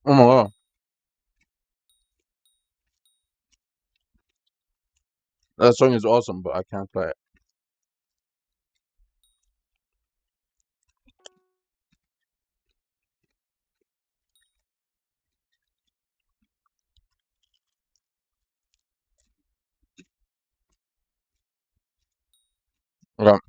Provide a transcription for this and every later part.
Oh my god. That song is awesome, but I can't play it. Okay.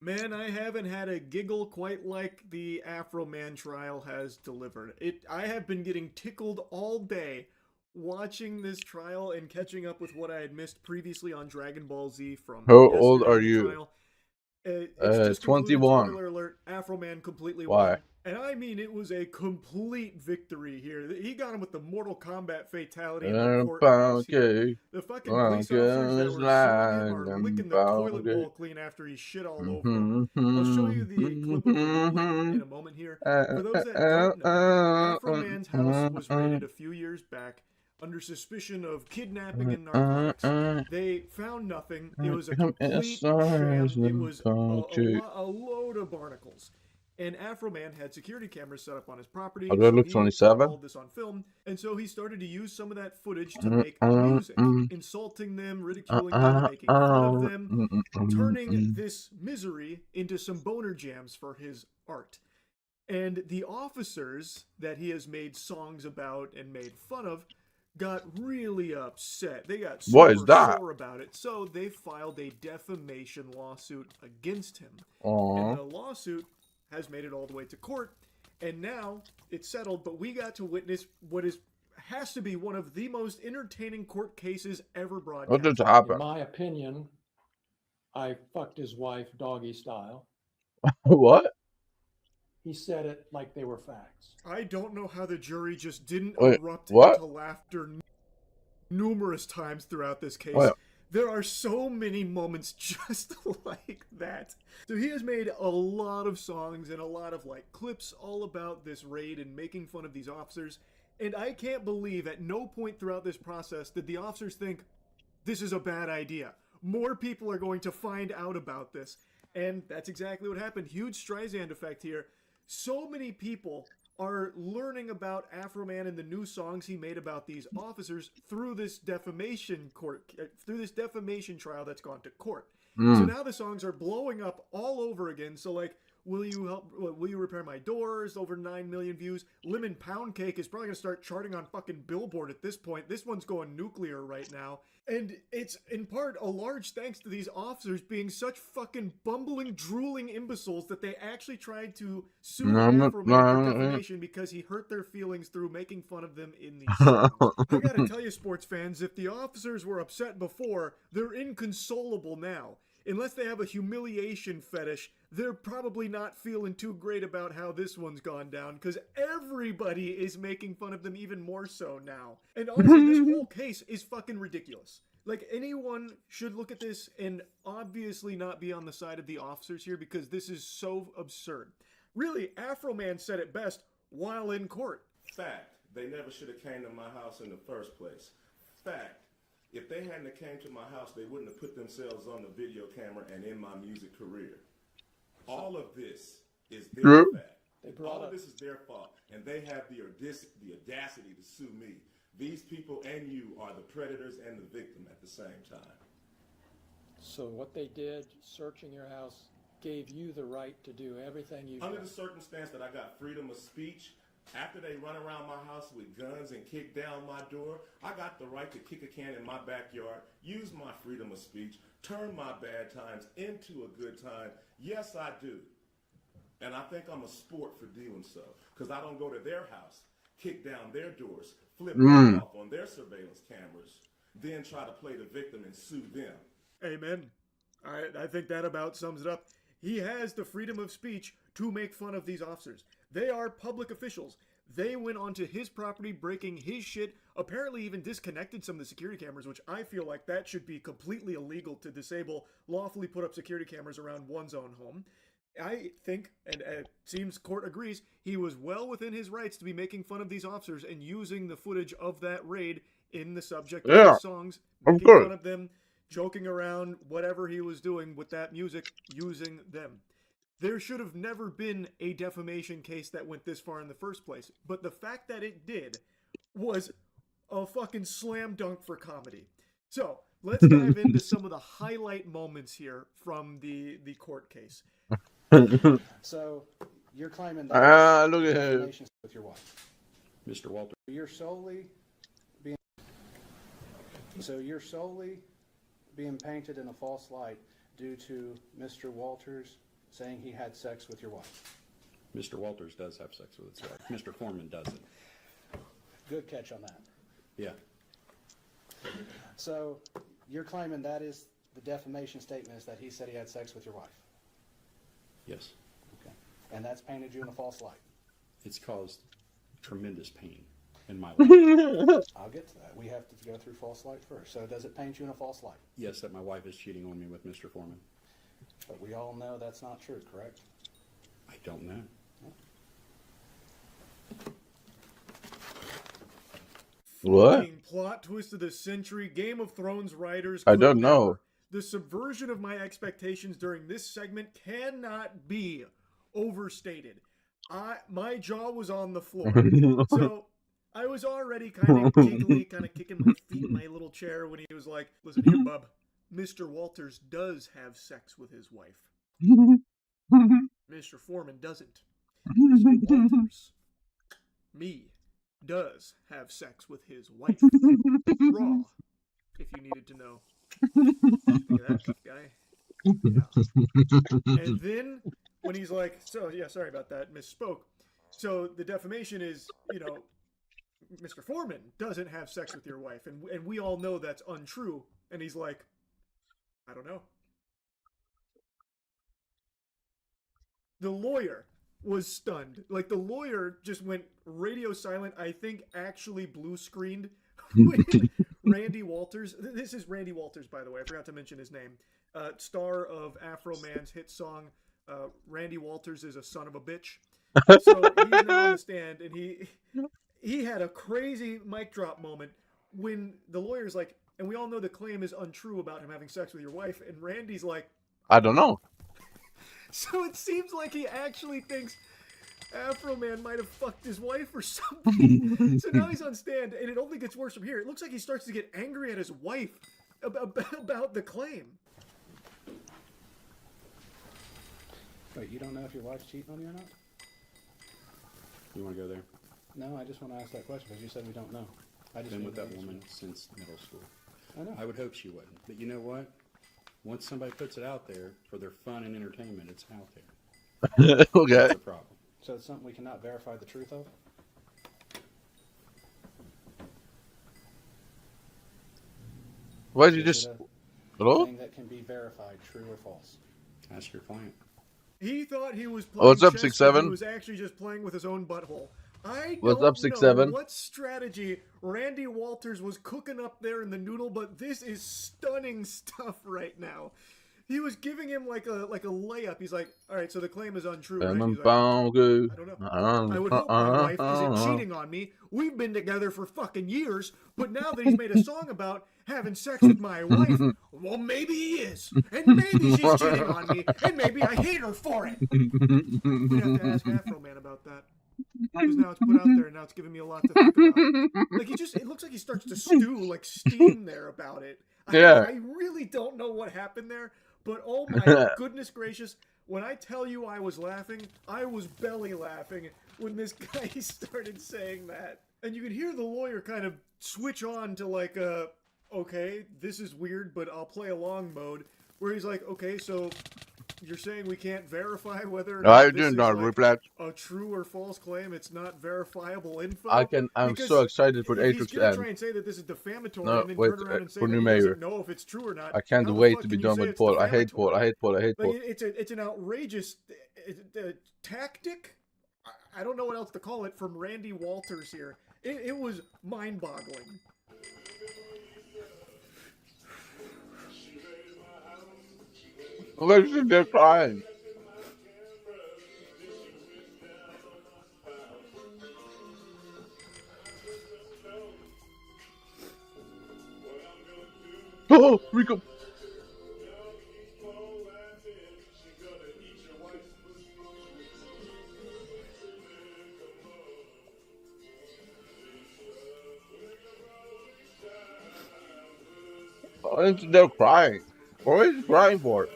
Man, I haven't had a giggle quite like the Afro Man trial has delivered. I have been getting tickled all day watching this trial and catching up with what I had missed previously on Dragon Ball Z from How old yesterday are in the you? trial. It's just concluded. 21. Spoiler alert: Afro Man completely Why? won, and I mean it was a complete victory here. He got him with the Mortal Kombat fatality in the courthouse here. Okay. The fucking police officers that Is were suing him lying are licking the about toilet it. bowl clean after he shit all over them. Mhm, I'll show you mhm, the clip of the ruling in mhm. a moment here. Uh, For those uh, that uh, don't know, uh, Afro Man's house was raided a few years back under suspicion of kidnapping and narcotics. They found nothing. It was a Come complete inside sham. It and was about it. a load of barnacles. And Afro Man had security cameras set up on his How property, do I so look? he caught all 27? of this on film. And so he started to use some of that footage to make music, insulting them, ridiculing them, making fun of them, turning this misery into some boner jams for his art. And the officers that he has made songs about and made fun of got really upset. They got What is super that? sore about it. So they filed a defamation lawsuit against him. And Aw. the lawsuit has made it all the way to court. And now it's settled, but we got to witness what is has to be one of the most entertaining court cases ever What just broadcasted. In happened? my opinion, I fucked his wife doggy style. What? He said it like they were facts. I don't know how the jury just didn't Wait, erupt what? into laughter numerous times throughout this case. Wait. There are so many moments just like that. So he has made a lot of songs and a lot of like clips all about this raid and making fun of these officers. And I can't believe at no point throughout this process did the officers think this is a bad idea. More people are going to find out about this. And that's exactly what happened. Huge Streisand effect here. So many people are learning about Afro Man and the new songs he made about these officers through this defamation trial that's gone to court. So Mm. now the songs are blowing up all over again. So like, will you help? Will you repair my doors? Over 9 million views. Lemon Pound Cake is probably gonna start charting on fucking Billboard at this point. This one's going nuclear right now. And it's in part a large thanks to these officers being such fucking bumbling, drooling imbeciles that they actually tried to sue Afro Man for defamation because he hurt their feelings through making fun of them in these songs. I gotta tell you, sports fans, if the officers were upset before, they're inconsolable now. Unless they have a humiliation fetish, they're probably not feeling too great about how this one's gone down because everybody is making fun of them even more so now. And honestly, this whole case is fucking ridiculous. Like, anyone should look at this and obviously not be on the side of the officers here because this is so absurd. Really, Afro Man said it best while in court. Fact, they never should have came to my house in the first place. Fact, if they hadn't came to my house, they wouldn't have put themselves on the video camera and in my music career. All of this is their fact. All of this is their fault, and they have the audacity to sue me. These people and you are the predators and the victim at the same time. So what they did, searching your house, gave you the right to do everything you Under done. the circumstance that I got freedom of speech, after they run around my house with guns and kick down my door, I got the right to kick a can in my backyard, use my freedom of speech, turn my bad times into a good time. Yes, I do. And I think I'm a sport for doing so, because I don't go to their house, kick down their doors, flip them off on their surveillance cameras, then try to play the victim and sue them. Amen. I think that about sums it up. He has the freedom of speech to make fun of these officers. They are public officials. They went onto his property, breaking his shit, apparently even disconnected some of the security cameras, which I feel like that should be completely illegal to disable, lawfully put up security cameras around one's own home. I think, and it seems court agrees, he was well within his rights to be making fun of these officers and using the footage of that raid in the subject of Yeah, his songs, of making course. fun of them, joking around, whatever he was doing with that music, using them. There should have never been a defamation case that went this far in the first place. But the fact that it did was a fucking slam dunk for comedy. So let's dive into some of the highlight moments here from the court case. So you're claiming that Look at him. defamation with your wife. Mr. Walter. You're solely being painted in a false light due to Mr. Walters saying he had sex with your wife. Mr. Walters does have sex with his wife. Mr. Foreman doesn't. Good catch on that. Yeah. So you're claiming that is the defamation statement is that he said he had sex with your wife. Yes. Okay. And that's painted you in a false light. It's caused tremendous pain in my life. I'll get to that. We have to go through false light first. So does it paint you in a false light? Yes, that my wife is cheating on me with Mr. Foreman. But we all know that's not true, correct? I don't know. What? Fucking plot twist of the century. Game of Thrones writers. I could don't know. never. The subversion of my expectations during this segment cannot be overstated. My jaw was on the floor. So I was already kind of giggly, kind of kicking my feet in my little chair when he was like, "Listen here, bub. Mr. Walters does have sex with his wife. Mr. Foreman doesn't. Mr. Walters, me, does have sex with his wife. Raw, if you needed to know." Look at that tough guy. Yeah. And then when he's like, "So yeah, sorry about that, misspoke." So the defamation is, Mr. Foreman doesn't have sex with your wife, and we all know that's untrue. And he's like, "I don't know." The lawyer was stunned. Like, the lawyer just went radio silent. I think actually blue screened when Randy Walters. This is Randy Walters, by the way. I forgot to mention his name. Star of Afro Man's hit song. Randy Walters is a son of a bitch. So he's now on the stand, and he had a crazy mic drop moment when the lawyer's like, and we all know the claim is untrue about him having sex with your wife, and Randy's like, I don't know. so it seems like he actually thinks Afro Man might have fucked his wife or something. So now he's on stand, and it only gets worse from here. It looks like he starts to get angry at his wife about the claim. Wait, you don't know if your wife's cheating on you or not? You want to go there? No, I just want to ask that question because you said we don't know. I just Been need with to that know. woman since middle school. I know. I would hope she wouldn't. But you know what? Once somebody puts it out there for their fun and entertainment, it's out there. Okay. That's a problem. So it's something we cannot verify the truth of? Why did you Is just... it a Hello? thing that can be verified, true or false? Ask your client. He thought he was Oh, playing what's up, chess, 6'7"? but he was actually just playing with his own butthole. I What's don't up, know 6'7"? what strategy Randy Walters was cooking up there in the noodle, but this is stunning stuff right now. He was giving him like a layup. He's like, "All right, so the claim is untrue, right?" He's like, I don't know. I would hope my wife isn't cheating on me. We've been together for fucking years, but now that he's made a song about having sex with my wife, well, maybe he is. And maybe she's cheating on me, and maybe I hate her for it. We have to ask Afro Man about that. Because now it's put out there, and now it's giving me a lot to think about. Like, it looks like he starts to stew, like steam there about it. Yeah. I really don't know what happened there, but oh my goodness gracious, when I tell you I was laughing, I was belly laughing when this guy started saying that. And you could hear the lawyer kind of switch on to like okay, this is weird, but I'll play along mode, where he's like, okay, so you're saying we can't verify whether or not I this do is not like reply. a true or false claim. It's not verifiable info. I'm Because so excited for the if he's Atrix gonna end. try and say that this is defamatory No, and then wait, turn around and say for that new he mayor. doesn't know if it's true or not. I can't how the wait fuck to be can you done say with it's Paul. I hate Paul. defamatory? I hate Paul. I hate Paul. Like, it's an outrageous tactic. I don't know what else to call it from Randy Walters here. It was mind-boggling. Look, they're crying. Oh, Rico. They're crying. What is he crying for?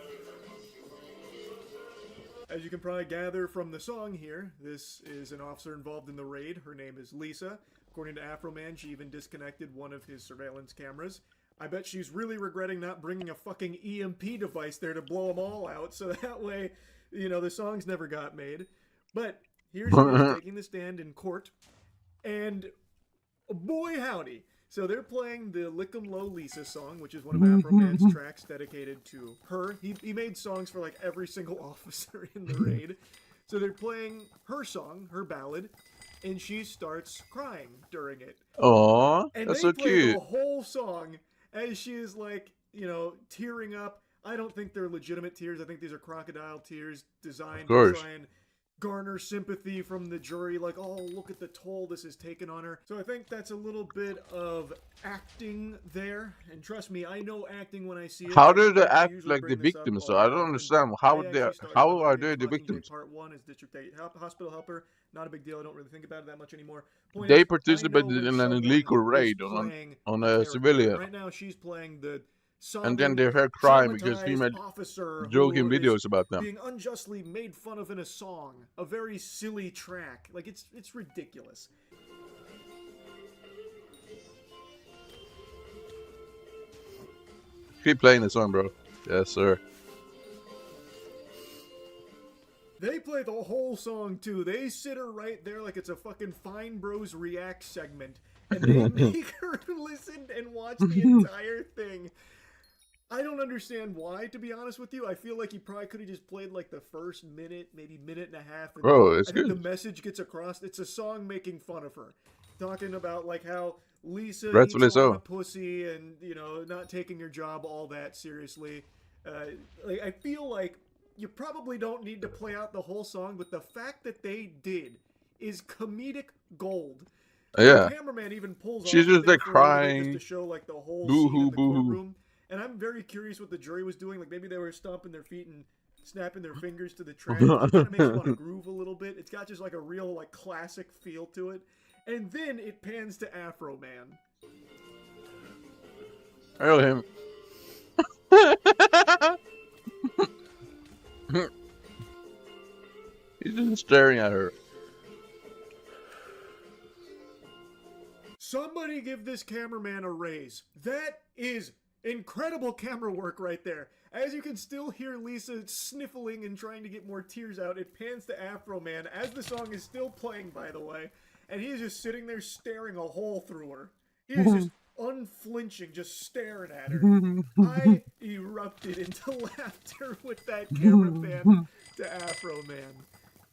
As you can probably gather from the song here, this is an officer involved in the raid. Her name is Lisa. According to Afroman, she even disconnected one of his surveillance cameras. I bet she's really regretting not bringing a fucking EMP device there to blow them all out, so that way, you know, the songs never got made. But here she is taking the stand in court, and boy howdy. So they're playing the Lick 'em Low Lisa song, which is one of Afroman's tracks dedicated to her. He made songs for like every single officer in the raid. So they're playing her song, her ballad, and she starts crying during it. Aww, And that's they so play cute. the whole song as she is like, you know, tearing up. I don't think they're legitimate tears. I think these are crocodile tears designed to try and garner sympathy from the jury, like, oh, look at the toll this has taken on her. So I think that's a little bit of acting there, and trust me, I know acting when I see it. How do they I act usually like the bring this up victims? all So the I time, don't and understand I actually started how with are the they the Mockingjay victims? Part 1 is District 8 hospital helper. Not a big deal. I don't really think about it that much anymore. Point They is, I know participated when in an someone illegal is raid playing on a a character. civilian, Right now, she's playing the and then sobbing, they heard crying because he traumatized made officer joking who is videos about them. being unjustly made fun of in a song, a very silly track. Like it's ridiculous. Keep playing the song, bro. Yes, sir. They play the whole song too. They sit her right there like it's a fucking Fine Bros React segment, and they make her listen and watch the entire thing. I don't understand why, to be honest with you. I feel like he probably could have just played like the first minute, maybe minute and a half. And Bro, it's I think good. the message gets across. It's a song making fun of her, talking about like how Lisa Rightfully eats a lot so. of pussy and, you know, not taking her job all that seriously. Like I feel like you probably don't need to play out the whole song, but the fact that they did is comedic gold. Yeah. The cameraman even pulls She's off just there like for a little bit just crying. to show like the whole Boo scene hoo, in the boo hoo. courtroom. And I'm very curious what the jury was doing. Like maybe they were stomping their feet and snapping their fingers to the track. It just kind of makes you want to groove a little bit. It's got just like a real like classic feel to it. And then it pans to Afro Man. Hail him. He's just staring at her. Somebody give this cameraman a raise. That is incredible camera work right there. As you can still hear Lisa sniffling and trying to get more tears out, it pans to Afro Man as the song is still playing, by the way, and he is just sitting there staring a hole through her. He is just unflinching, just staring at her. I erupted into laughter with that camera pan to Afro Man.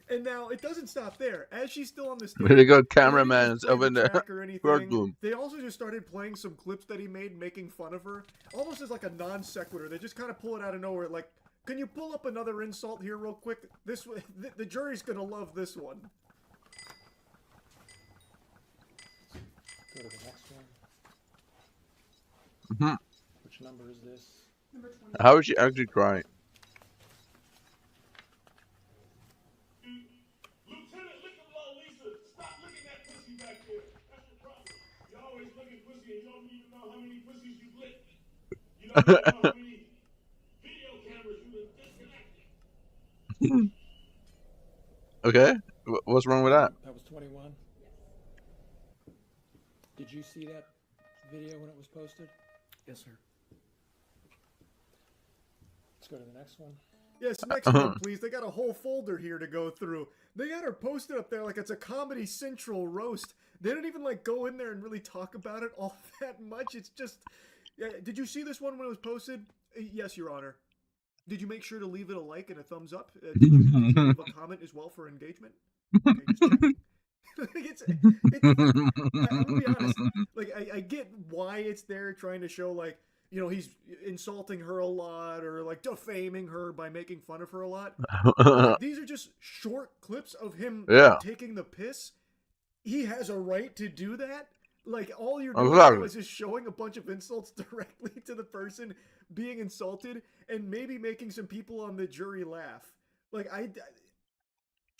And now it doesn't stop there. As she's still on the stage, Really good they didn't cameraman just play over in the the track or anything. courtroom. They also just started playing some clips that he made making fun of her, almost as like a non sequitur. They just kind of pull it out of nowhere. Like, can you pull up another insult here real quick? This the jury's gonna love this one. Go to the next one. Mhm. Which number is this? Number 20. How is she actually crying? Lieutenant, look at low, Lisa. Stop looking at pussy back there. That's the problem. You always look at pussy and you don't even know how many pussies you licked. You don't even know how many video cameras you have disconnected. Okay, what's wrong with that? That was 21. Did you see that video when it was posted? Yes, sir. Let's go to the next one. Yes, next one, please. They got a whole folder here to go through. They got her posted up there like it's a Comedy Central roast. They don't even like go in there and really talk about it all that much. It's just, yeah. Did you see this one when it was posted? Yes, Your Honor. Did you make sure to leave it a like and a thumbs up? Did you leave a comment as well for engagement? Okay, just checking. I'm gonna be honest. Like, I get why it's there, trying to show like, you know, he's insulting her a lot or like defaming her by making fun of her a lot. These are just short clips of him Yeah. taking the piss. He has a right to do that, Like, all you're doing now Exactly. is just showing a bunch of insults directly to the person being insulted and maybe making some people on the jury laugh. Like,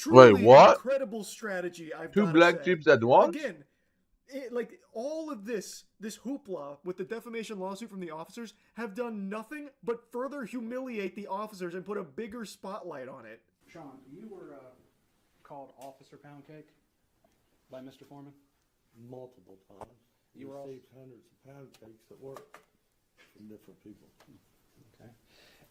Wait, truly what? incredible strategy, I've Two got to black say. sheeps at once? Again, like, all of this hoopla with the defamation lawsuit from the officers have done nothing but further humiliate the officers and put a bigger spotlight on it. Sean, you were called Officer Pound Cake by Mr. Foreman? Multiple times. You were received hundreds of pound cakes at work from different people. Okay.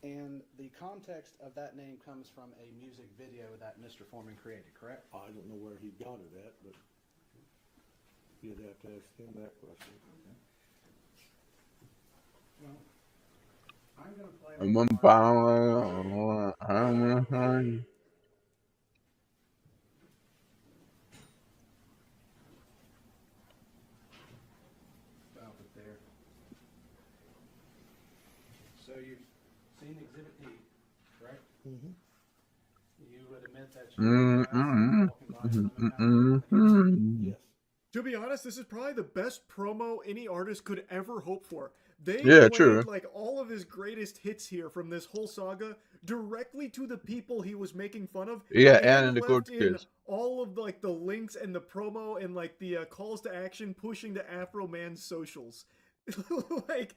And the context of that name comes from a music video that Mr. Foreman created, correct? I don't know where he got it at, but you'd have to ask him that question. Well, I'm going to play... I'm on power. About it there. So you've seen Exhibit D, correct? Mm-hmm. You would admit that you walking by Yes. To be honest, this is probably the best promo any artist could ever hope for. They Yeah, played true. like all of his greatest hits here from this whole saga directly to the people he was making fun of. Yeah, and the left coach in kids. all of like the links and the promo and like the calls to action pushing to Afro Man's socials. Like,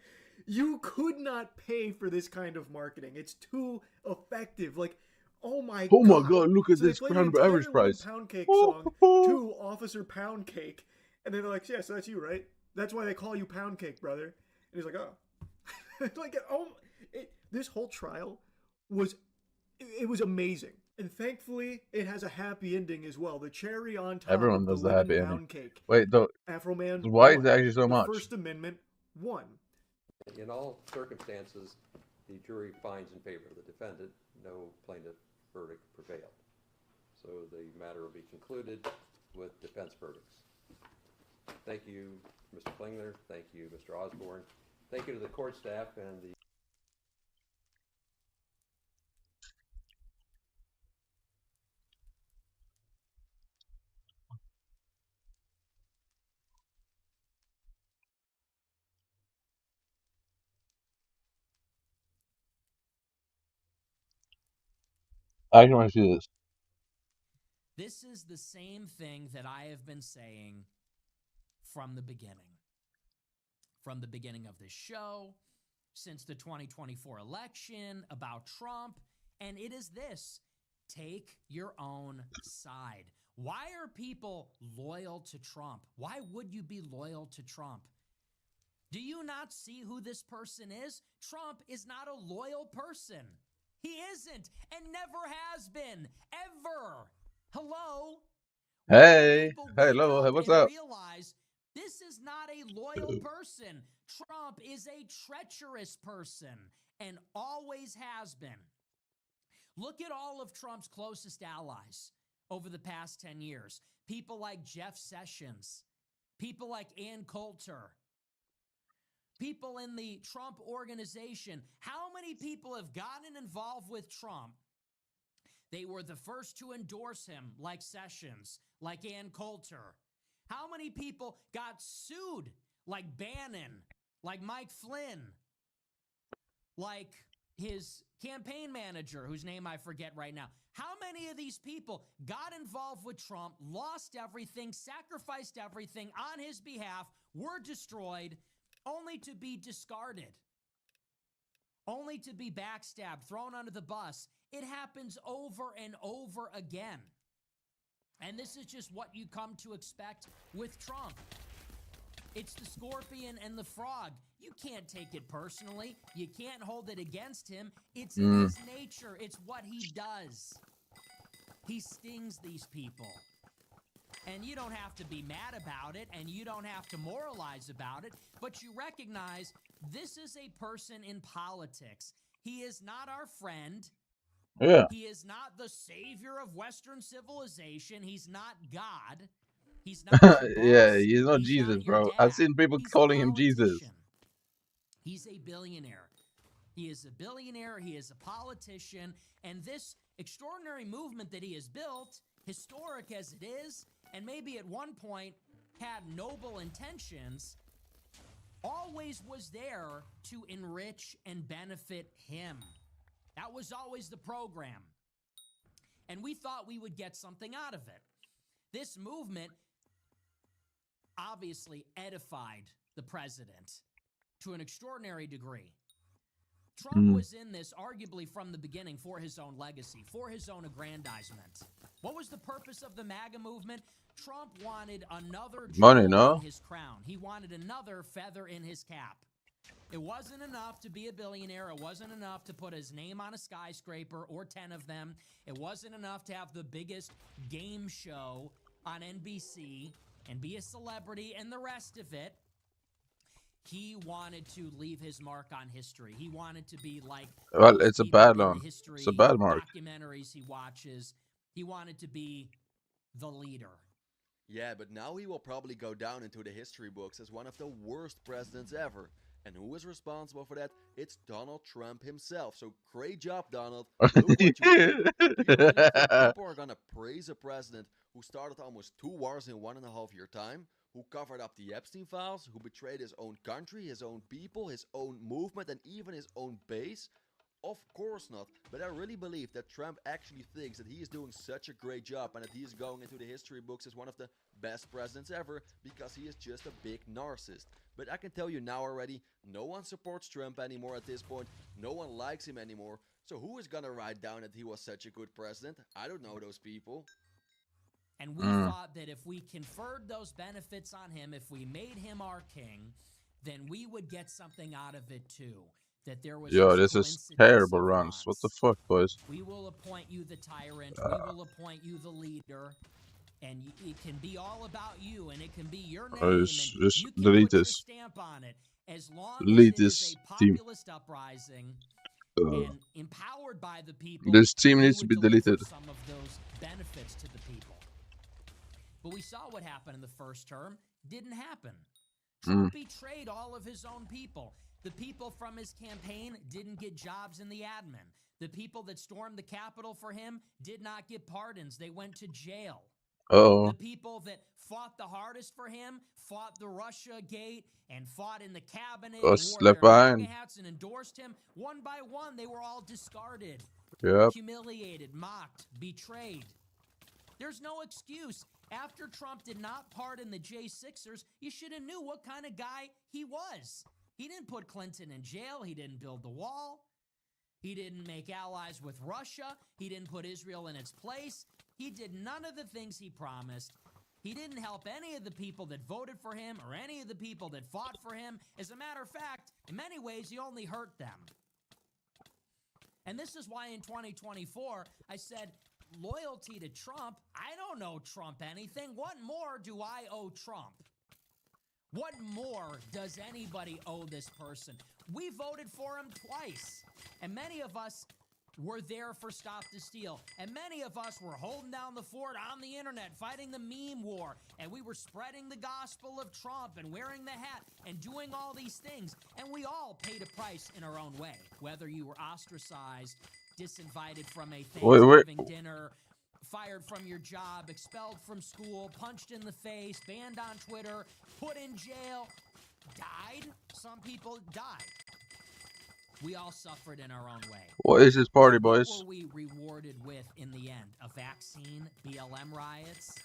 you could not pay for this kind of marketing. It's too effective. Like, oh my Oh my god! god, look at So they this played crown an of entire average Lemon price. Pound Cake song to Officer Pound Cake, and then they're like, "Yeah, so that's you, right? That's why they call you Pound Cake, brother." And he's like, "Oh." Like, this whole trial was amazing, and thankfully it has a happy ending as well. The cherry on top Everyone of the does the Lemon happy ending. Pound Cake. Wait, though, Afro Man why is won. it actually so The much? First Amendment won. In all circumstances, the jury finds in favor of the defendant. No plaintiff verdict prevailed. So the matter will be concluded with defense verdicts. Thank you, Mr. Klingler. Thank you, Mr. Osborne. Thank you to the court staff and the I actually want to see this. This is the same thing that I have been saying from the beginning. From the beginning of this show, since the 2024 election, about Trump, and it is this: take your own side. Why are people loyal to Trump? Why would you be loyal to Trump? Do you not see who this person is? Trump is not a loyal person. He isn't, and never has been, ever. Hello? Hey, People hey, wake Lobo, hey, up what's and up? realize this is not a loyal person. Trump is a treacherous person and always has been. Look at all of Trump's closest allies over the past 10 years. People like Jeff Sessions, people like Ann Coulter, people in the Trump organization. How many people have gotten involved with Trump? They were the first to endorse him, like Sessions, like Ann Coulter. How many people got sued, like Bannon, like Mike Flynn, like his campaign manager, whose name I forget right now? How many of these people got involved with Trump, lost everything, sacrificed everything on his behalf, were destroyed, only to be discarded, only to be backstabbed, thrown under the bus? It happens over and over again. And this is just what you come to expect with Trump. It's the scorpion and the frog. You can't take it personally. You can't hold it against him. It's in his nature. It's what he does. He stings these people. And you don't have to be mad about it, and you don't have to moralize about it, but you recognize this is a person in politics. He is not our friend. Yeah. He is not the savior of Western civilization. He's not God. He's not your boss. Yeah, he's not He's Jesus, not your bro. I've dad. seen people He's a calling him Jesus. politician. He's a billionaire. He is a billionaire. He is a politician. And this extraordinary movement that he has built, historic as it is, and maybe at one point had noble intentions, always was there to enrich and benefit him. That was always the program. And we thought we would get something out of it. This movement obviously edified the president to an extraordinary degree. Trump was in this arguably from the beginning for his own legacy, for his own aggrandizement. What was the purpose of the MAGA movement? Trump wanted another Money, jewel no? in his crown. He wanted another feather in his cap. It wasn't enough to be a billionaire. It wasn't enough to put his name on a skyscraper or 10 of them. It wasn't enough to have the biggest game show on NBC and be a celebrity and the rest of it. He wanted to leave his mark on history. He wanted to be like Well, it's a people bad in the one. history It's a bad mark. documentaries he watches. He wanted to be the leader. Yeah, but now he will probably go down into the history books as one of the worst presidents ever. And who is responsible for that? It's Donald Trump himself. So great job, Donald. Look what you did. Do you really think people are gonna praise a president who started almost 2 wars in 1.5 year time? Who covered up the Epstein files? Who betrayed his own country, his own people, his own movement, and even his own base? Of course not, but I really believe that Trump actually thinks that he is doing such a great job and that he is going into the history books as one of the best presidents ever because he is just a big narcissist. But I can tell you now already, no one supports Trump anymore at this point, no one likes him anymore, so who is gonna write down that he was such a good president? I don't know those people. And we thought that if we conferred those benefits on him, if we made him our king, then we would get something out of it too. That there was Yo, this is terrible runs. What the fuck, boys? We will appoint you the tyrant. We will appoint you the leader. And it can be all about you, and it can be your name, and Just you can delete put your this. stamp on it. As long Delete as it is this a team. populist uprising and empowered by the people, This team we needs to would be deliver deleted. some of those benefits to the people. But we saw what happened in the first term. Didn't happen. Trump betrayed all of his own people. The people from his campaign didn't get jobs in the admin. The people that stormed the Capitol for him did not get pardons. They went to jail. Uh-oh. The people that fought the hardest for him fought the Russia gate and fought in the cabinet and wore Left their behind. MAGA hats and endorsed him. One by one, they were all discarded, Yep. humiliated, mocked, betrayed. There's no excuse. After Trump did not pardon the J6ers, you should have knew what kind of guy he was. He didn't put Clinton in jail. He didn't build the wall. He didn't make allies with Russia. He didn't put Israel in its place. He did none of the things he promised. He didn't help any of the people that voted for him or any of the people that fought for him. As a matter of fact, in many ways, he only hurt them. And this is why in 2024, I said, loyalty to Trump, I don't owe Trump anything. What more do I owe Trump? What more does anybody owe this person? We voted for him twice. And many of us were there for Stop the Steal. And many of us were holding down the fort on the internet, fighting the meme war. And we were spreading the gospel of Trump and wearing the hat and doing all these things. And we all paid a price in our own way. Whether you were ostracized, disinvited from a Thanksgiving dinner, fired from your job, expelled from school, punched in the face, banned on Twitter, put in jail, died. Some people died. We all suffered in our own way. What is this party, boys? What were we rewarded with in the end? A vaccine, BLM riots,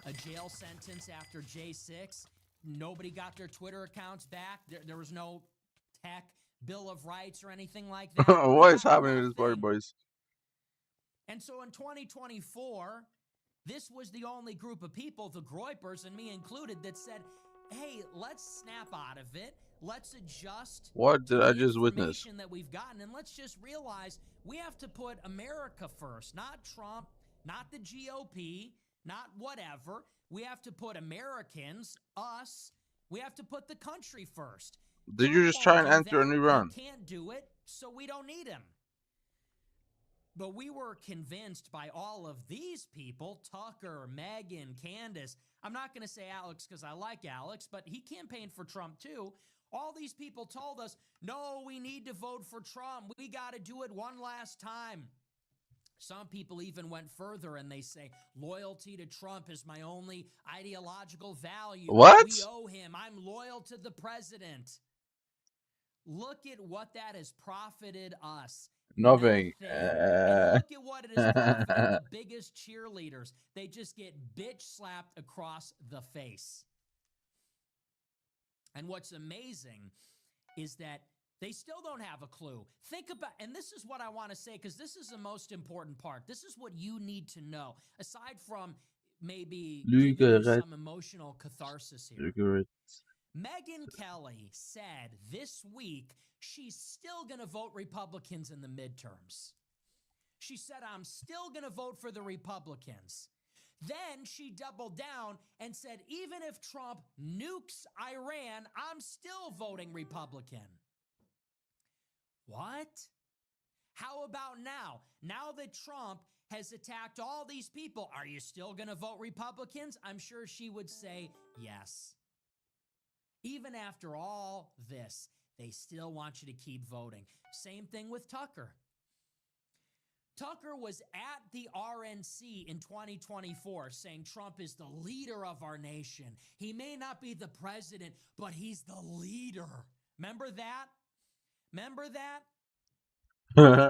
a jail sentence after J6. Nobody got their Twitter accounts back. There was no tech Bill of Rights or anything like that. What is happening to this party, boys? And so in 2024, this was the only group of people, the Groypers and me included, that said, hey, let's snap out of it. Let's adjust. What did I just witness? That we've gotten, and let's just realize we have to put America first, not Trump, not the GOP, not whatever. We have to put Americans, us. We have to put the country first. Did you just try and enter a new run? He can't do it, so we don't need him. But we were convinced by all of these people, Tucker, Megan, Candace. I'm not going to say Alex because I like Alex, but he campaigned for Trump too. All these people told us, no, we need to vote for Trump. We got to do it one last time. Some people even went further and they say loyalty to Trump is my only ideological value. What? We owe him. I'm loyal to the president. Look at what that has profited us. Nothing. Nothing. And look at what it has profited the biggest cheerleaders. They just get bitch slapped across the face. And what's amazing is that they still don't have a clue. Think about, and this is what I want to say, because this is the most important part. This is what you need to know, aside from maybe giving you some emotional catharsis here. Megyn Kelly said this week she's still going to vote Republicans in the midterms. She said, I'm still going to vote for the Republicans. Then she doubled down and said, even if Trump nukes Iran, I'm still voting Republican. What? How about now? Now that Trump has attacked all these people, are you still going to vote Republicans? I'm sure she would say yes. Even after all this, they still want you to keep voting. Same thing with Tucker. Tucker was at the RNC in 2024 saying Trump is the leader of our nation. He may not be the president, but he's the leader. Remember that? Remember that?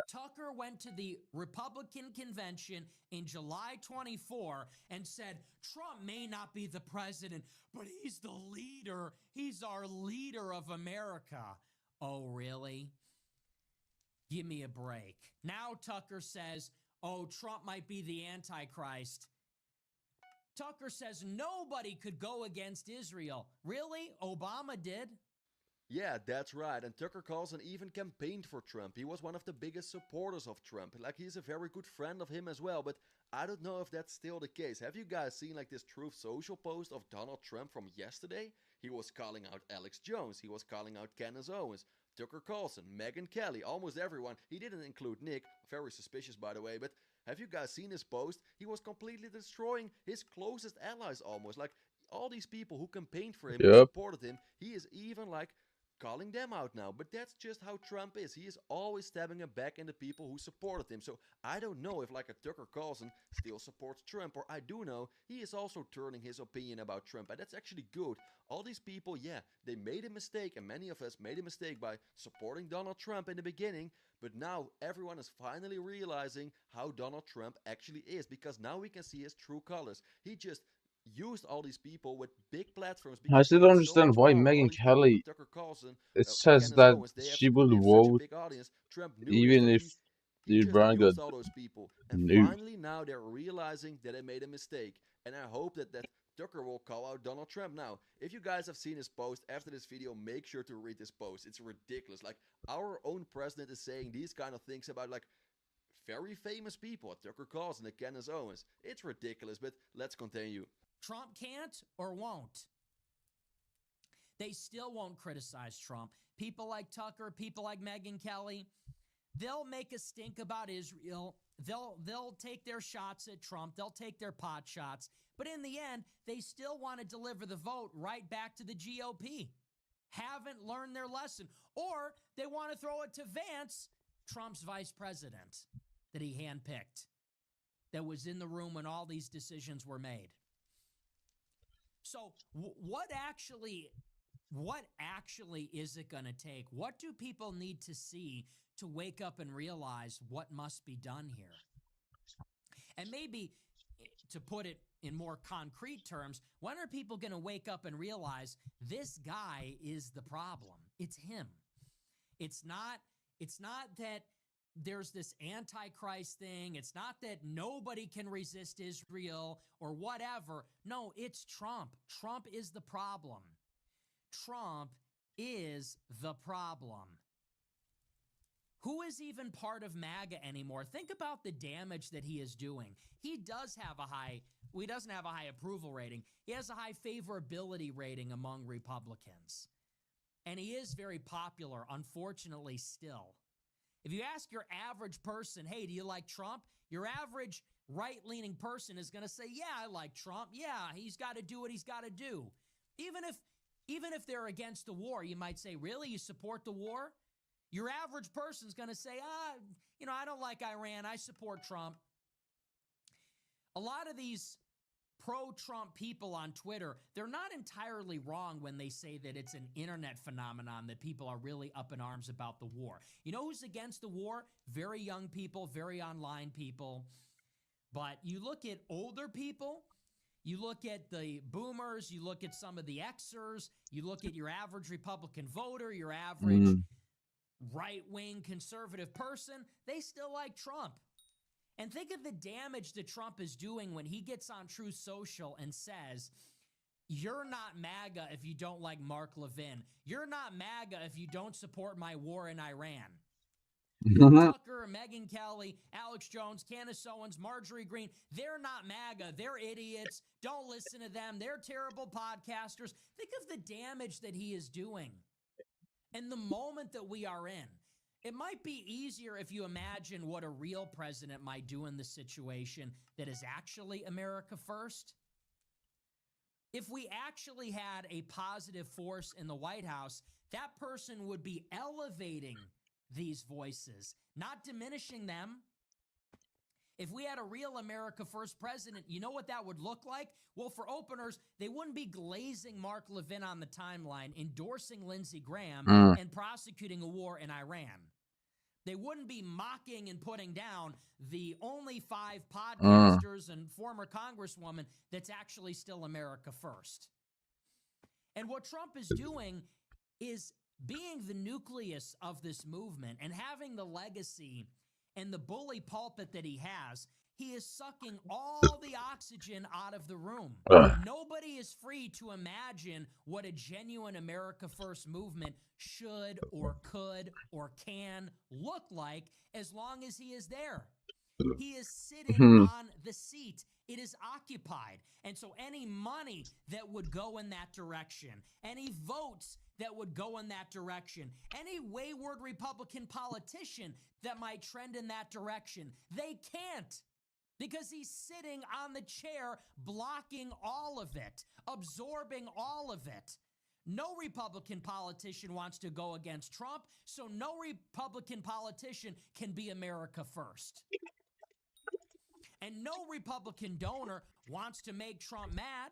Tucker went to the Republican convention in July 24 and said, Trump may not be the president, but he's the leader. He's our leader of America. Oh, really? Give me a break. Now Tucker says, oh, Trump might be the Antichrist. Tucker says nobody could go against Israel. Really? Obama did. Yeah, that's right. And Tucker Carlson even campaigned for Trump. He was one of the biggest supporters of Trump. Like, he's a very good friend of him as well. But I don't know if that's still the case. Have you guys seen like this Truth Social post of Donald Trump from yesterday? He was calling out Alex Jones. He was calling out Candace Owens, Tucker Carlson, Megyn Kelly, almost everyone. He didn't include Nick. Very suspicious, by the way. But have you guys seen his post? He was completely destroying his closest allies almost. Like, all these people who campaigned for him, who supported him, he is even like calling them out now. But that's just how Trump is. He is always stabbing a back in the people who supported him. So I don't know if like a Tucker Carlson still supports Trump, or I do know he is also turning his opinion about Trump, and that's actually good. All these people, yeah, they made a mistake, and many of us made a mistake by supporting Donald Trump in the beginning, but now everyone is finally realizing how Donald Trump actually is, because now we can see his true colors. He just used all these people with big platforms. I still don't understand why Megyn Kelly, Tucker Carlson, it or says Candace that Owens, she will they have such a vote big audience. Trump knew even this, if he the just brand got used all those people. And nuked. finally now they're realizing that they made a mistake. And I hope that Tucker will call out Donald Trump. Now, if you guys have seen his post after this video, make sure to read this post. It's ridiculous. Like, our own president is saying these kind of things about like very famous people, Tucker Carlson and Candace Owens. It's ridiculous, but let's continue. Trump can't or won't. They still won't criticize Trump. People like Tucker, people like Megyn Kelly, they'll make a stink about Israel. They'll take their shots at Trump. They'll take their pot shots. But in the end, they still want to deliver the vote right back to the GOP. Haven't learned their lesson. Or they want to throw it to Vance, Trump's vice president that he handpicked, that was in the room when all these decisions were made. So what actually is it going to take? What do people need to see to wake up and realize what must be done here? And maybe, to put it in more concrete terms, when are people going to wake up and realize this guy is the problem? It's him. It's not that there's this Antichrist thing. It's not that nobody can resist Israel or whatever. No, it's Trump. Trump is the problem. Trump is the problem. Who is even part of MAGA anymore? Think about the damage that he is doing. He doesn't have a high approval rating. He has a high favorability rating among Republicans. And he is very popular, unfortunately, still. If you ask your average person, hey, do you like Trump? Your average right-leaning person is going to say, yeah, I like Trump. Yeah, he's got to do what he's got to do. Even if they're against the war, you might say, really, you support the war? Your average person's going to say, I don't like Iran. I support Trump. A lot of these pro-Trump people on Twitter, they're not entirely wrong when they say that it's an internet phenomenon, that people are really up in arms about the war. You know who's against the war? Very young people, very online people. But you look at older people, you look at the boomers, you look at some of the Xers, you look at your average Republican voter, your average right-wing conservative person, they still like Trump. And think of the damage that Trump is doing when he gets on Truth Social and says, you're not MAGA if you don't like Mark Levin. You're not MAGA if you don't support my war in Iran. Tucker, Megyn Kelly, Alex Jones, Candace Owens, Marjorie Greene, they're not MAGA. They're idiots. Don't listen to them. They're terrible podcasters. Think of the damage that he is doing and the moment that we are in. It might be easier if you imagine what a real president might do in the situation that is actually America first. If we actually had a positive force in the White House, that person would be elevating these voices, not diminishing them. If we had a real America first president, you know what that would look like? Well, for openers, they wouldn't be glazing Mark Levin on the timeline, endorsing Lindsey Graham, and prosecuting a war in Iran. They wouldn't be mocking and putting down the only 5 podcasters and former congresswoman that's actually still America first. And what Trump is doing is being the nucleus of this movement and having the legacy and the bully pulpit that he has. He is sucking all the oxygen out of the room. Nobody is free to imagine what a genuine America First movement should or could or can look like as long as he is there. He is sitting on the seat. It is occupied. And so any money that would go in that direction, any votes that would go in that direction, any wayward Republican politician that might trend in that direction, they can't. Because he's sitting on the chair, blocking all of it, absorbing all of it. No Republican politician wants to go against Trump, so no Republican politician can be America first. And no Republican donor wants to make Trump mad.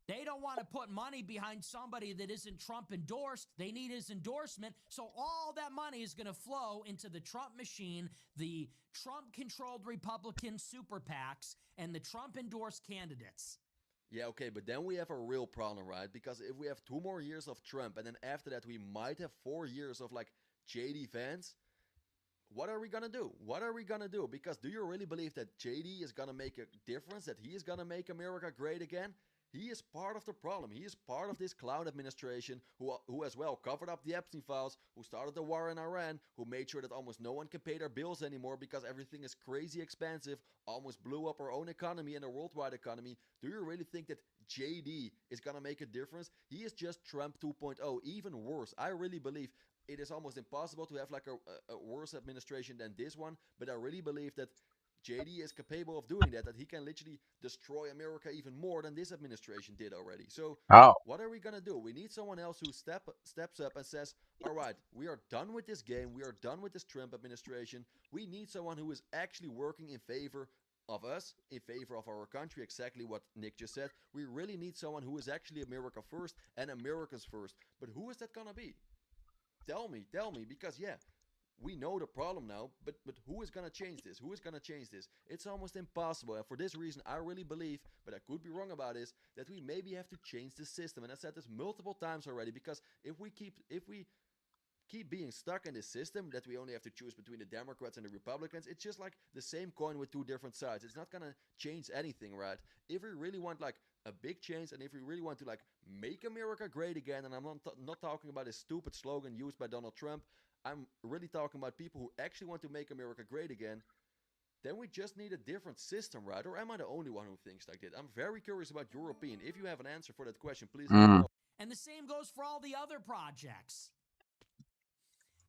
They don't want to put money behind somebody that isn't Trump endorsed. They need his endorsement. So all that money is going to flow into the Trump machine, the Trump-controlled Republican super PACs, and the Trump-endorsed candidates. Yeah, okay, but then we have a real problem, right? Because if we have 2 more years of Trump, and then after that we might have 4 years of, like, JD Vance, what are we gonna do? What are we gonna do? Because do you really believe that JD is gonna make a difference, that he is gonna make America great again? He is part of the problem. He is part of this clown administration who as well covered up the Epstein files, who started the war in Iran, who made sure that almost no one can pay their bills anymore because everything is crazy expensive, almost blew up our own economy and a worldwide economy. Do you really think that JD is going to make a difference? He is just Trump 2.0, even worse. I really believe it is almost impossible to have like a worse administration than this one, but I really believe that JD is capable of doing that he can literally destroy America even more than this administration did already. So what are we going to do? We need someone else who steps up and says, all right, we are done with this game. We are done with this Trump administration. We need someone who is actually working in favor of us, in favor of our country, exactly what Nick just said. We really need someone who is actually America first and Americans first. But who is that going to be? Tell me, because yeah, we know the problem now, but who is going to change this? Who is going to change this? It's almost impossible. And for this reason, I really believe, but I could be wrong about this, that we maybe have to change the system. And I said this multiple times already, because if we keep being stuck in this system, that we only have to choose between the Democrats and the Republicans, it's just like the same coin with 2 different sides. It's not going to change anything, right? If we really want like a big change, and if we really want to like make America great again, and I'm not talking about this stupid slogan used by Donald Trump, I'm really talking about people who actually want to make America great again, then we just need a different system, right? Or am I the only one who thinks like that? I'm very curious about your opinion. If you have an answer for that question, please let me know. And the same goes for all the other projects.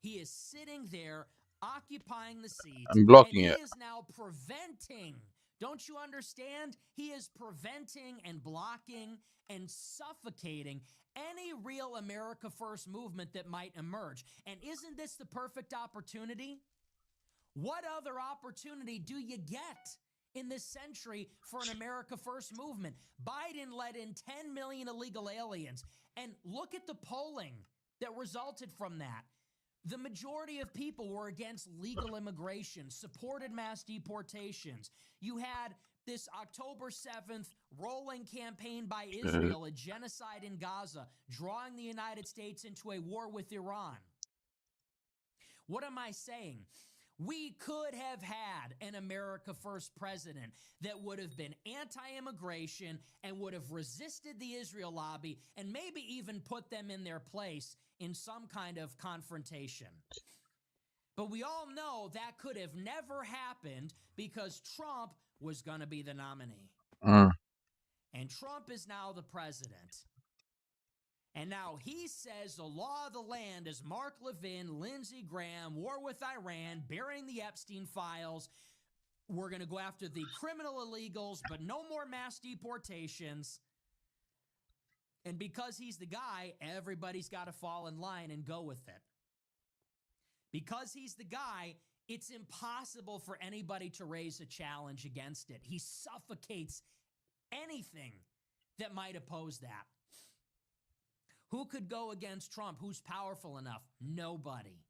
He is sitting there occupying the seat. I'm blocking and it. He is now preventing Don't you understand? He is preventing and blocking and suffocating any real America First movement that might emerge. And isn't this the perfect opportunity? What other opportunity do you get in this century for an America First movement? Biden let in 10 million illegal aliens. And look at the polling that resulted from that. The majority of people were against legal immigration, supported mass deportations. You had this October 7th rolling campaign by Israel, a genocide in Gaza, drawing the United States into a war with Iran. What am I saying? We could have had an America First president that would have been anti-immigration and would have resisted the Israel lobby and maybe even put them in their place in some kind of confrontation. But we all know that could have never happened because Trump was going to be the nominee. And Trump is now the president. And now he says the law of the land is Mark Levin, Lindsey Graham, war with Iran, burying the Epstein files. We're going to go after the criminal illegals, but no more mass deportations. And because he's the guy, everybody's got to fall in line and go with it. Because he's the guy, it's impossible for anybody to raise a challenge against it. He suffocates anything that might oppose that. Who could go against Trump? Who's powerful enough? Nobody.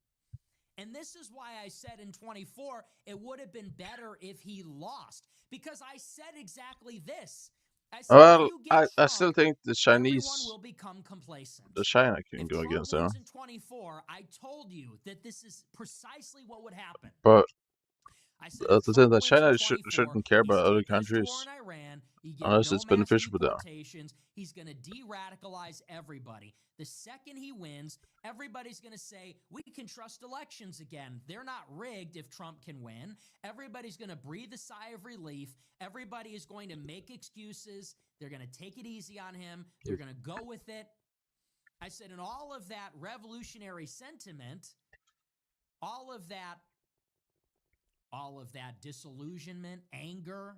And this is why I said in 24, it would have been better if he lost. Because I said exactly this. I said, Well, if you get Trump, I still think the Chinese, everyone will become complacent. the China can If go Trump against wins them. in 24, I told you that this is precisely what would happen. But I said, the if thing Trump that wins in China 24, shouldn't care he's about other gonna push war countries in Iran. You get unless no it's mass beneficial for them. deportations. He's going to de-radicalize everybody. The second he wins, everybody's going to say, we can trust elections again. They're not rigged if Trump can win. Everybody's going to breathe a sigh of relief. Everybody is going to make excuses. They're going to take it easy on him. They're going to go with it. I said, in all of that revolutionary sentiment, all of that disillusionment, anger,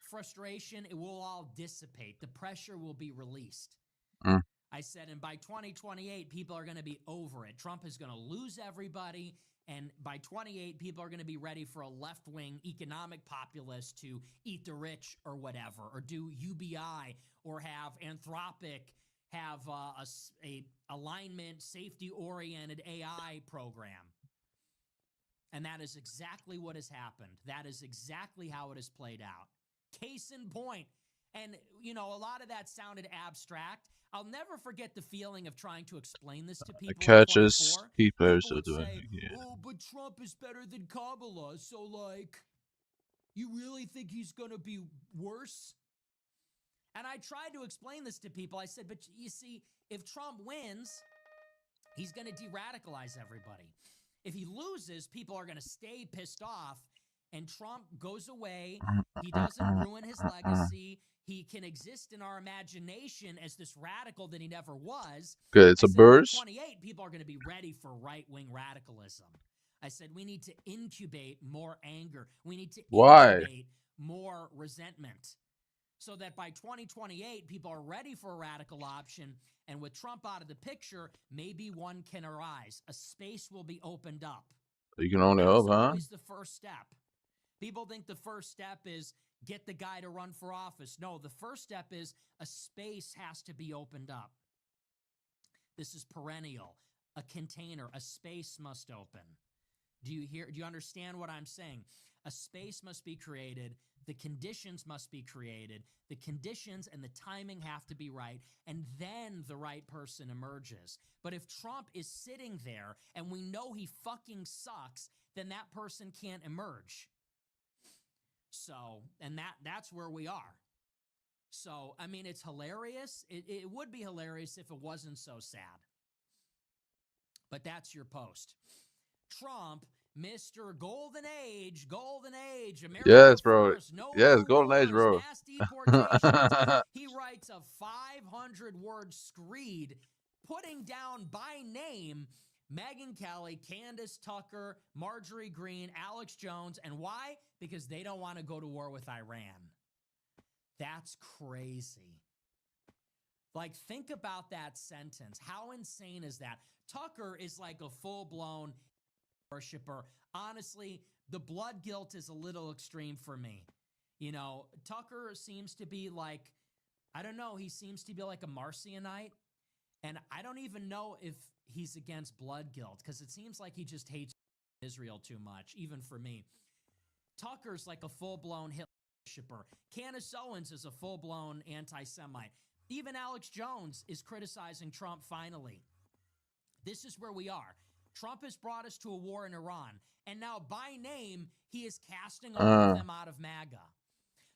frustration, it will all dissipate. The pressure will be released. I said, and by 2028, people are going to be over it. Trump is going to lose everybody. And by 28, people are going to be ready for a left-wing economic populist to eat the rich or whatever, or do UBI, or have Anthropic have a alignment, safety-oriented AI program. And that is exactly what has happened. That is exactly how it has played out. Case in point. And, you know, a lot of that sounded abstract. I'll never forget the feeling of trying to explain this to people. Catches key players People would to do say, it. oh, but Trump is better than Kamala, so, like, you really think he's going to be worse? And I tried to explain this to people. I said, but you see, if Trump wins, he's going to de-radicalize everybody. If he loses, people are going to stay pissed off, and Trump goes away. He doesn't ruin his legacy. He can exist in our imagination as this radical that he never was. Good, it's a burst. By 28, people are going to be ready for right-wing radicalism. I said we need to incubate more anger. We need to incubate more resentment so that by 2028, people are ready for a radical option. And with Trump out of the picture, maybe one can arise. A space will be opened up. You can only hope, huh? That's always the first step. People think the first step is get the guy to run for office. No, the first step is a space has to be opened up. This is perennial. A container, a space must open. Do you understand what I'm saying? A space must be created. The conditions must be created. The conditions and the timing have to be right. And then the right person emerges. But if Trump is sitting there and we know he fucking sucks, then that person can't emerge. So, and that's where we are. So, I mean, it's hilarious. It would be hilarious if it wasn't so sad. But that's your post. Trump, Mr. Golden Age, America yes, bro. First, no yes, Golden Age, bro. Mass deportations. He writes a 500-word screed putting down by name Megyn Kelly, Candace Tucker, Marjorie Greene, Alex Jones. And why? Because they don't want to go to war with Iran. That's crazy. Like, think about that sentence. How insane is that? Tucker is like a full-blown worshiper. Honestly, the blood guilt is a little extreme for me. You know, Tucker seems to be like, I don't know, he seems to be like a Marcionite. And I don't even know if he's against blood guilt, because it seems like he just hates Israel too much, even for me. Tucker's like a full-blown Hitler worshiper. Candace Owens is a full-blown anti-Semite. Even Alex Jones is criticizing Trump finally. This is where we are. Trump has brought us to a war in Iran, and now by name, he is casting all of them out of MAGA.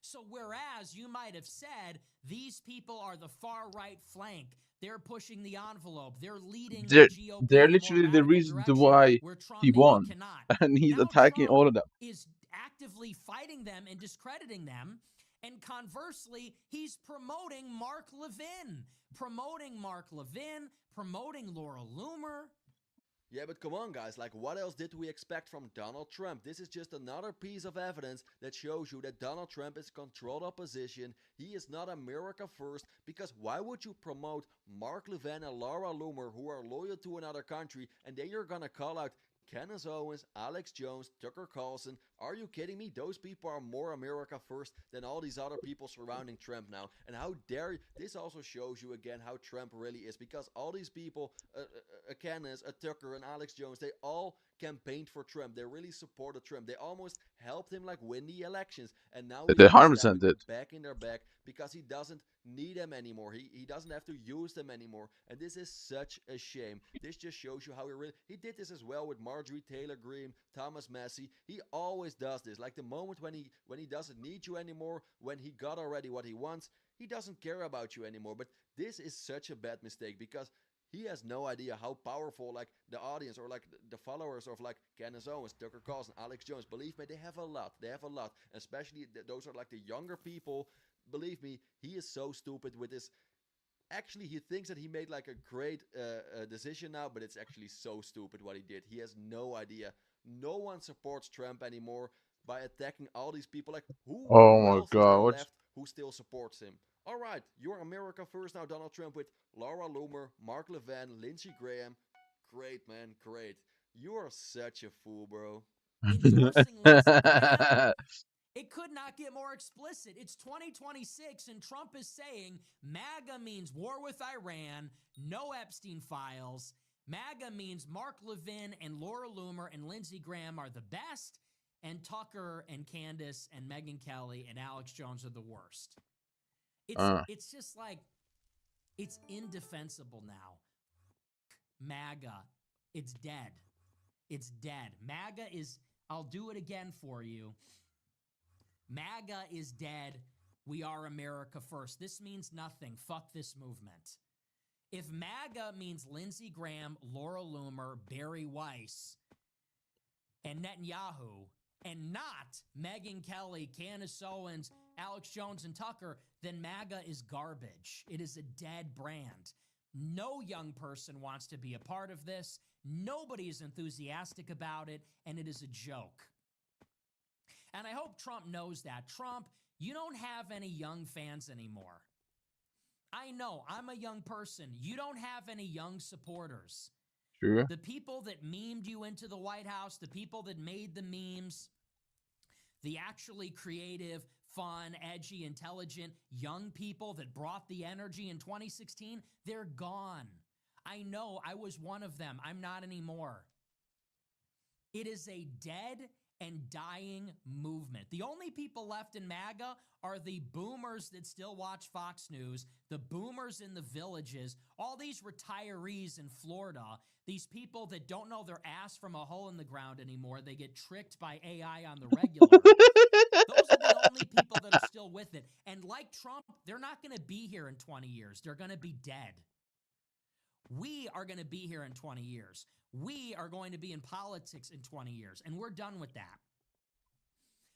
So whereas you might have said these people are the far-right flank, they're pushing the envelope, they're leading the GOP They're in a more literally the radical reason direction why where Trump he maybe won, cannot. and he's Now attacking Trump all of them. is actively fighting them and discrediting them. And conversely, he's promoting Mark Levin, promoting Laura Loomer. Yeah, but come on, guys. Like, what else did we expect from Donald Trump? This is just another piece of evidence that shows you that Donald Trump is controlled opposition. He is not America first, because why would you promote Mark Levin and Laura Loomer, who are loyal to another country, and then you're gonna call out Candace Owens, Alex Jones, Tucker Carlson? Are you kidding me? Those people are more America first than all these other people surrounding Trump now. And how dare you? This also shows you again how Trump really is, because all these people, Candace, Tucker, and Alex Jones, they all campaigned for Trump. They really supported Trump. They almost helped him like win the elections. And now he's They gonna 100% stab did. them back in their back because he doesn't need them anymore. He doesn't have to use them anymore. And this is such a shame. This just shows you how he did this as well with Marjorie Taylor Greene, Thomas Massie. He always does this. Like the moment when he doesn't need you anymore, when he got already what he wants, he doesn't care about you anymore. But this is such a bad mistake, because he has no idea how powerful like the audience or like the followers of like Candace Owens, Tucker Carlson, Alex Jones. Believe me, they have a lot. They have a lot. Especially those are like the younger people. Believe me, he is so stupid with this. Actually, he thinks that he made like a great decision now, but it's actually so stupid what he did. He has no idea. No one supports Trump anymore by attacking all these people. Like, who Oh my else is god, there what? left who still supports him? All right, you're America first now, Donald Trump, with Laura Loomer, Mark Levin, Lindsey Graham. Great, man, great. You are such a fool, bro. Endorsing Lindsey Graham. It could not get more explicit. It's 2026, and Trump is saying MAGA means war with Iran, no Epstein files. MAGA means Mark Levin and Laura Loomer and Lindsey Graham are the best, and Tucker and Candace and Megyn Kelly and Alex Jones are the worst. It's just like, it's indefensible now. MAGA, it's dead. It's dead. MAGA is, I'll do it again for you. MAGA is dead. We are America first. This means nothing. Fuck this movement. If MAGA means Lindsey Graham, Laura Loomer, Barry Weiss, and Netanyahu, and not Megyn Kelly, Candace Owens, Alex Jones, and Tucker, then MAGA is garbage. It is a dead brand. No young person wants to be a part of this. Nobody is enthusiastic about it, and it is a joke. And I hope Trump knows that. Trump, you don't have any young fans anymore. I know, I'm a young person. You don't have any young supporters. True. The people that memed you into the White House, the people that made the memes, the actually creative, fun, edgy, intelligent young people that brought the energy in 2016, they're gone. I know, I was one of them. I'm not anymore. It is a dead and dying movement. The only people left in MAGA are the boomers that still watch Fox News, the boomers in the villages, all these retirees in Florida, these people that don't know their ass from a hole in the ground anymore. They get tricked by AI on the regular. Those are the only people that are still with it. And like Trump, they're not going to be here in 20 years. They're going to be dead. We are going to be here in 20 years. We are going to be in politics in 20 years, and we're done with that.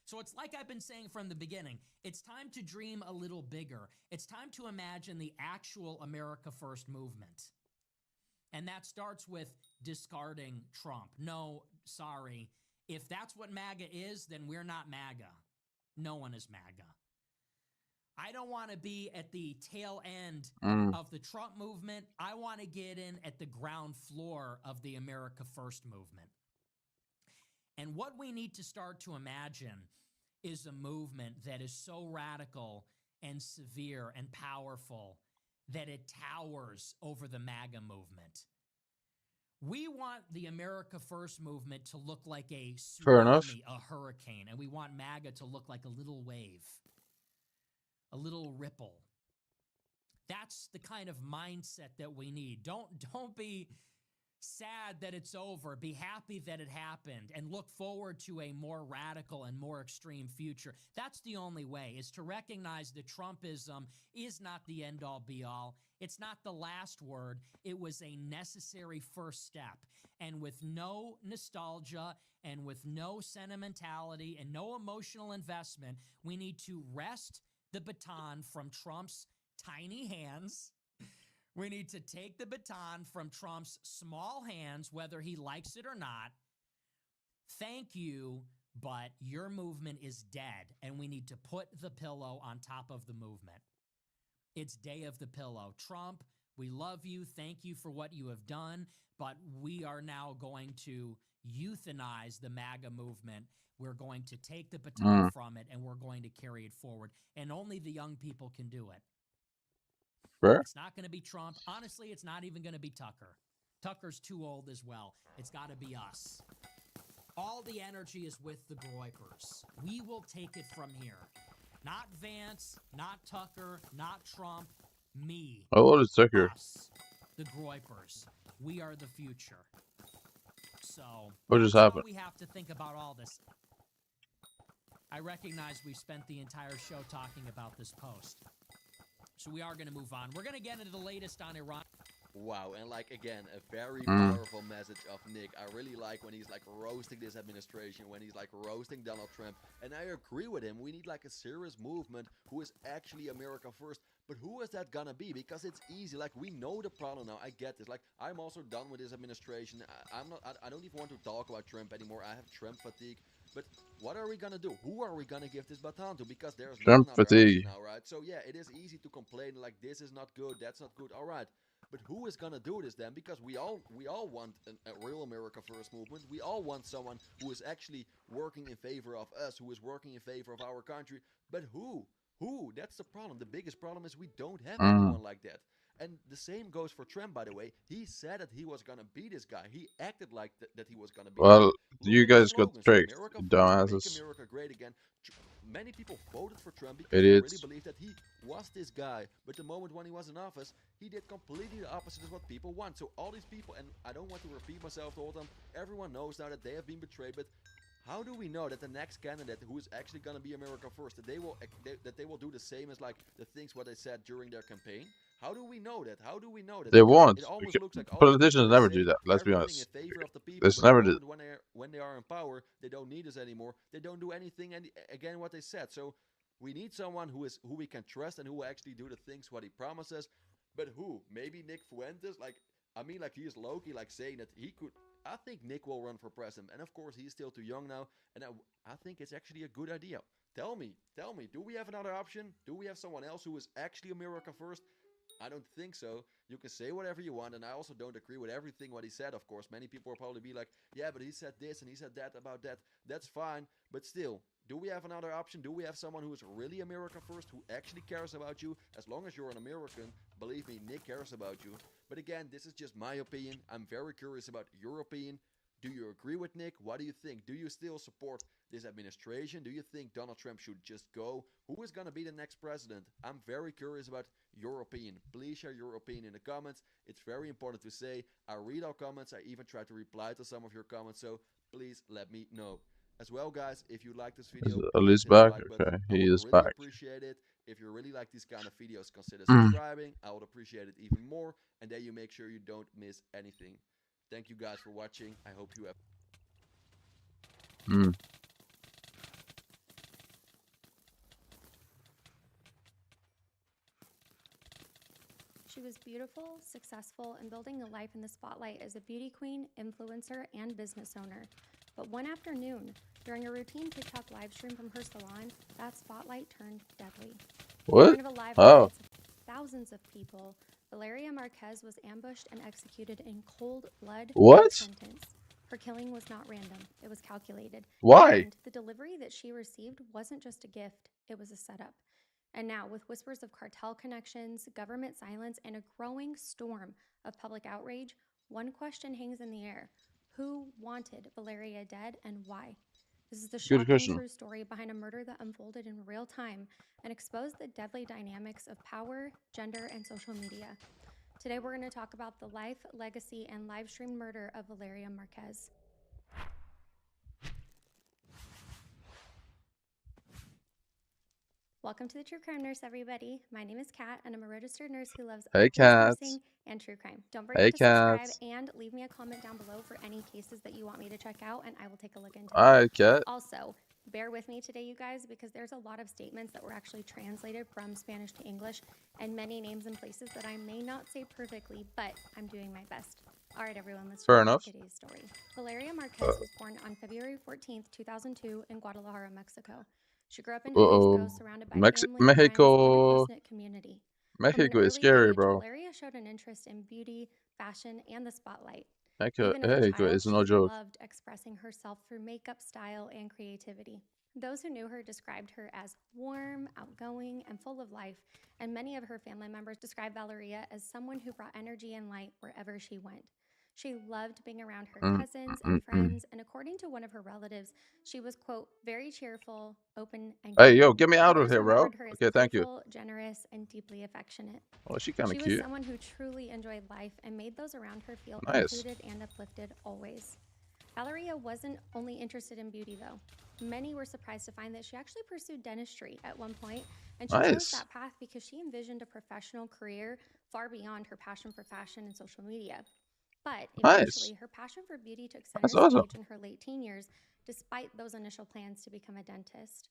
So it's like I've been saying from the beginning, it's time to dream a little bigger. It's time to imagine the actual America First movement. And that starts with discarding Trump. No, sorry. If that's what MAGA is, then we're not MAGA. No one is MAGA. I don't want to be at the tail end of the Trump movement. I want to get in at the ground floor of the America First movement. And what we need to start to imagine is a movement that is so radical and severe and powerful that it towers over the MAGA movement. We want the America First movement to look like a Fair enough. tsunami, a hurricane, and we want MAGA to look like a little wave, a little ripple. That's the kind of mindset that we need. Don't be sad that it's over. Be happy that it happened and look forward to a more radical and more extreme future. That's the only way, is to recognize that Trumpism is not the end-all be-all. It's not the last word. It was a necessary first step. And with no nostalgia and with no sentimentality and no emotional investment, we need to wrest the baton from Trump's tiny hands. We need to take the baton from Trump's small hands, whether he likes it or not. Thank you, but your movement is dead, and we need to put the pillow on top of the movement. It's day of the pillow. Trump, we love you. Thank you for what you have done, but we are now going to euthanize the MAGA movement. We're going to take the baton from it, and we're going to carry it forward. And only the young people can do it. Fair. It's not going to be Trump. Honestly, it's not even going to be Tucker. Tucker's too old as well. It's got to be us. All the energy is with the Groypers. We will take it from here. Not Vance, not Tucker, not Trump, me. Oh, what is Tucker? Us, the Groypers. We are the future. So, What just that's happened? how we have to think about all this. I recognize we spent the entire show talking about this post. So we are going to move on. We're going to get into the latest on Iran. Wow, and like again, a very powerful message of Nick. I really like when he's like roasting this administration, when he's like roasting Donald Trump. And I agree with him. We need like a serious movement who is actually America first. But who is that gonna be? Because it's easy. Like, we know the problem now. I get this. Like, I'm also done with this administration. I don't even want to talk about Trump anymore. I have Trump fatigue. But what are we gonna do? Who are we gonna give this baton to? Because there's Trump no another fatigue. option now, right? So yeah, it is easy to complain like this is not good, that's not good. All right. But who is gonna do this then? Because we all want a real America First movement. We all want someone who is actually working in favor of us, who is working in favor of our country. But who? Who? That's the problem. The biggest problem is we don't have anyone like that. And the same goes for Trump, by the way. He said that he was gonna be this guy. He acted like that he was gonna be. Well, Look you at his guys got slogans. tricked, America you first, make dumbasses. America great again. Many people voted for Trump because Idiots. they really believed that he was this guy. But the moment when he was in office, he did completely the opposite of what people want. So all these people, and I don't want to repeat myself all the time, everyone knows now that they have been betrayed. But how do we know that the next candidate who is actually going to be America first, that they will do the same as like the things what they said during their campaign? How do we know that? How do we know that? They Because won't. it almost looks like all these Politicians people never say do that. Let's be everything honest. in favor of the people, This but the never did. moment when they are in power, they don't need us anymore. They don't do anything and again what they said. So we need someone who we can trust and who will actually do the things what he promises. But who? Maybe Nick Fuentes? Like, I mean, like, he is Loki, like saying that he could. I think Nick will run for president, and of course he's still too young now. And I think it's actually a good idea. Tell me, do we have another option? Do we have someone else who is actually America first? I don't think so. You can say whatever you want, and I also don't agree with everything what he said, of course. Many people will probably be like, yeah, but he said this and he said that about that. That's fine, but still, do we have another option? Do we have someone who is really America first, who actually cares about you? As long as you're an American, believe me, Nick cares about you. But again, this is just my opinion. I'm very curious about your opinion. Do you agree with Nick? What do you think? Do you still support this administration? Do you think Donald Trump should just go? Who is going to be the next president? I'm very curious about your opinion. Please share your opinion in the comments. It's very important to say. I read all comments. I even try to reply to some of your comments. So please let me know. As well, guys, if you like this video, Is please Elise hit the back? like button. Okay, I he would is really back. appreciate it. If you really like these kind of videos, consider subscribing. I would appreciate it even more. And then you make sure you don't miss anything. Thank you guys for watching. I hope you have... She was beautiful, successful, and building a life in the spotlight as a beauty queen, influencer, and business owner. But one afternoon, during a routine TikTok live stream from her salon, that spotlight turned deadly. What? In front of a live Oh. audience of thousands of people, Valeria Marquez was ambushed and executed in cold blood What? and sentence. Her killing was not random. It was calculated. Why? And the delivery that she received wasn't just a gift, it was a setup. And now, with whispers of cartel connections, government silence, and a growing storm of public outrage, one question hangs in the air. Who wanted Valeria dead and why? This is the Good shocking question. true story behind a murder that unfolded in real time and exposed the deadly dynamics of power, gender, and social media. Today, we're going to talk about the life, legacy, and live stream murder of Valeria Marquez. Welcome to the True Crime Nurse, everybody. My name is Kat, and I'm a registered nurse who loves Hey, all things Kat. nursing and true crime. Don't Hey, forget to subscribe Kat. and leave me a comment down below for any cases that you want me to check out, and I will take a look into them. Alright, Kat. Also, bear with me today, you guys, because there's a lot of statements that were actually translated from Spanish to English, and many names and places that I may not say perfectly, but I'm doing my best. All right, everyone, let's Fair jump enough. into today's story. Valeria Marquez was born on February 14th, 2002 in Guadalajara, Mexico. She grew up in Jalisco, surrounded by family, friends, and a Mexico. close-knit community. From an Mexico is early scary, age, bro. Valeria showed an interest in beauty, fashion, and the spotlight. Mexico Even as a child, is no she joke. loved expressing herself through makeup, style, and creativity. Those who knew her described her as warm, outgoing, and full of life, and many of her family members described Valeria as someone who brought energy and light wherever she went. She loved being around her cousins and friends, and according to one of her relatives, she was, quote, very cheerful, open, and Hey, kind. yo, get me out of Others here, bro. remembered her as Okay, thank you. playful, generous, and deeply affectionate. Oh, she kind She of was cute. someone who truly enjoyed life and made those around her feel Nice. included and uplifted always. Valeria wasn't only interested in beauty, though. Many were surprised to find that she actually pursued dentistry at one point, and she chose Nice. that path because she envisioned a professional career far beyond her passion for fashion and social media. But Nice. eventually, her passion for beauty took center That's awesome. stage in her late teen years, despite those initial plans to become a dentist.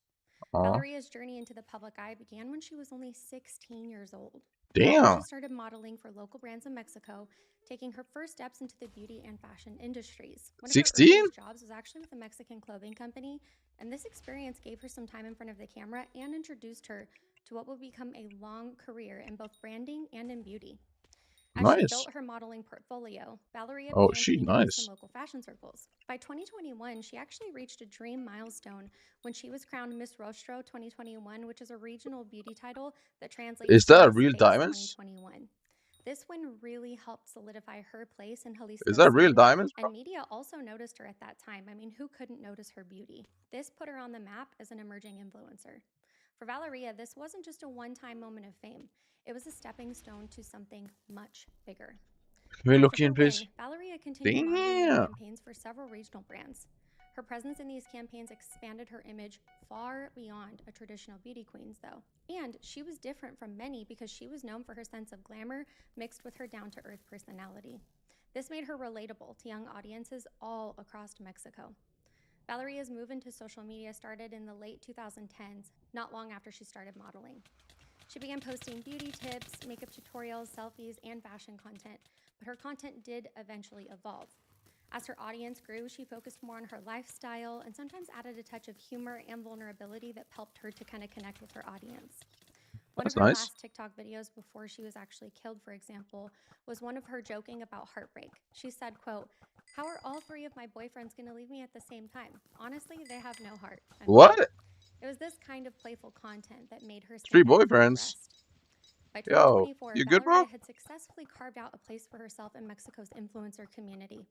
Aw. Valeria's journey into the public eye began when she was only 16 years old. That's when Damn. she started modeling for local brands in Mexico, taking her first steps into the beauty and fashion industries. One of her 16? earliest jobs was actually with a Mexican clothing company, and this experience gave her some time in front of the camera and introduced her to what would become a long career in both branding and in beauty. As she Nice. built her modeling portfolio, Valeria Oh, began to she be noticed nice. in local fashion circles. By 2021, she actually reached a dream milestone when she was crowned Miss Rostro 2021, which is a regional beauty title that translates Is to that Miss real Face diamonds? 2021. This win really helped solidify her place in Is Jalisco's that real scene, diamonds, bro? and media also noticed her at that time. I mean, who couldn't notice her beauty? This put her on the map as an emerging influencer. For Valeria, this wasn't just a one-time moment of fame. It was a stepping stone to something much bigger. Can we After look her in, please? win, Valeria continued modeling in Damn. campaigns for several regional brands. Her presence in these campaigns expanded her image far beyond a traditional beauty queen's, though. And she was different from many because she was known for her sense of glamour mixed with her down-to-earth personality. This made her relatable to young audiences all across Mexico. Valeria's move into social media started in the late 2010s, not long after she started modeling. She began posting beauty tips, makeup tutorials, selfies, and fashion content, but her content did eventually evolve. As her audience grew, she focused more on her lifestyle and sometimes added a touch of humor and vulnerability that helped her to kind of connect with her audience. One That's of her nice. last TikTok videos before she was actually killed, for example, was one of her joking about heartbreak. She said, quote, "How are all three of my boyfriends going to leave me at the same time? Honestly, they have no heart." Unquote. What? It was this kind of playful content that made her Three stand out from the boyfriends. rest. By Yo, 2024, you good, bro? Valeria had successfully carved out a place for herself in Mexico's influencer community.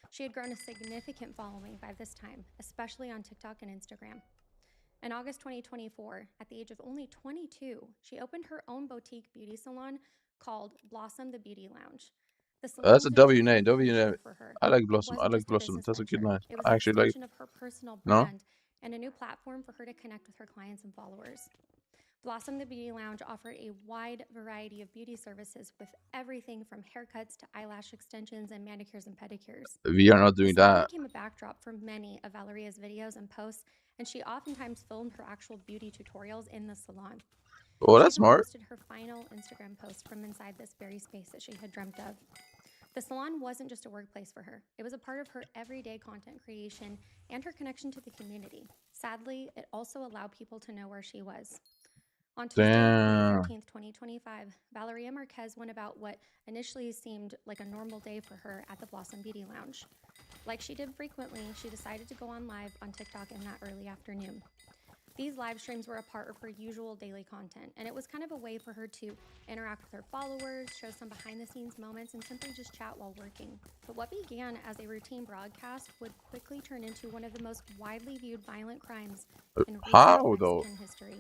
She had grown a significant following by this time, especially on TikTok and Instagram. In August 2024, at the age of only 22, she opened her own boutique beauty salon called Blossom the Beauty Lounge. The salon That's a was W truly name. W name. monumental for her. I like It Blossom. I wasn't like just a Blossom. business That's a good venture. name. It was I an actually like. extension of her personal No? brand and a new platform for her to connect with her clients and followers. Blossom the Beauty Lounge offered a wide variety of beauty services with everything from haircuts to eyelash extensions and manicures and pedicures. We are not The doing salon that. became a backdrop for many of Valeria's videos and posts, and she oftentimes filmed her actual beauty tutorials in the salon. Oh, She that's even smart. posted her final Instagram post from inside this very space that she had dreamt of. The salon wasn't just a workplace for her. It was a part of her everyday content creation and her connection to the community. Sadly, it also allowed people to know where she was. On Tuesday, May Damn. 13th, 2025, Valeria Marquez went about what initially seemed like a normal day for her at the Blossom Beauty Lounge. Like she did frequently, she decided to go on live on TikTok in that early afternoon. These live streams were a part of her usual daily content, and it was kind of a way for her to interact with her followers, show some behind the scenes moments, and simply just chat while working. But what began as a routine broadcast would quickly turn into one of the most widely viewed violent crimes in recent How though? Mexican history.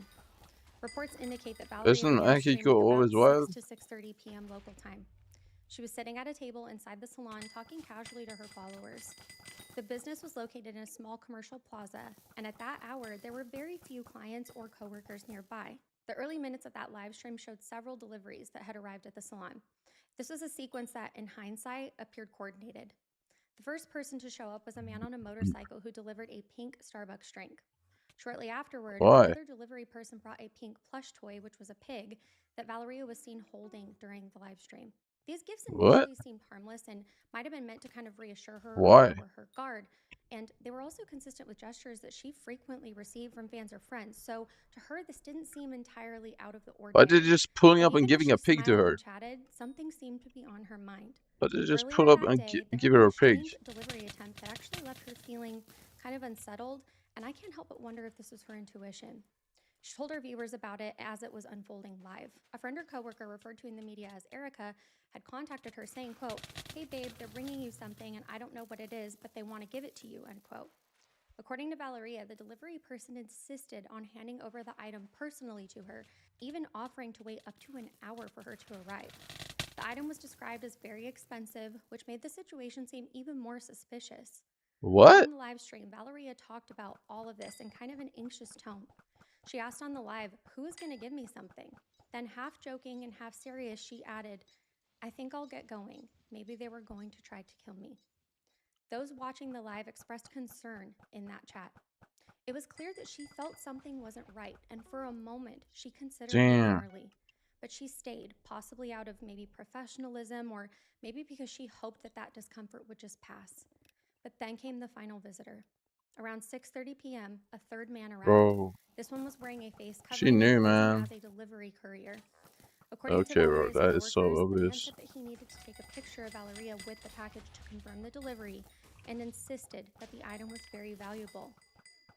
Reports indicate that Valeria Isn't began Mexico streaming about always 6 wild? to 6:30 p.m. local time. She was sitting at a table inside the salon talking casually to her followers. The business was located in a small commercial plaza, and at that hour, there were very few clients or coworkers nearby. The early minutes of that live stream showed several deliveries that had arrived at the salon. This was a sequence that, in hindsight, appeared coordinated. The first person to show up was a man on a motorcycle who delivered a pink Starbucks drink. Shortly afterward, Why? another delivery person brought a pink plush toy, which was a pig, that Valeria was seen holding during the live stream. These gifts What? initially seemed harmless and might have been meant to kind of reassure her or Why? lower her guard, and they were also consistent with gestures that she frequently received from fans or friends, so to her this didn't seem entirely out of the Why did ordinary. they just pulling But up and even as giving she a pig to smiled her? and chatted, something seemed to be on her mind. Why did they just Earlier pull up that and day, there give had been her a a pig? strange delivery attempt that actually left her feeling kind of unsettled, and I can't help but wonder if this was her intuition. She told her viewers about it as it was unfolding live. A friend or coworker referred to in the media as Erica had contacted her saying, quote, "Hey babe, they're bringing you something and I don't know what it is, but they want to give it to you," end quote. According to Valeria, the delivery person insisted on handing over the item personally to her, even offering to wait up to an hour for her to arrive. The item was described as very expensive, which made the situation seem even more suspicious. What? On the live stream, Valeria talked about all of this in kind of an anxious tone. She asked on the live, "Who is going to give me something?" Then, half joking and half serious, she added, "I think I'll get going. Maybe they were going to try to kill me." Those watching the live expressed concern in that chat. It was clear that she felt something wasn't right, and for a moment, she considered leaving Damn. early. But she stayed, possibly out of maybe professionalism or maybe because she hoped that that discomfort would just pass. But then came the final visitor. Around 6:30 p.m., a third man arrived. Bro. This one was wearing a face She covering and knew, posing man. as a delivery courier. According to Okay, bro. Valeria's That is so coworkers, the man obvious. said that he needed to take a picture of Valeria with the package to confirm the delivery and insisted that the item was very valuable.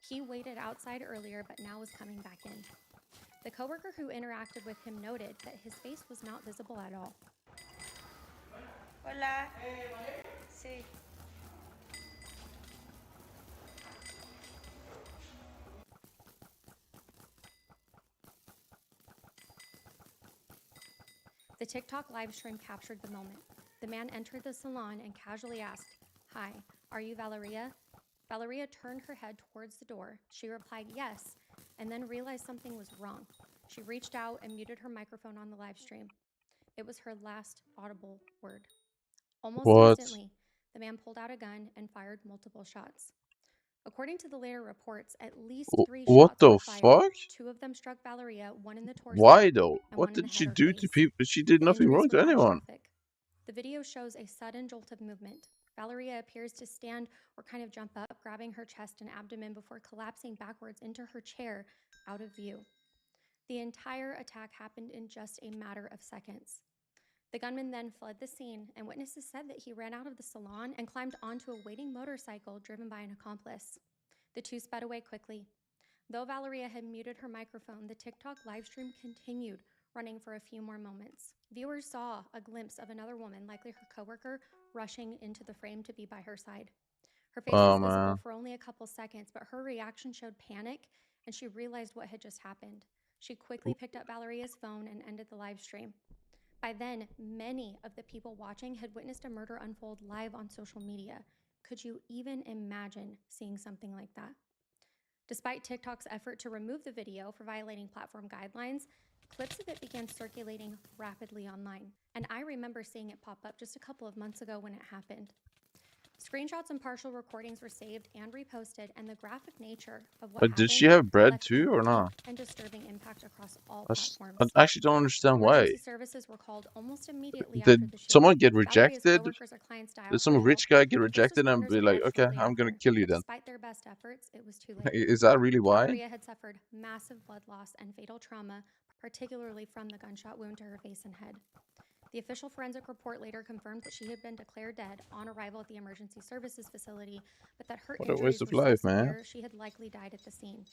He waited outside earlier but now was coming back in. The coworker who interacted with him noted that his face was not visible at all. Hola. Sí. The TikTok live stream captured the moment. The man entered the salon and casually asked, "Hi, are you Valeria?" Valeria turned her head towards the door. She replied yes, and then realized something was wrong. She reached out and muted her microphone on the live stream. It was her last audible word. Almost What? instantly, the man pulled out a gun and fired multiple shots. According to the later reports, at least 3 What shots the were fired. fuck? 2 of them struck Valeria, one in the torso, Why though? and What one in the did she head or do to face. people? She did The nothing injuries wrong were to anyone. catastrophic. The video shows a sudden jolt of movement. Valeria appears to stand or kind of jump up, grabbing her chest and abdomen before collapsing backwards into her chair, out of view. The entire attack happened in just a matter of seconds. The gunman then fled the scene, and witnesses said that he ran out of the salon and climbed onto a waiting motorcycle driven by an accomplice. The two sped away quickly. Though Valeria had muted her microphone, the TikTok livestream continued, running for a few more moments. Viewers saw a glimpse of another woman, likely her coworker, rushing into the frame to be by her side. Her face Oh was visible man. for only a couple seconds, but her reaction showed panic, and she realized what had just happened. She quickly picked up Valeria's phone and ended the live stream. By then, many of the people watching had witnessed a murder unfold live on social media. Could you even imagine seeing something like that? Despite TikTok's effort to remove the video for violating platform guidelines, clips of it began circulating rapidly online. And I remember seeing it pop up just a couple of months ago when it happened. Screenshots and partial recordings were saved and reposted, and the graphic nature of what But happened did she have bread left too a or deep not? and disturbing impact across all I platforms. actually don't understand why. Emergency services were called almost immediately after Did the shooting. someone get Valeria's rejected? coworkers or clients dialed Did some for help, rich guy get but first rejected and responders be like, arrived okay, shortly I'm gonna after. kill you But then? despite their best efforts, it was too late. Is that really why? Valeria had suffered massive blood loss and fatal trauma, particularly from the gunshot wound to her face and head. The official forensic report later confirmed that she had been declared dead on arrival at the emergency services facility, but that her What a injuries waste of were life, so man. severe she had likely died at the scene.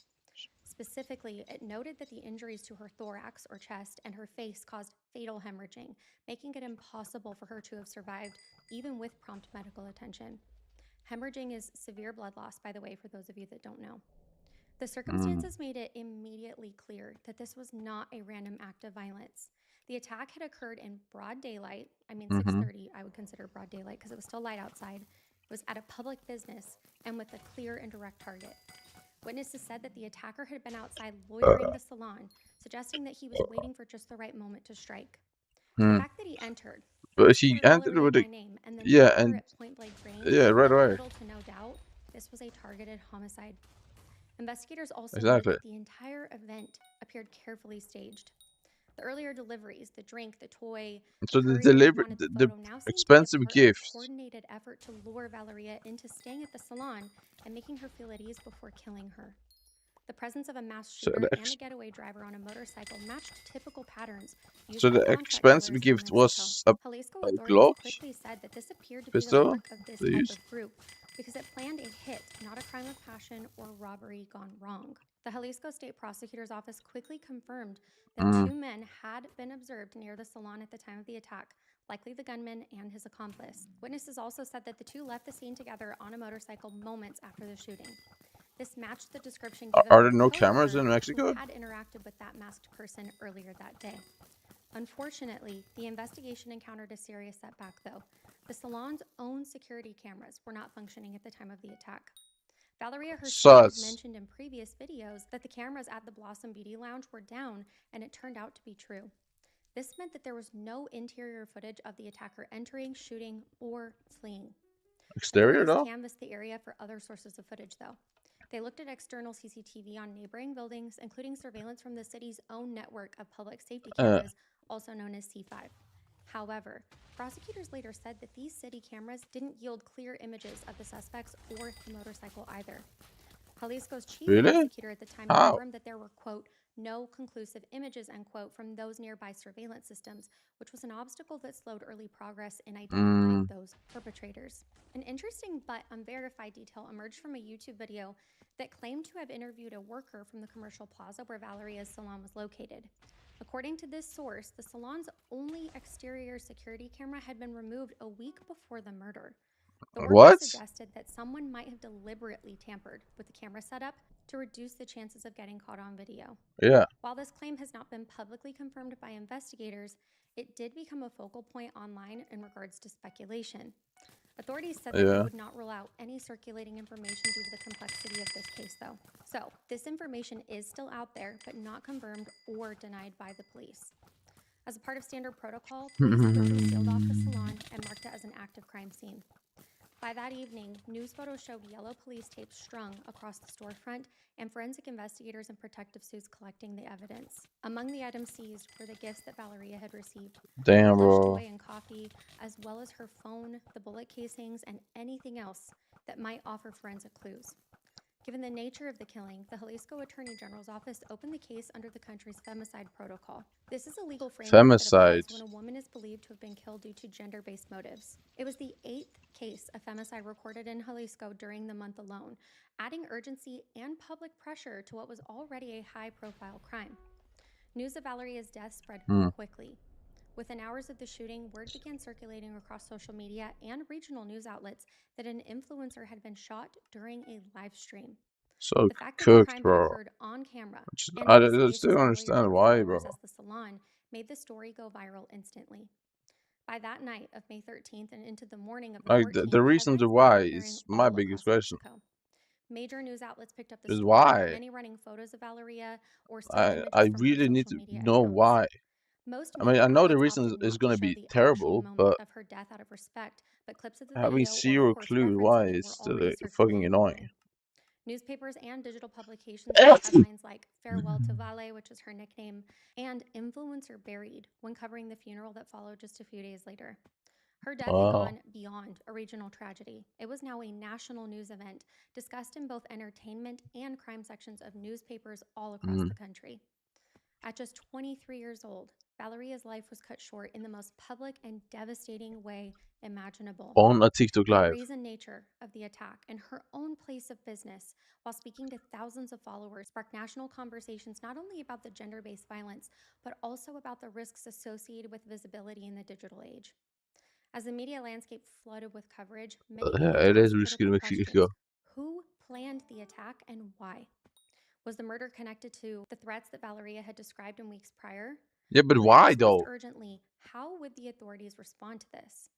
Specifically, it noted that the injuries to her thorax or chest and her face caused fatal hemorrhaging, making it impossible for her to have survived even with prompt medical attention. Hemorrhaging is severe blood loss, by the way, for those of you that don't know. The circumstances made it immediately clear that this was not a random act of violence. The attack had occurred in broad daylight. I mean, 6:30 I would consider broad daylight because it was still light outside. It was at a public business and with a clear and direct target. Witnesses said that the attacker had been outside loitering the salon, suggesting that he was waiting for just the right moment to strike. The fact that he entered, But asked he for entered Valeria with by a name, and then yeah, shot her and at point-blank range, yeah, right left away. little to no doubt this was a targeted homicide. Investigators also noted Exactly. that the entire event appeared carefully staged. The earlier deliveries, the drink, the toy, So the the courier who delivery, wanted the the photo now seemed to be a expensive part of gift. a coordinated effort to lure Valeria into staying at the salon and making her feel at ease before killing her. The presence of a masked So shooter the and a getaway driver on a motorcycle matched typical patterns used so by the contract expensive killers gift in Mexico. was Jalisco a authorities Glock quickly said that this appeared to be the pistol mark of this they type used. of group because it planned a hit, not a crime of passion or robbery gone wrong. The Jalisco State Prosecutor's Office quickly confirmed that two men had been observed near the salon at the time of the attack, likely the gunman and his accomplice. Witnesses also said that the two left the scene together on a motorcycle moments after the shooting. This matched the description given Are by there the no cameras coworker in who Mexico? had interacted with that masked person earlier that day. Unfortunately, the investigation encountered a serious setback, though. The salon's own security cameras were not functioning at the time of the attack. Valeria herself had Sus. mentioned in previous videos that the cameras at the Blossom Beauty Lounge were down, and it turned out to be true. This meant that there was no interior footage of the attacker entering, shooting, or fleeing. Exterior Authorities though? canvassed the area for other sources of footage, though. They looked at external CCTV on neighboring buildings, including surveillance from the city's own network of public safety cameras, also known as C5. However, prosecutors later said that these city cameras didn't yield clear images of the suspects or the motorcycle either. Jalisco's chief Really? prosecutor at the time How? confirmed that there were, quote, no conclusive images, end quote, from those nearby surveillance systems, which was an obstacle that slowed early progress in identifying those perpetrators. An interesting but unverified detail emerged from a YouTube video that claimed to have interviewed a worker from the commercial plaza where Valeria's salon was located. According to this source, the salon's only exterior security camera had been removed a week before the murder. The worker What? suggested that someone might have deliberately tampered with the camera setup to reduce the chances of getting caught on video. Yeah. While this claim has not been publicly confirmed by investigators, it did become a focal point online in regards to speculation. Authorities said that they would not rule out any circulating information due to the complexity of this case, though. So, this information is still out there, but not confirmed or denied by the police. As a part of standard protocol, police quickly sealed off the salon and marked it as an active crime scene. By that evening, news photos showed yellow police tape strung across the storefront and forensic investigators in protective suits collecting the evidence. Among the items seized were the gifts that Valeria had received. Damn, a plush bro. toy and coffee, as well as her phone, the bullet casings, and anything else that might offer forensic clues. Given the nature of the killing, the Jalisco Attorney General's office opened the case under the country's femicide protocol. This is a legal framework that applies when a woman is believed to have been killed due to gender-based motives. It was the 8th case of femicide recorded in Jalisco during the month alone, adding urgency and public pressure to what was already a high-profile crime. News of Valeria's death spread quickly. Within hours of the shooting, word began circulating across social media and regional news outlets that an influencer had been shot during a live stream. So The fact that the cooked, crime had bro. occurred on camera and I in the space still as familiar understand to her why, bro. followers as the salon made the story go viral instantly. By that night of May 13th and into the morning of the Like 14th, the reason headlines to began why appearing is my all biggest across question. Mexico. Major news outlets picked up the Is story, why? many running photos of Valeria or still images I from really her need social to media know accounts. why. Most I mean, media I know the outlets reason opted is not gonna to show be the actual terrible, moment but of her death out of respect, but clips of the Having video or zero reports clue why referencing it were is already fucking circulating annoying. online. Newspapers and digital publications had headlines like "Farewell to Vale," which is her nickname, and "Influencer Buried" when covering the funeral that followed just a few days later. Her death had gone beyond a regional tragedy. It was now a national news event, discussed in both entertainment and crime sections of newspapers all across the country. At just 23 years old, Valeria's life was cut short in the most public and devastating way imaginable. On a TikTok The live. brazen nature of the attack and her own place of business, while speaking to thousands of followers, sparked national conversations not only about the gender-based violence, but also about the risks associated with visibility in the digital age. As the media landscape flooded with coverage, many began It to is ask risky to critical make questions. Who planned the attack and why? Was the murder connected to the threats that Valeria had described in weeks prior? Yeah, but When why asked most though? urgently, how would the authorities respond to this?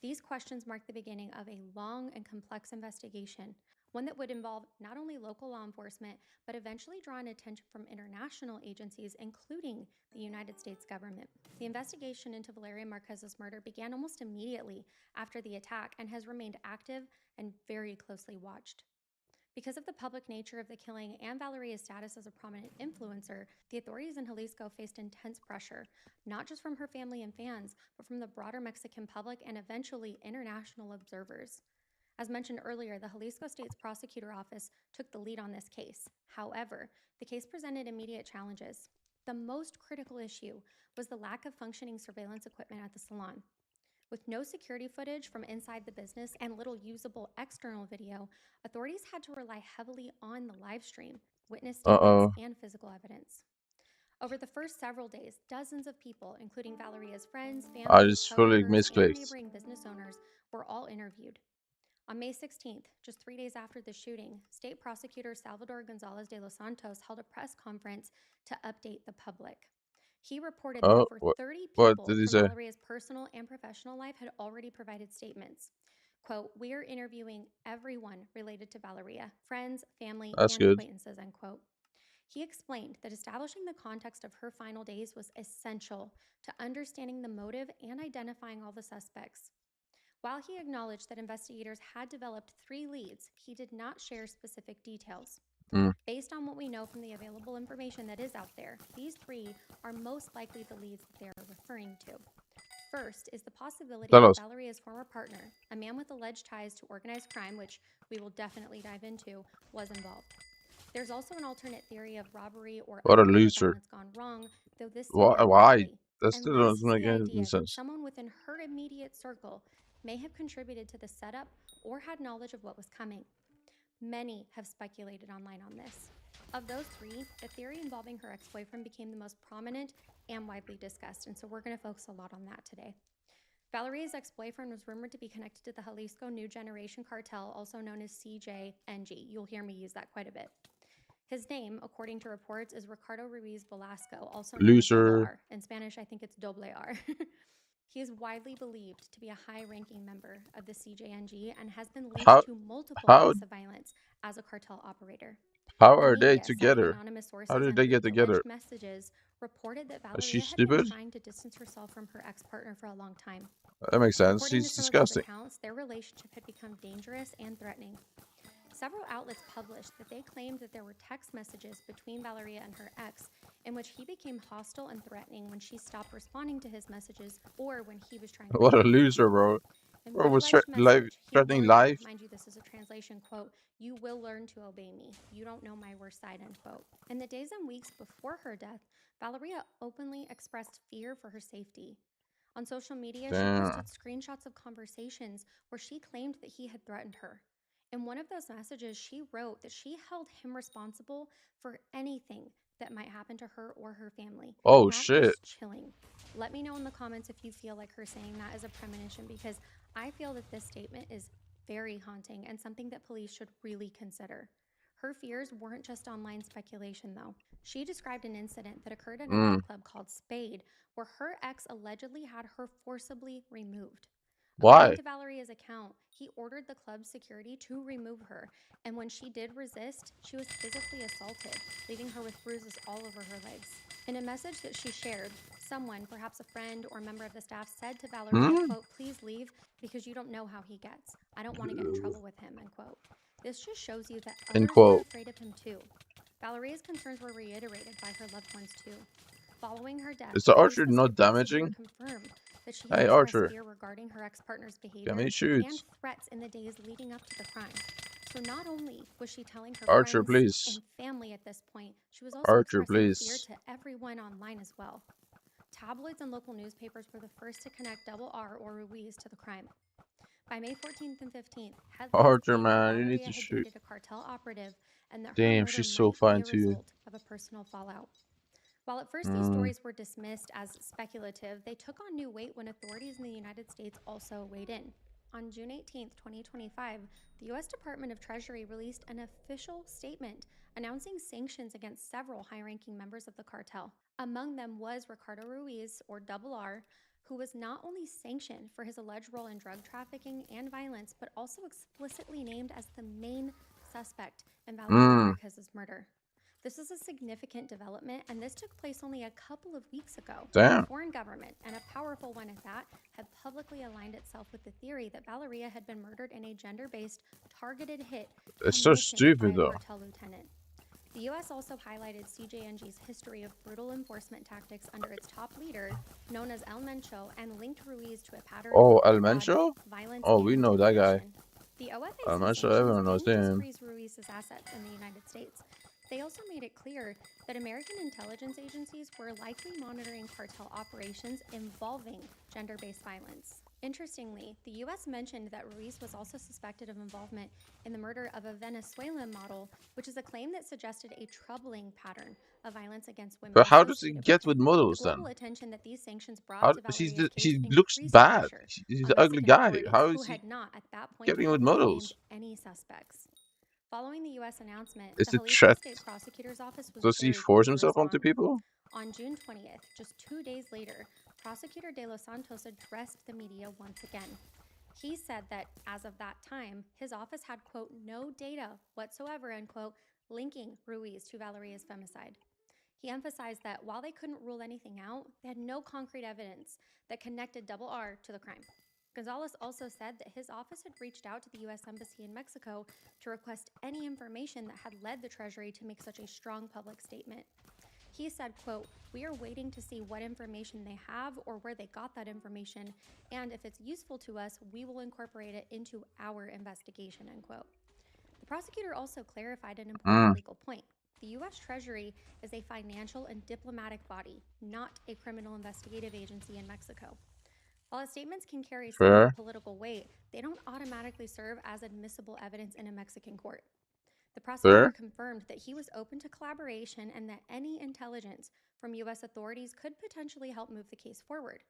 These questions mark the beginning of a long and complex investigation, one that would involve not only local law enforcement, but eventually draw in attention from international agencies, including the United States government. The investigation into Valeria Marquez's murder began almost immediately after the attack and has remained active and very closely watched. Because of the public nature of the killing and Valeria's status as a prominent influencer, the authorities in Jalisco faced intense pressure, not just from her family and fans, but from the broader Mexican public and eventually international observers. As mentioned earlier, the Jalisco State's Prosecutor Office took the lead on this case. However, the case presented immediate challenges. The most critical issue was the lack of functioning surveillance equipment at the salon. With no security footage from inside the business and little usable external video, authorities had to rely heavily on the live stream, witness statements, and physical evidence. Over the first several days, dozens of people, including Valeria's friends, I family, just fully coworkers, and misclicked. neighboring business owners, were all interviewed. On May 16th, just 3 days after the shooting, State Prosecutor Salvador Gonzalez de los Santos held a press conference to update the public. He reported that over 30 what people did he from say? Valeria's personal and professional life had already provided statements. Quote, "We are interviewing everyone related to Valeria, friends, family, That's and good. acquaintances," end quote. He explained that establishing the context of her final days was essential to understanding the motive and identifying all the suspects. While he acknowledged that investigators had developed 3 leads, he did not share specific details. Based on what we know from the available information that is out there, these 3 are most likely the leads that they are referring to. First is the possibility that Valeria's former partner, a man with alleged ties to organized crime, which we will definitely dive into, was involved. There's also an alternate theory of robbery or What a other loser. violence gone wrong, though this seems Why? unlikely. That And still last doesn't is make the any idea that sense. someone within her immediate circle may have contributed to the setup or had knowledge of what was coming. Many have speculated online on this. Of those 3, the theory involving her ex-boyfriend became the most prominent and widely discussed, and so we're going to focus a lot on that today. Valeria's ex-boyfriend was rumored to be connected to the Jalisco New Generation Cartel, also known as CJNG. You'll hear me use that quite a bit. His name, according to reports, is Ricardo Ruiz Velasco, also known as Double R. In Spanish, I think it's Doble R. He is widely believed to be a high-ranking member of the CJNG and has been linked to multiple acts of violence as a cartel operator. How The are they media, citing together? anonymous sources How did and they get leaked together? alleged messages, reported that Is she Valeria had been stupid? trying to distance herself from her ex-partner for a long time. That makes sense. According to She's some of those disgusting. accounts, their relationship had become dangerous and threatening. Several outlets published that they claimed that there were text messages between Valeria and her ex in which he became hostile and threatening when she stopped responding to his messages or when he was trying to What a reach her. loser, bro. In Bro one was alleged message, he threatening warned her, life. mind you, this is a translation, quote, "You will learn to obey me. You don't know my worst side," end quote. In the days and weeks before her death, Valeria openly expressed fear for her safety. On social media, she posted screenshots of conversations where she claimed that he had threatened her. In one of those messages, she wrote that she held him responsible for anything that might happen to her or her family. Oh, that shit. is chilling. Let me know in the comments if you feel like her saying that is a premonition, because I feel that this statement is very haunting and something that police should really consider. Her fears weren't just online speculation, though. She described an incident that occurred at a nightclub called Spade, where her ex allegedly had her forcibly removed. According Why? to Valeria's account, he ordered the club's security to remove her, and when she did resist, she was physically assaulted, leaving her with bruises all over her legs. In a message that she shared, someone, perhaps a friend or member of the staff, said to Valeria, quote, "Please leave because you don't know how he gets. I don't want to get in trouble with him," end quote. This just shows you that End others were quote. afraid of him too. Valeria's concerns were reiterated by her loved ones too. Following her death, Is the the archer faceless not Hypixel prosecutor damaging? confirmed that she Hey, had expressed Archer. fear regarding her ex-partner's Get behavior me and shoots. threats in the days leading up to the crime. So not only was she telling her Archer, friends please. and family at this point, she was also Archer, expressing fear please. to everyone online as well. Tabloids and local newspapers were the first to connect Double R or Ruiz to the crime. By May 14th and 15th, headlines Archer, claimed that man, you need Valeria to had shoot. dated a cartel operative and that her Damn, murder she's so might fine be a too. result of a personal fallout. While at first these stories were dismissed as speculative, they took on new weight when authorities in the United States also weighed in. On June 18, 2025, the U.S. Department of Treasury released an official statement announcing sanctions against several high-ranking members of the cartel. Among them was Ricardo Ruiz, or Double R, who was not only sanctioned for his alleged role in drug trafficking and violence, but also explicitly named as the main suspect in Valeria Marquez's murder. This is a significant development, and this took place only a couple of weeks ago. Damn. A foreign government, and a powerful one at that, had publicly aligned itself with the theory that Valeria had been murdered in a gender-based, targeted hit It's so commissioned by stupid a though. cartel lieutenant. The U.S. also highlighted CJNG's history of brutal enforcement tactics under its top leader, known as El Mencho, and linked Ruiz to a pattern Oh, of El fraud, Mencho? violence, Oh, and we know that guy. intimidation. The OFAC El Mencho, sanctions everyone knows didn't just him. freeze Ruiz's assets in the United States. They also made it clear that American intelligence agencies were likely monitoring cartel operations involving gender-based violence. Interestingly, the U.S. mentioned that Ruiz was also suspected of involvement in the murder of a Venezuelan model, which is a claim that suggested a troubling pattern of violence against women But how does he associated get with with him. models The then? global attention that these sanctions brought How to Valeria's case he looks increased bad. pressure He's on an ugly Mexican guy. authorities How who is he had not, at that point, getting with publicly models? named any suspects. Following the U.S. announcement, Is the it Jalisco threat? State Prosecutor's Office was Does he very force quick to himself onto respond. people? On June 20th, just 2 days later, Prosecutor De Los Santos addressed the media once again. He said that, as of that time, his office had, quote, no data whatsoever, end quote, linking Ruiz to Valeria's femicide. He emphasized that while they couldn't rule anything out, they had no concrete evidence that connected Double R to the crime. Gonzalez also said that his office had reached out to the U.S. Embassy in Mexico to request any information that had led the Treasury to make such a strong public statement. He said, quote, "We are waiting to see what information they have or where they got that information, and if it's useful to us, we will incorporate it into our investigation," end quote. The prosecutor also clarified an important legal point. The U.S. Treasury is a financial and diplomatic body, not a criminal investigative agency in Mexico. While his statements can carry some political weight, they don't automatically serve as admissible evidence in a Mexican court. The prosecutor confirmed that he was open to collaboration and that any intelligence from U.S. authorities could potentially help move the case forward.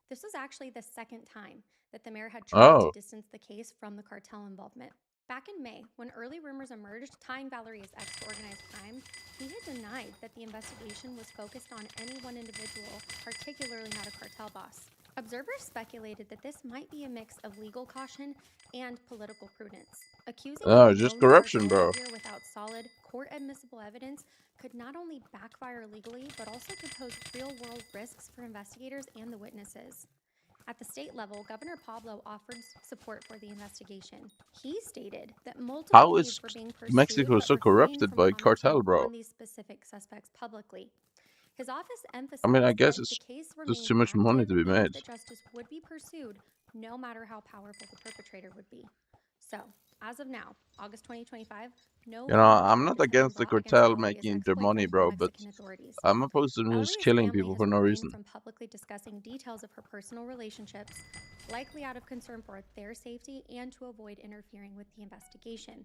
This was actually the second time that the mayor had tried to distance the case from the cartel involvement. Back in May, when early rumors emerged tying Valeria's ex to organized crime, he had denied that the investigation was focused on any one individual, particularly not a cartel boss. Observers speculated that this might be a mix of legal caution and political prudence. Accusing a just known corruption, cartel bro. figure without solid, court-admissible evidence could not only backfire legally, but also could pose real-world risks for investigators and the witnesses. At the state level, Governor Pablo offered support for the investigation. He stated that multiple How is leads were being pursued Mexico but so refrained corrupted from by cartel, commenting bro? on these specific suspects publicly. His office emphasized I mean, I guess that it's the case there's remained too much money to active be and made. that justice would be pursued no matter how powerful the perpetrator would be. So, as of now, August 2025, no You know, formal I'm charges not have been against the brought against cartel Valeria's making their money, ex-boyfriend by bro, but Mexican authorities. I'm opposed to them just Valeria's killing family people has for no refrained reason. from publicly discussing details of her personal relationships, likely out of concern for their safety and to avoid interfering with the investigation.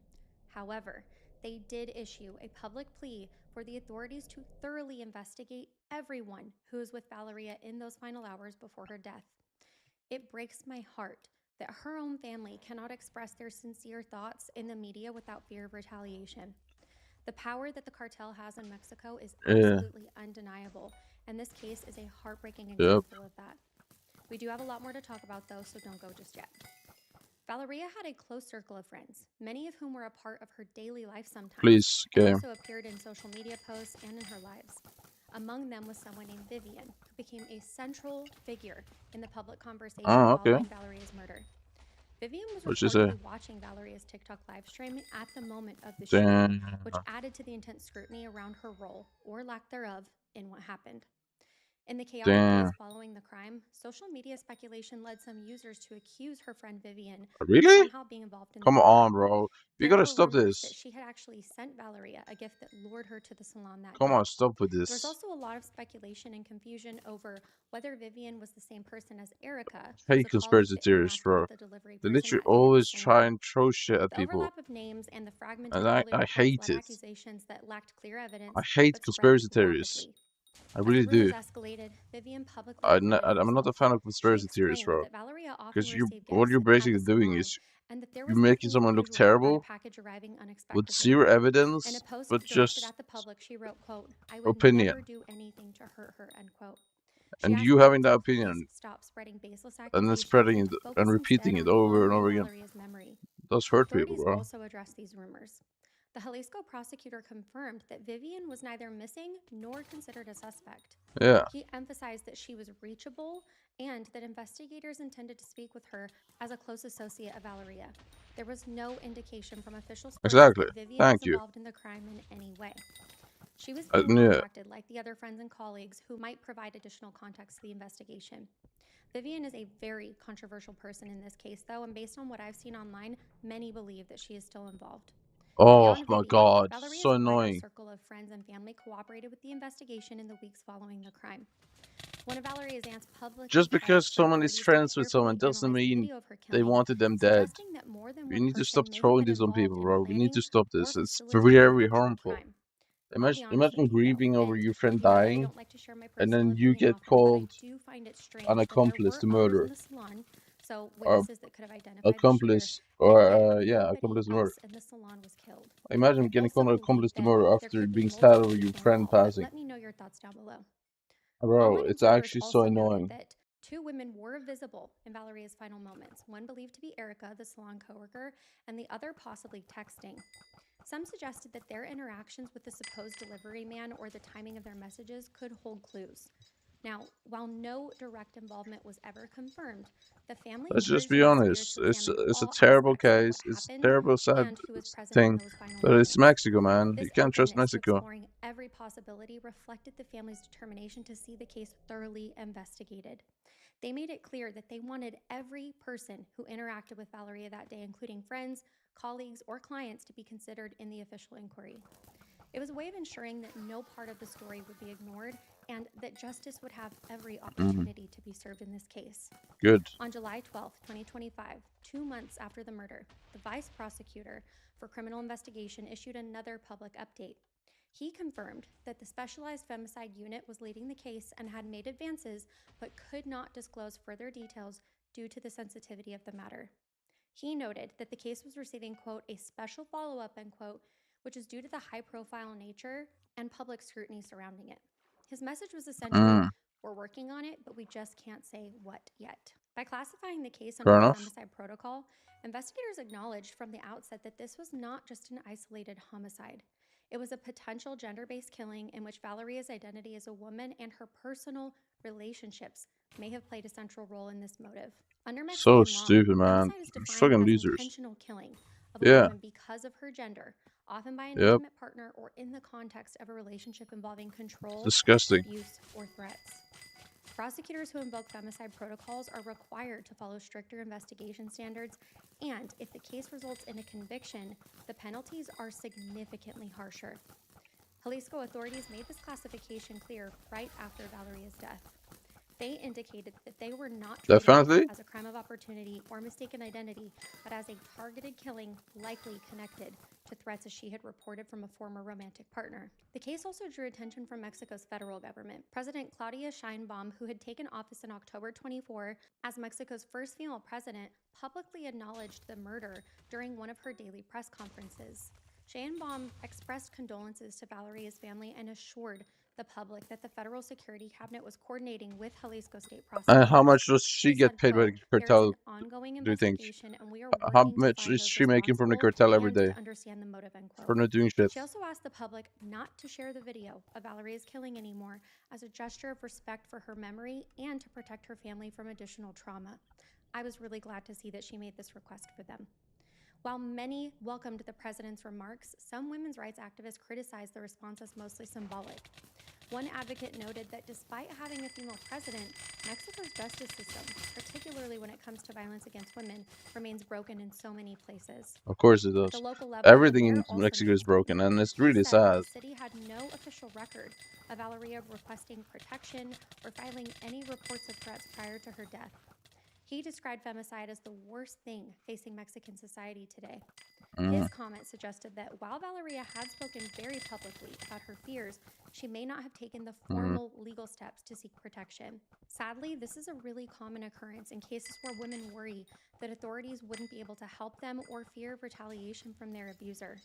However, they did issue a public plea for the authorities to thoroughly investigate everyone who was with Valeria in those final hours before her death. It breaks my heart that her own family cannot express their sincere thoughts in the media without fear of retaliation. The power that the cartel has in Mexico is absolutely undeniable, and this case is a heartbreaking example of that. We do have a lot more to talk about though, so don't go just yet. Valeria had a close circle of friends, many of whom were a part of her daily life sometimes, Please, and game. also appeared in social media posts and in her lives. Among them was someone named Vivian, who became a central figure in the public conversation Oh, okay. following Valeria's murder. Vivian was What'd she say? reportedly watching Valeria's TikTok live stream at the moment of the shooting, Damn. which added to the intense scrutiny around her role, or lack thereof, in what happened. In the chaotic Damn. days following the crime, social media speculation led some users to accuse her friend Vivian of Really? somehow being involved in the Come murder. on, bro. You There gotta were stop rumors that this. she had actually sent Valeria a gift that lured her to the salon that Come day. on, stop with There was this. also a lot of speculation and confusion over whether Vivian was the same person as Erica, I who was hate a colleague conspiracy that theorists, interacted bro. with the delivery They person literally that day at the always salon. try and throw shit at The people. overlap of names and the fragmented And early I reports hate led it. accusations that lacked clear evidence I hate but spread conspiracy theories. rapidly. I As really the rumors do. escalated, Vivian publicly declared I'm not a herself. fan of She conspiracy theories, explained bro. that Valeria often Because received what gifts you're at the basically doing salon is and that there you're was making nothing someone look unusual about a terrible package arriving with unexpectedly. zero In a evidence, post but directed just at the public, she wrote, quote, "I would opinion. never do anything to hurt her," end quote. She And asked you people having to that please opinion stop spreading baseless and then accusations spreading and it to and focus repeating instead it on over and honoring over again Valeria's memory. does hurt people, Authorities bro. also addressed these rumors. The Jalisco prosecutor confirmed that Vivian was neither missing nor considered a suspect. Yeah, He emphasized that she was reachable and that investigators intended to speak with her as a close associate of Valeria. There was no indication from official sources exactly. that Vivian Thank was you. involved in the crime in any way. She was being Yeah, contacted like the other friends and colleagues who might provide additional context to the investigation. Vivian is a very controversial person in this case, though, and based on what I've seen online, many believe that she is still involved. oh Beyond my Vivian, god, Valeria's so wider annoying. circle of friends and family cooperated with the investigation in the weeks following the crime. One of Valeria's aunts publicly Just pressed because for someone is authorities to friends with carefully someone doesn't analyze the mean video of her they killing, wanted them dead. suggesting that more than We one need to stop person may have throwing been this on involved people, in bro. We need to planning stop or this. It's facilitating the very actual harmful. crime. I'll be honest Imagine with you, grieving though, over and your friend you know that I dying, don't like to share my and personal then you opinion get often, but I called do find it strange an that there accomplice were to others in murder, the salon, so or witnesses that could have identified the shooter, accomplice, and or yet yeah, nobody accomplice to murder. else in the salon was killed. Imagine I getting also called an believe accomplice to that murder there after could be being sad multiple over your people friend involved, but passing. let me know your thoughts down below. Bro, Online it's observers actually so also noted annoying. that two women were visible in Valeria's final moments, one believed to be Erica, the salon coworker, and the other possibly texting. Some suggested that their interactions with the supposed delivery man or the timing of their messages could hold clues. Now, while no direct involvement was ever confirmed, the family Let's just encouraged be investigators honest. to examine It's a all terrible aspects of what case. It's a happened terrible, sad and who was present in thing. those final But it's moments. Mexico, man. You This can't trust openness to Mexico. exploring every possibility reflected the family's determination to see the case thoroughly investigated. They made it clear that they wanted every person who interacted with Valeria that day, including friends, colleagues, or clients, to be considered in the official inquiry. It was a way of ensuring that no part of the story would be ignored and that justice would have every opportunity to be served in this case. Good. On July 12, 2025, 2 months after the murder, the vice prosecutor for criminal investigation issued another public update. He confirmed that the specialized femicide unit was leading the case and had made advances but could not disclose further details due to the sensitivity of the matter. He noted that the case was receiving, quote, a special follow-up, end quote, which is due to the high-profile nature and public scrutiny surrounding it. His message was essentially, we're working on it, but we just can't say what yet. By classifying the case under Fair the enough. femicide protocol, investigators acknowledged from the outset that this was not just an isolated homicide. It was a potential gender-based killing in which Valeria's identity as a woman and her personal relationships may have played a central role in this motive. Under So Mexican law, stupid, man. femicide is You're defined fucking as losers. intentional killing of a Yeah. woman because of her gender, often by an Yep. intimate partner or in the context of a relationship involving control, Disgusting. abuse, or threats. Prosecutors who invoke femicide protocols are required to follow stricter investigation standards, and if the case results in a conviction, the penalties are significantly harsher. Jalisco authorities made this classification clear right after Valeria's death. They indicated that they were not treating Definitely. it as a crime of opportunity or mistaken identity, but as a targeted killing likely connected to threats as she had reported from a former romantic partner. The case also drew attention from Mexico's federal government. President Claudia Sheinbaum, who had taken office in October 24 as Mexico's first female president, publicly acknowledged the murder during one of her daily press conferences. Sheinbaum expressed condolences to Valeria's family and assured the public that the federal security cabinet was coordinating with Jalisco state And prosecutors. how much does she They get said, paid by the quote, "There is an cartel? ongoing Do you think? investigation and we are How working to much find is those she making from the responsible cartel every and day to understand the motive," end quote. for not doing shit? She also asked the public not to share the video of Valeria's killing anymore as a gesture of respect for her memory and to protect her family from additional trauma. I was really glad to see that she made this request for them. While many welcomed the president's remarks, some women's rights activists criticized the response as mostly symbolic. One advocate noted that despite having a female president, Mexico's justice system, particularly when it comes to violence against women, remains broken in so many places. Of course it At does. the local level, Everything the in mayor also Mexico made is broken, and it's He really said that sad. the city had no official record of Valeria requesting protection or filing any reports of threats prior to her death. He described femicide as the worst thing facing Mexican society today. His comment suggested that while Valeria had spoken very publicly about her fears, she may not have taken the formal legal steps to seek protection. Sadly, this is a really common occurrence in cases where women worry that authorities wouldn't be able to help them or fear of retaliation from their abuser.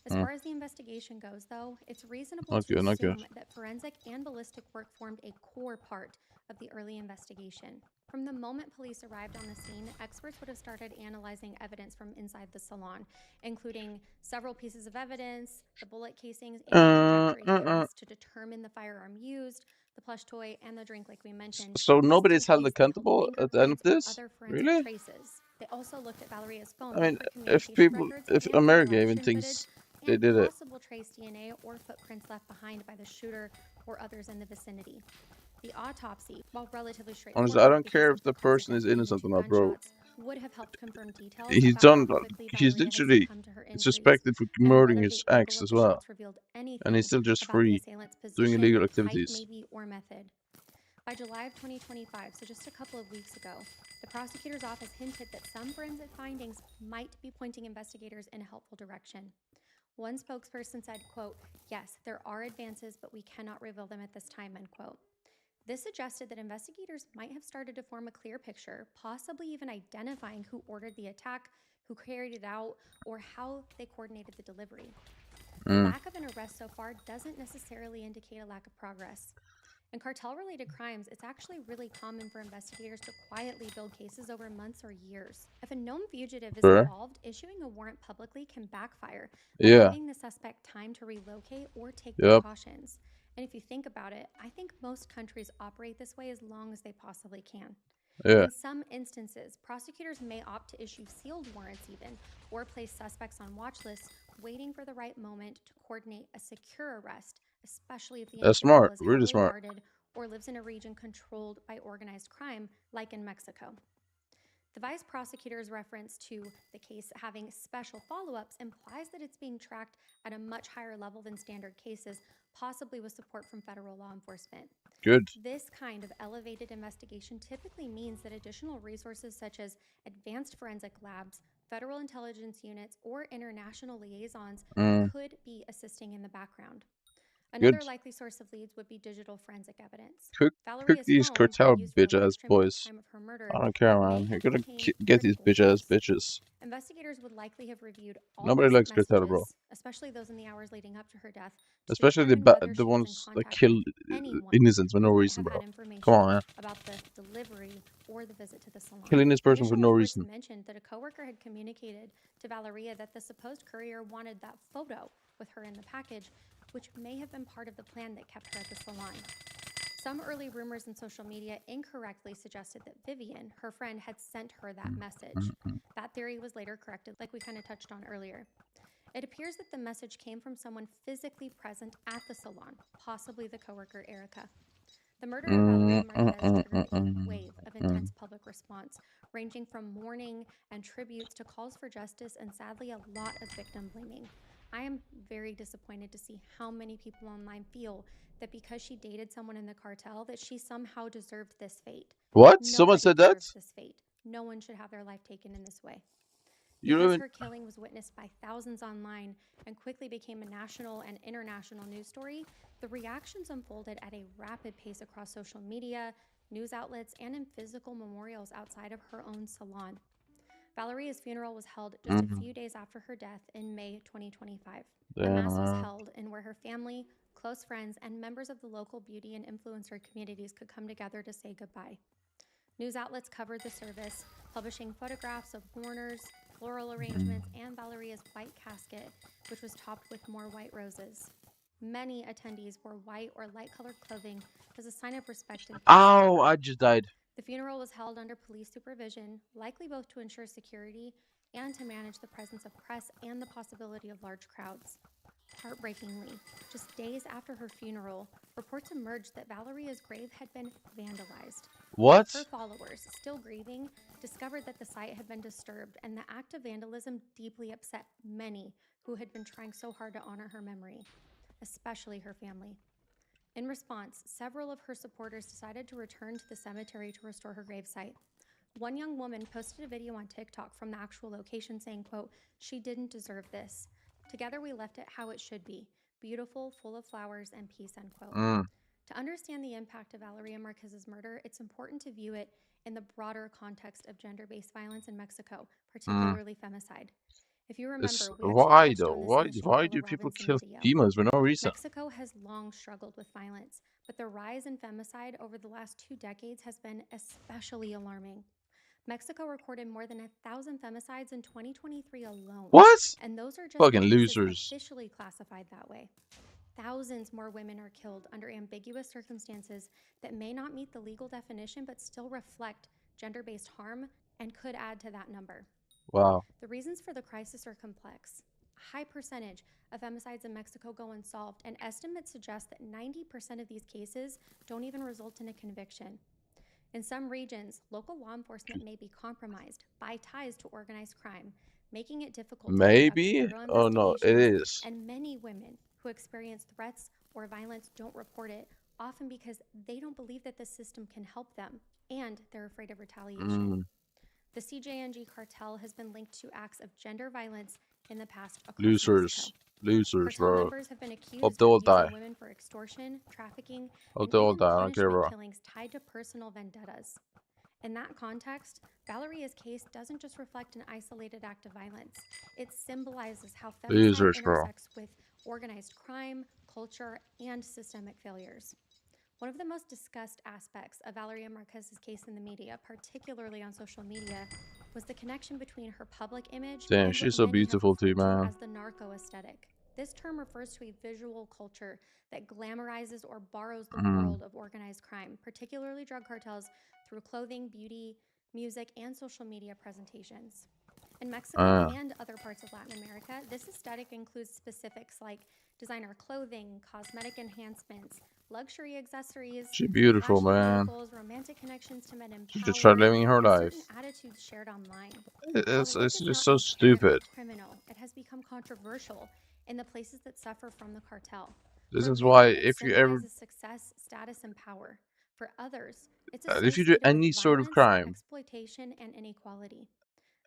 As far as the investigation goes, though, it's reasonable Not to good, not good. assume that forensic and ballistic work formed a core part of the early investigation. From the moment police arrived on the scene, experts would have started analyzing evidence from inside the salon, including several pieces of evidence, the bullet casings, and trajectory theories to determine the firearm used, the plush toy, and the drink, like we mentioned. So just nobody's in held case they held accountable at the end of fingerprints or this? other forensic Really? traces. They also looked at Valeria's phone I mean, for if communication people, records if and America for even election thinks footage they and did it, possible trace DNA or footprints left behind by the shooter or others in the vicinity. The autopsy, while relatively honestly, I straightforward don't because care of if the the person is presence of the innocent or two not, bro. gunshots, would have helped confirm details He's about how done. quickly He's Valeria had literally succumbed to her is injuries, suspected for and murdering whether his the angle ex of as the well, shots revealed and anything he's still just about the free, assailant's doing position, illegal height activities. maybe, or method. By July of 2025, so just a couple of weeks ago, the prosecutor's office hinted that some forensic findings might be pointing investigators in a helpful direction. One spokesperson said, quote, "Yes, there are advances, but we cannot reveal them at this time," end quote. This suggested that investigators might have started to form a clear picture, possibly even identifying who ordered the attack, who carried it out, or how they coordinated the delivery. The lack of an arrest so far doesn't necessarily indicate a lack of progress. In cartel-related crimes, it's actually really common for investigators to quietly build cases over months or years. If a known fugitive is Sure. involved, issuing a warrant publicly can backfire by Yeah. giving the suspect time to relocate or take Yep. precautions. And if you think about it, I think most countries operate this way as long as they possibly can. Yeah. In some instances, prosecutors may opt to issue sealed warrants even, or place suspects on watch lists, waiting for the right moment to coordinate a secure arrest, especially if the That's individual smart. is Really heavily smart. guarded or lives in a region controlled by organized crime, like in Mexico. The vice prosecutor's reference to the case having special follow-ups implies that it's being tracked at a much higher level than standard cases, possibly with support from federal law enforcement. Good. This kind of elevated investigation typically means that additional resources such as advanced forensic labs, federal intelligence units, or international liaisons could be assisting in the background. Another Good. likely source of leads would be digital forensic evidence. Cook Valeria's these phone, cartel used for bitch live ass streaming at the boys. time of her murder, I don't care, may man. You're have gonna contained get these critical bitch ass clues. bitches. Investigators would likely have reviewed all Nobody recent likes cartel, bro. messages, especially those in the hours leading up to her death, to Especially determine whether the she was in ones that contact kill with anyone innocents for no who might reason, have had bro. information Come on, man. about the delivery or the visit to the salon. Killing this person for Initial no reports reason. mentioned that a coworker had communicated to Valeria that the supposed courier wanted that photo with her in the package, which may have been part of the plan that kept her at the salon. Some early rumors in social media incorrectly suggested that Vivian, her friend, had sent her that message. That theory was later corrected, like we kind of touched on earlier. It appears that the message came from someone physically present at the salon, possibly the coworker Erica. The murder of Valeria Marquez triggered a wave of intense public response, ranging from mourning and tributes to calls for justice and sadly a lot of victim blaming. I am very disappointed to see how many people online feel that because she dated someone in the cartel that she somehow deserved this fate. What? Nobody Someone said that? deserves this fate. No one should have their life taken in this way. You don't Because even. her killing was witnessed by thousands online and quickly became a national and international news story, the reactions unfolded at a rapid pace across social media, news outlets, and in physical memorials outside of her own salon. Valeria's funeral was held just a few days after her death in May 2025. A mass was held in where her family, close friends, and members of the local beauty and influencer communities could come together to say goodbye. News outlets covered the service, publishing photographs of mourners, floral arrangements, and Valeria's white casket, which was topped with more white roses. Many attendees wore white or light-colored clothing as a sign of respect and peace. Ow, I just died. The funeral was held under police supervision, likely both to ensure security and to manage the presence of press and the possibility of large crowds. Heartbreakingly, just days after her funeral, reports emerged that Valeria's grave had been vandalized. What? Her followers, still grieving, discovered that the site had been disturbed, and the act of vandalism deeply upset many who had been trying so hard to honor her memory, especially her family. In response, several of her supporters decided to return to the cemetery to restore her gravesite. One young woman posted a video on TikTok from the actual location saying, quote, "She didn't deserve this. Together we left it how it should be, beautiful, full of flowers and peace," end quote. To understand the impact of Valeria Marquez's murder, it's important to view it in the broader context of gender-based violence in Mexico, particularly femicide. If you remember, we Why actually touched though? on this Why? in a Why Shayla do people Robinson kill video. females for no reason? Mexico has long struggled with violence, but the rise in femicide over the last 2 decades has been especially alarming. Mexico recorded more than 1,000 femicides in 2023 alone. What? And those are just Fucking the cases losers. officially classified that way. Thousands more women are killed under ambiguous circumstances that may not meet the legal definition but still reflect gender-based harm and could add to that number. Wow. The reasons for the crisis are complex. A high percentage of femicides in Mexico go unsolved, and estimates suggest that 90% of these cases don't even result in a conviction. In some regions, local law enforcement may be compromised by ties to organized crime, making it difficult to conduct Maybe? thorough Oh no, it investigations, is. and many women who experience threats or violence don't report it, often because they don't believe that the system can help them, and they're afraid of retaliation. The CJNG cartel has been linked to acts of gender violence in the past across Losers. Mexico. Losers, Cartel bro. members have been accused Hope of they all using die. women for extortion, trafficking, Hope and they all even die. I don't care, punishment bro. killings tied to personal vendettas. In that context, Valeria's case doesn't just reflect an isolated act of violence. It symbolizes how femicide Losers, bro. intersects with organized crime, culture, and systemic failures. One of the most discussed aspects of Valeria Marquez's case in the media, particularly on social media, was the connection between her public image Damn, and she's what so many have beautiful too, referred to man. as the narco aesthetic. This term refers to a visual culture that glamorizes or borrows the world of organized crime, particularly drug cartels, through clothing, beauty, music, and social media presentations. In Mexico and other parts of Latin America, this aesthetic includes specifics like designer clothing, cosmetic enhancements, luxury accessories, She's beautiful, flashy man. vehicles, romantic connections to men in She power, just tried living her and life. certain attitudes shared online. It's While the look is just not so inherently stupid. criminal, it has become controversial in the places that suffer from the cartel. This For is why many, it if you ever, symbolizes success, status, and power. For others, it's if you do associated any with sort of violence, crime exploitation, and inequality.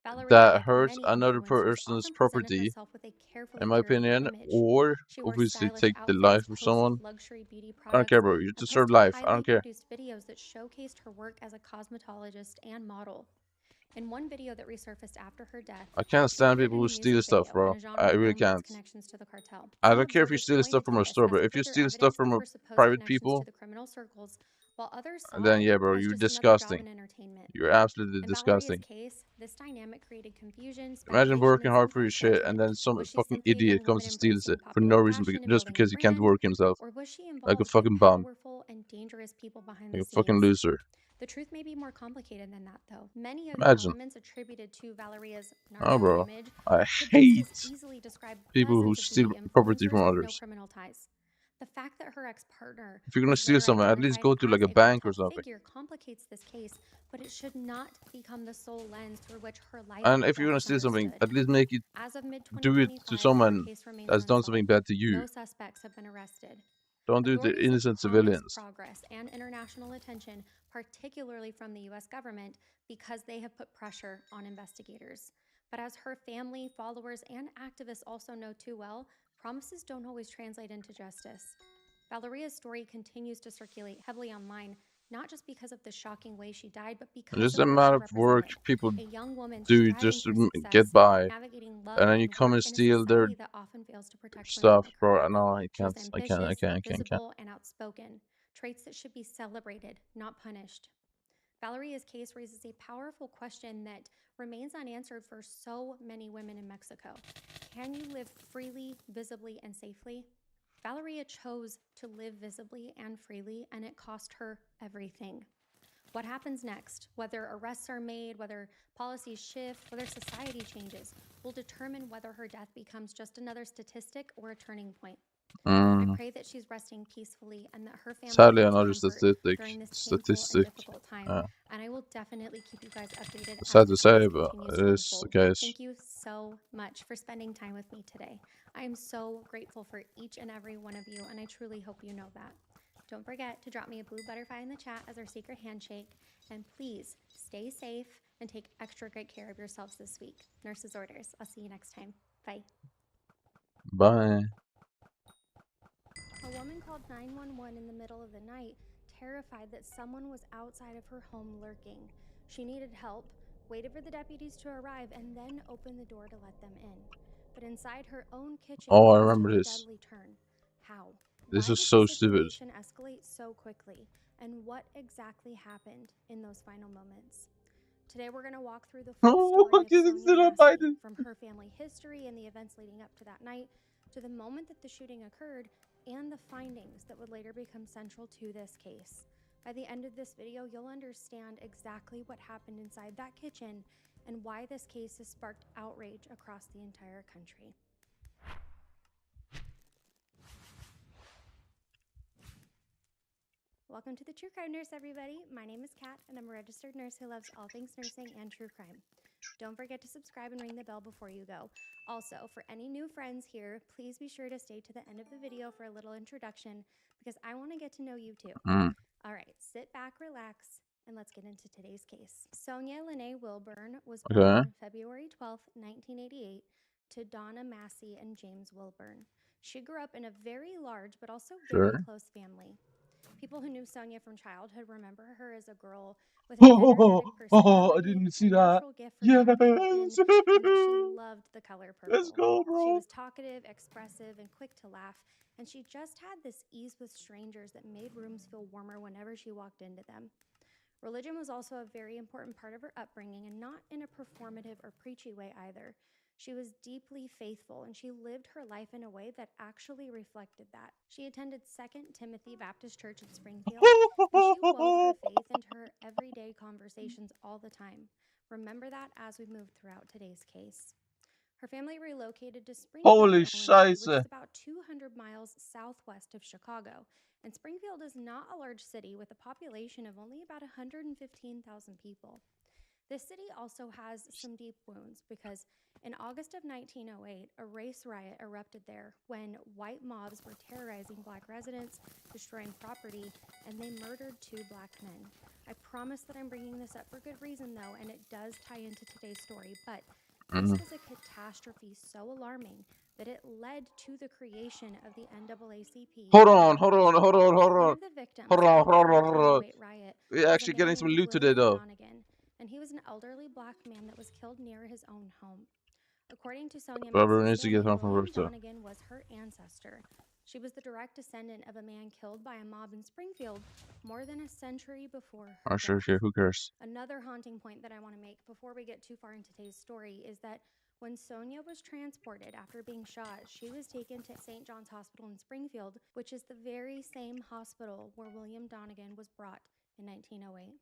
Valeria, that like hurts many another influencers, person's often presented property, herself with a carefully in my curated opinion, image. or She wore obviously stylish take the outfits, life of posted someone, luxury beauty I don't products, care, bro. You and deserve posted life. I highly don't care. produced videos that showcased her work as a cosmetologist and model. In one video that resurfaced after her death, I can't she stand appeared people in who a steal music stuff, video bro. in a genre I really known for its can't. connections to the cartel. I Some don't care if you observers steal stuff pointed from to a this store, as but the if you clear steal stuff evidence from of a her supposed private connections people, to the criminal circles, while others saw then it yeah, bro, as you're just another job disgusting. in entertainment. You're absolutely In Valeria's disgusting. case, this dynamic created confusion, Imagine speculation, working and hard for your sometimes shit and judgment. then some Was she fucking simply a idiot young comes woman and steals embracing it for no popular reason, fashion and just building a because he can't brand, work himself or was she like a involved with fucking bum, powerful and dangerous people behind like the a fucking scenes? loser. The truth may be more complicated than that, though. Many of the Imagine. elements attributed to Valeria's Oh, narco bro, image I could just hate as easily describe people who dozens of steal beauty property from influencers with no others. criminal ties. The fact that her ex-partner If you're gonna was steal later something, at least identified go to like as a a bank or cartel something. figure complicates this case, but it should not become the sole lens through which her life And will if you're gonna best be steal something, understood. at least make it As of do it to mid-2025, her someone case remains that's done something unsolved. bad to you. No suspects have been arrested. Don't do it to Authorities have innocent promised civilians. progress and international attention, particularly from the U.S. government, because they have put pressure on investigators. But as her family, followers, and activists also know too well, promises don't always translate into justice. Valeria's story continues to circulate heavily online, not just because of the shocking way she died, but because There's of a what amount she of work represented. people A young woman do striving just for to success, get by, navigating love and then you and come work and in a steal their society that often fails to protect women stuff, like bro. her. No, I She was can't. ambitious, I can't. visible, and outspoken, traits that should be celebrated, not punished. Valeria's case raises a powerful question that remains unanswered for so many women in Mexico. Can you live freely, visibly, and safely? Valeria chose to live visibly and freely, and it cost her everything. What happens next, whether arrests are made, whether policies shift, whether society changes, will determine whether her death becomes just another statistic or a turning point. I pray that she's resting peacefully and that her family Sadly, finds another comfort statistic. during this painful and difficult time. And I will definitely keep you guys updated as Sad the to say, case but continues it to is the unfold. case. Thank you so much for spending time with me today. I am so grateful for each and every one of you, and I truly hope you know that. Don't forget to drop me a blue butterfly in the chat as our secret handshake, and please stay safe and take extra great care of yourselves this week. Nurse's orders. I'll see you next time. Bye. Bye. A woman called 911 in the middle of the night, terrified that someone was outside of her home lurking. She needed help, waited for the deputies to arrive, and then opened the door to let them in. But inside her own kitchen, Oh, I things remember took a this. deadly turn. How? This Why was did so the stupid. situation escalate so quickly? And what exactly happened in those final moments? Today we're going to walk through the full story of Sonia Massey, from her family history and the events leading up to that night, to the moment that the shooting occurred, and the findings that would later become central to this case. By the end of this video, you'll understand exactly what happened inside that kitchen and why this case has sparked outrage across the entire country. Welcome to the True Crime Nurse, everybody. My name is Kat, and I'm a registered nurse who loves all things nursing and true crime. Don't forget to subscribe and ring the bell before you go. Also, for any new friends here, please be sure to stay to the end of the video for a little introduction, because I want to get to know you too. All right, sit back, relax, and let's get into today's case. Sonia Lene Wilburn was born on February 12, 1988, to Donna Massey and James Wilburn. She grew up in a very large but also very close family. People who knew Sonia from childhood remember her as a girl with an energetic personality, I didn't see a that. natural gift for Yes. talking open, and that she loved the color purple. Let's go, bro. She was talkative, expressive, and quick to laugh, and she just had this ease with strangers that made rooms feel warmer whenever she walked into them. Religion was also a very important part of her upbringing, and not in a performative or preachy way either. She was deeply faithful, and she lived her life in a way that actually reflected that. She attended 2nd Timothy Baptist Church in Springfield, and she wove her faith into her everyday conversations all the time. Remember that as we move throughout today's case. Her family relocated to Springfield, Holy Illinois, which Scheiße. is about 200 miles southwest of Chicago. And Springfield is not a large city with a population of only about 115,000 people. This city also has some deep wounds because in August of 1908, a race riot erupted there when white mobs were terrorizing black residents, destroying property, and they murdered 2 black men. I promise that I'm bringing this up for good reason, though, and it does tie into today's story, but this was a catastrophe so alarming that it led to the creation of the NAACP. Hold on. One of the victims of the 1908 riot We're was actually a man getting some named loot today, William though. Donegan, and he was an elderly black man that was killed near his own home. According to Sonia Everyone Massey's needs to get family, home from William work, though. Donegan was her ancestor. She was the direct descendant of a man killed by a mob in Springfield more than a century before her Sure. death. Who cares? Another haunting point that I want to make before we get too far into today's story is that when Sonia was transported after being shot, she was taken to St. John's Hospital in Springfield, which is the very same hospital where William Donegan was brought in 1908.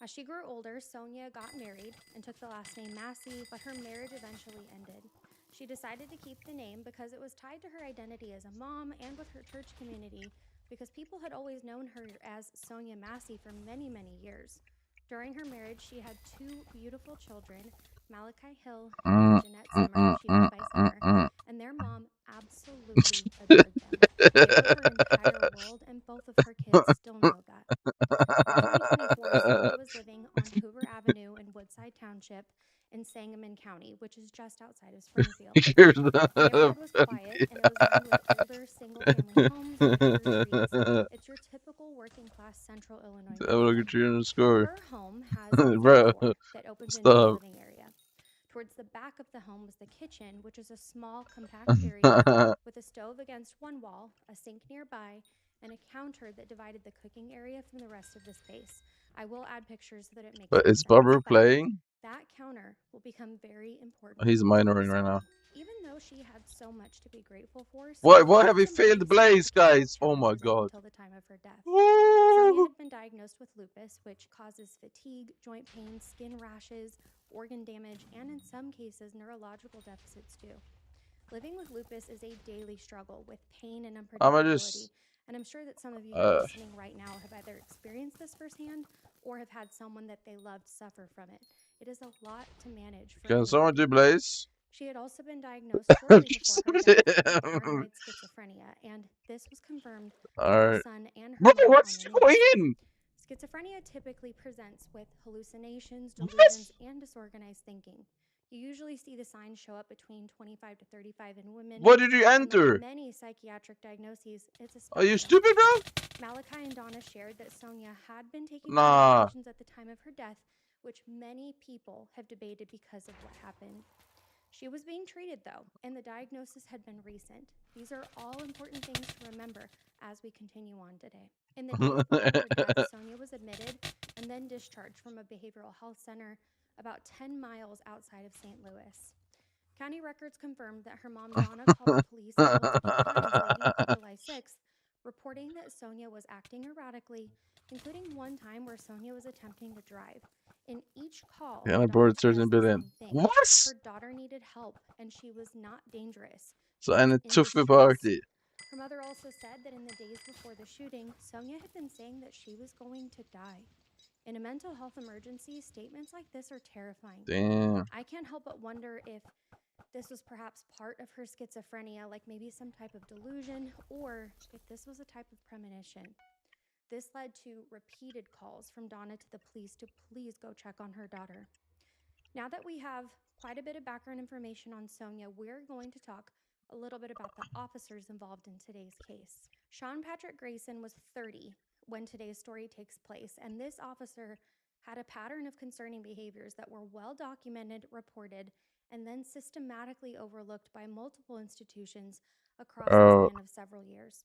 As she grew older, Sonia got married and took the last name Massey, but her marriage eventually ended. She decided to keep the name because it was tied to her identity as a mom and with her church community, because people had always known her as Sonia Massey for many, many years. During her marriage, she had 2 beautiful children, Malachi Hill and Jeanette Summer. She went by Summer, and their mom absolutely adored them. They were her entire world, and both of her kids still know that. In 2024, Sonia was living on Hoover Avenue in Woodside Township in Sangamon County, which is just outside of Springfield. Here's The neighborhood was quiet, and it was lined with older single-family homes and older streets. It's your typical working-class central Illinois WWWW score. Her home has a Bro, door that opens into the stop. living area. Towards the back of the home was the kitchen, which is a small, compact area with a stove against one wall, a sink nearby, and a counter that divided the cooking area from the rest of the space. I will add pictures so that it makes But more is sense. Barbara But playing? that counter will become very important. He's to minoring right Sonia. now. Even though she had so much to be grateful for, Why Sonia have we wasn't failed the faced with blaze, the typical guys? Oh my challenges up god. until the time of her death. Sonia Woo! had been diagnosed with lupus, which causes fatigue, joint pain, skin rashes, organ damage, and in some cases, neurological deficits too. Living with lupus is a daily struggle with pain and I'ma unpredictability, just and I'm sure that some of you who are listening right now have either experienced this firsthand or have had someone that they loved suffer from it. It is a lot to manage for can someone do anybody. blaze? She had also been diagnosed shortly before her death with paranoid schizophrenia, and this was confirmed by her Alright. son and her Bro, mom what's on the going news. in? Schizophrenia typically presents with hallucinations, What? delusions, and disorganized thinking. You usually see the signs show up between 25 to 35 in women. What did you And like enter? many psychiatric diagnoses, it's a Are you spectrum. stupid, bro? Malachi and Donna shared that Sonia had been taking Nah. medications at the time of her death, which many people have debated because of what happened. She was being treated, though, and the diagnosis had been recent. These are all important things to remember as we continue on today. In the days before her death, Sonia was admitted and then discharged from a behavioral health center about 10 miles outside of St. Louis. County records confirmed that her mom, Donna, called the police multiple times leading up to July 6th, reporting that Sonia was acting erratically, including one time where Sonia was attempting to drive. In each call, Yeah, I Donna borrowed told 13 us the billion. same thing. What? Her daughter needed help, and she was not dangerous. Så She en was in tuffe distress. party. Her mother also said that in the days before the shooting, Sonia had been saying that she was going to die. In a mental health emergency, statements like this are terrifying. Damn. I can't help but wonder if this was perhaps part of her schizophrenia, like maybe some type of delusion, or if this was a type of premonition. This led to repeated calls from Donna to the police to please go check on her daughter. Now that we have quite a bit of background information on Sonia, we're going to talk a little bit about the officers involved in today's case. Sean Patrick Grayson was 30 when today's story takes place, and this officer had a pattern of concerning behaviors that were well documented, reported, and then systematically overlooked by multiple institutions across the span of several years.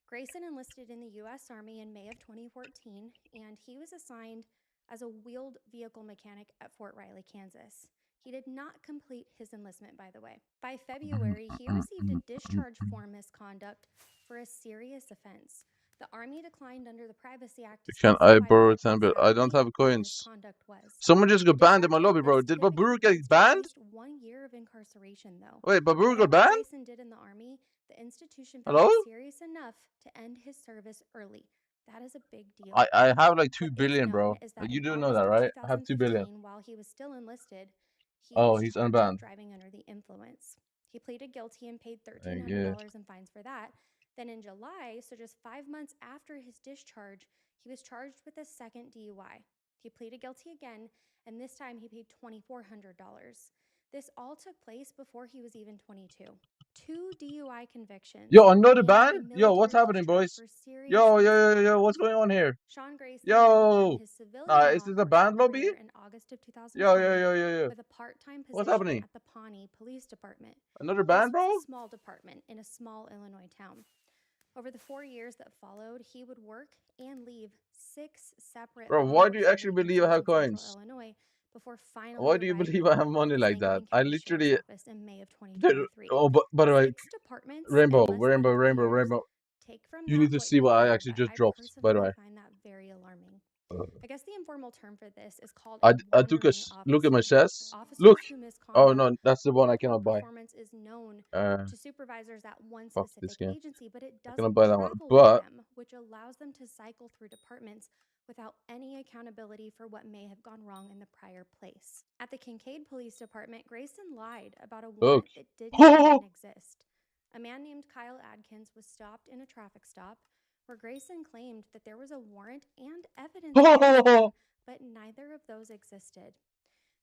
Grayson enlisted in the U.S. Army in May of 2014, and he was assigned as a wheeled vehicle mechanic at Fort Riley, Kansas. He did not complete his enlistment, by the way. By February, he received a discharge for misconduct for a serious offense. The Army declined under the Privacy Act to Can I specify borrow what 10 bill? I don't exactly have the coins. misconduct was. Someone just got banned in my Discharge lobby, like bro. this Did typically Baburu get leads to banned? at least 1 year of incarceration, though. Wait, Baburu got Whatever banned? Grayson did in the Army, the institution found Hello? it serious enough to end his service early. That is a big deal. I have like 2 What is billion, known bro. is that You in do know August that, of right? I have 2 billion. 2015, while he was still enlisted, he Oh, was he's charged unbanned. with driving under the influence. He pleaded guilty and paid I guess. $1,300 in fines for that. Then in July, so just 5 months after his discharge, he was charged with a second DUI. He pleaded guilty again, and this time he paid $2,400. This all took place before he was even 22. 2 DUI convictions. Yo, another and ban? a Yo, what's military happening, discharge boys? for serious Yo, what's going on here? Sean Grayson then Yo! began his civilian law Is this a band enforcement lobby? career in August of Yo, 2020 with a part-time What's position happening? at the Pawnee Police Department. Another This band, was bro? a small department in a small Illinois town. Over the 4 years that followed, he would work and leave 6 separate Bro, law why do you enforcement actually believe I agencies have in central coins? Illinois before finally Why do you arriving believe I have money at like that? Sangamon I County Sheriff's literally... Office in May of Dude, 2023. oh, but by the way, 6 departments Rainbow, in less than 3 years. Rainbow. Take from You that need to what see you what I will, actually but just dropped, by the personally way. find that very alarming. I guess the informal term for this is called I took a look at my chest. Officers Look! who Oh misconduct no, that's the or one I poor cannot buy. performance is known Uh, to supervisors at one fuck this specific game. agency, but it I doesn't cannot buy that one. travel But with them, which allows them to cycle through departments without any accountability for what may have gone wrong in the prior place. At the Kincaid Police Department, Grayson lied about a warrant look. that didn't even exist. A man named Kyle Adkins was stopped in a traffic stop where Grayson claimed that there was a warrant and evidence against him, but neither of those existed.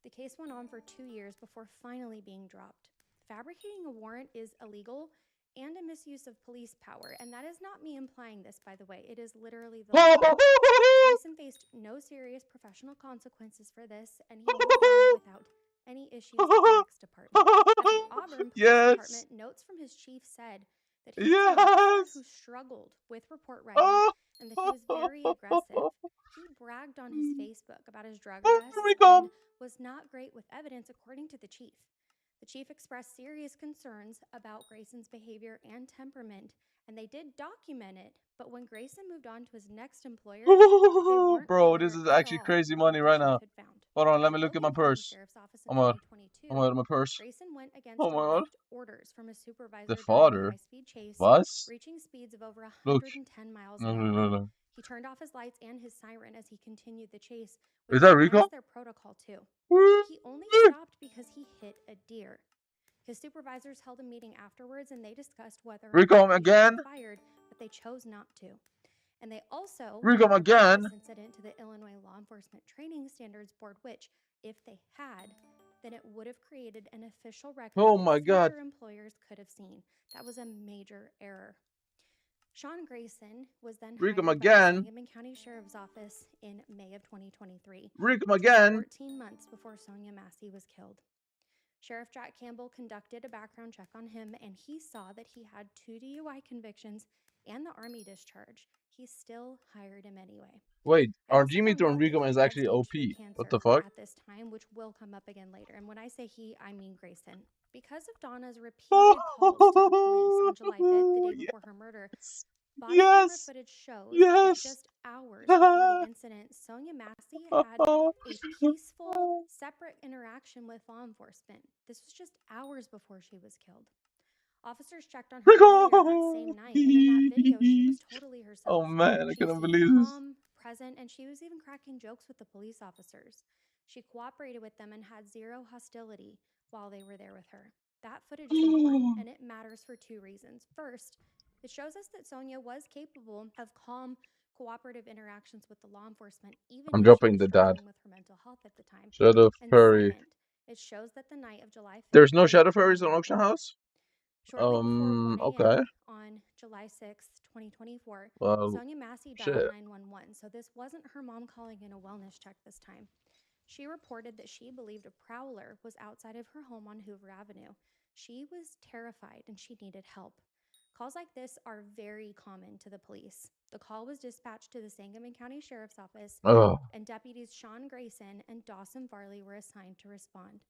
The case went on for 2 years before finally being dropped. Fabricating a warrant is illegal and a misuse of police power. And that is not me implying this, by the way. It is literally the law. Grayson faced no serious professional consequences for this, and he moved on without any issues with the next department. At the Auburn Police Department, notes from his chief said that he was an officer who struggled with report writing and that he was very aggressive. He bragged on his Facebook about his drug arrests and was not great with evidence, according to the chief. The chief expressed serious concerns about Grayson's behavior and temperament, and they did document it, but when Grayson moved on to his next employer, they weren't Bro, aware this is at actually all crazy of money what the right chief now. had found. Hold on, let At me look at Logan my County purse. Sheriff's Office in Oh my 2022, god, my purse. Grayson went against Oh my god. direct orders from his supervisor The during a father. high-speed chase, What? reaching speeds of over Look. 110 miles No, an no, hour. no, no. He turned off his lights and his siren as he continued the chase, Is which that was Rico? against their protocol too. He only stopped because he hit a deer. His supervisors held a meeting afterwards, and they discussed whether or Rico not he again? should be fired, but they chose not to. And they also Rico didn't report again? this incident to the Illinois Law Enforcement Training Standards Board, which, if they had, then it would have created an official record Oh that my god. future employers could have seen. That was a major error. Sean Grayson was then Rico hired by the again? Sangamon County Sheriff's Office in May of 2023, Rico just again? 14 months before Sonia Massey was killed. Sheriff Jack Campbell conducted a background check on him, and he saw that he had 2 DUI convictions and the Army discharge. He still hired him anyway. Wait, I our also Jimmy found out that Rico he is had actually stage OP. 3 What the cancer fuck? at this time, which will come up again later. And when I say he, I mean Grayson. Because of Donna's repeated calls to the police on July 5th, the day before her murder, body camera footage shows that just hours before the incident, Sonia Massey had a peaceful, separate interaction with law enforcement. This was just hours before she was killed. Officers checked on her earlier that same night, and in that video, she was totally herself. Oh man, I She cannot seemed believe this. calm, present, and she was even cracking jokes with the police officers. She cooperated with them and had zero hostility while they were there with her. That footage is important, and it matters for 2 reasons. First, it shows us that Sonia was capable of calm, cooperative interactions with the law enforcement, even I'm if she dropping was the dad. struggling with her mental health at the time. Shadow And Furry. second, it shows that the night of July 5th, There's no was Shadow a Furries on calm Auction night. House? Shortly before 1 Okay. a.m. on July 6th, 2024, Well, Sonia Massey dialed shit. 911, so this wasn't her mom calling in a wellness check this time. She reported that she believed a prowler was outside of her home on Hoover Avenue. She was terrified and she needed help. Calls like this are very common to the police. The call was dispatched to the Sangamon County Sheriff's Office, Ugh. and deputies Sean Grayson and Dawson Farley were assigned to respond.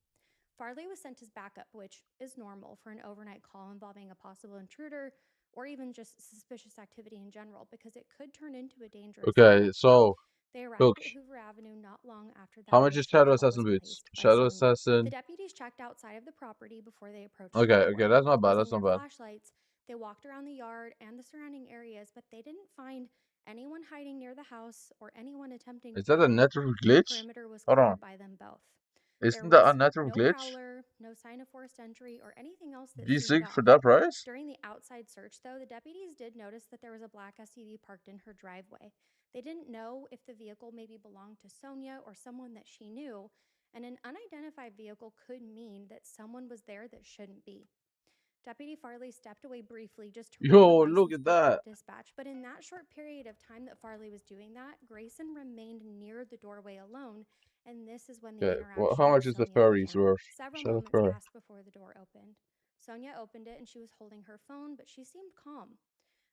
Farley was sent as backup, which is normal for an overnight call involving a possible intruder or even just suspicious activity in general, because it could turn into a dangerous Okay, call. so They arrived look. at Hoover Avenue not long after that How much is initial Shadow call was Assassin boots? placed by Shadow Sonia. The Assassin. deputies checked outside of the property before they approached Okay, the door. okay, that's not bad. Using That's not their bad. flashlights, they walked around the yard and the surrounding areas, but they didn't find anyone hiding near the house or anyone attempting Is to that a break in. natural The glitch? perimeter was Hold on. cleared by them both. There Isn't that a was natural no glitch? prowler, no sign of forced entry, or anything else that G6 seemed for off. that price? During the outside search, though, the deputies did notice that there was a black SUV parked in her driveway. They didn't know if the vehicle maybe belonged to Sonia or someone that she knew, and an unidentified vehicle could mean that someone was there that shouldn't be. Deputy Farley stepped away briefly just to read the Yo, look license at plate for that. dispatch, but in that short period of time that Farley was doing that, Grayson remained near the doorway alone, and this is when the Okay, interaction well, how much with is the Sonia furries began. worth? Several Shadow moments Furry. passed before the door opened. Sonia opened it and she was holding her phone, but she seemed calm.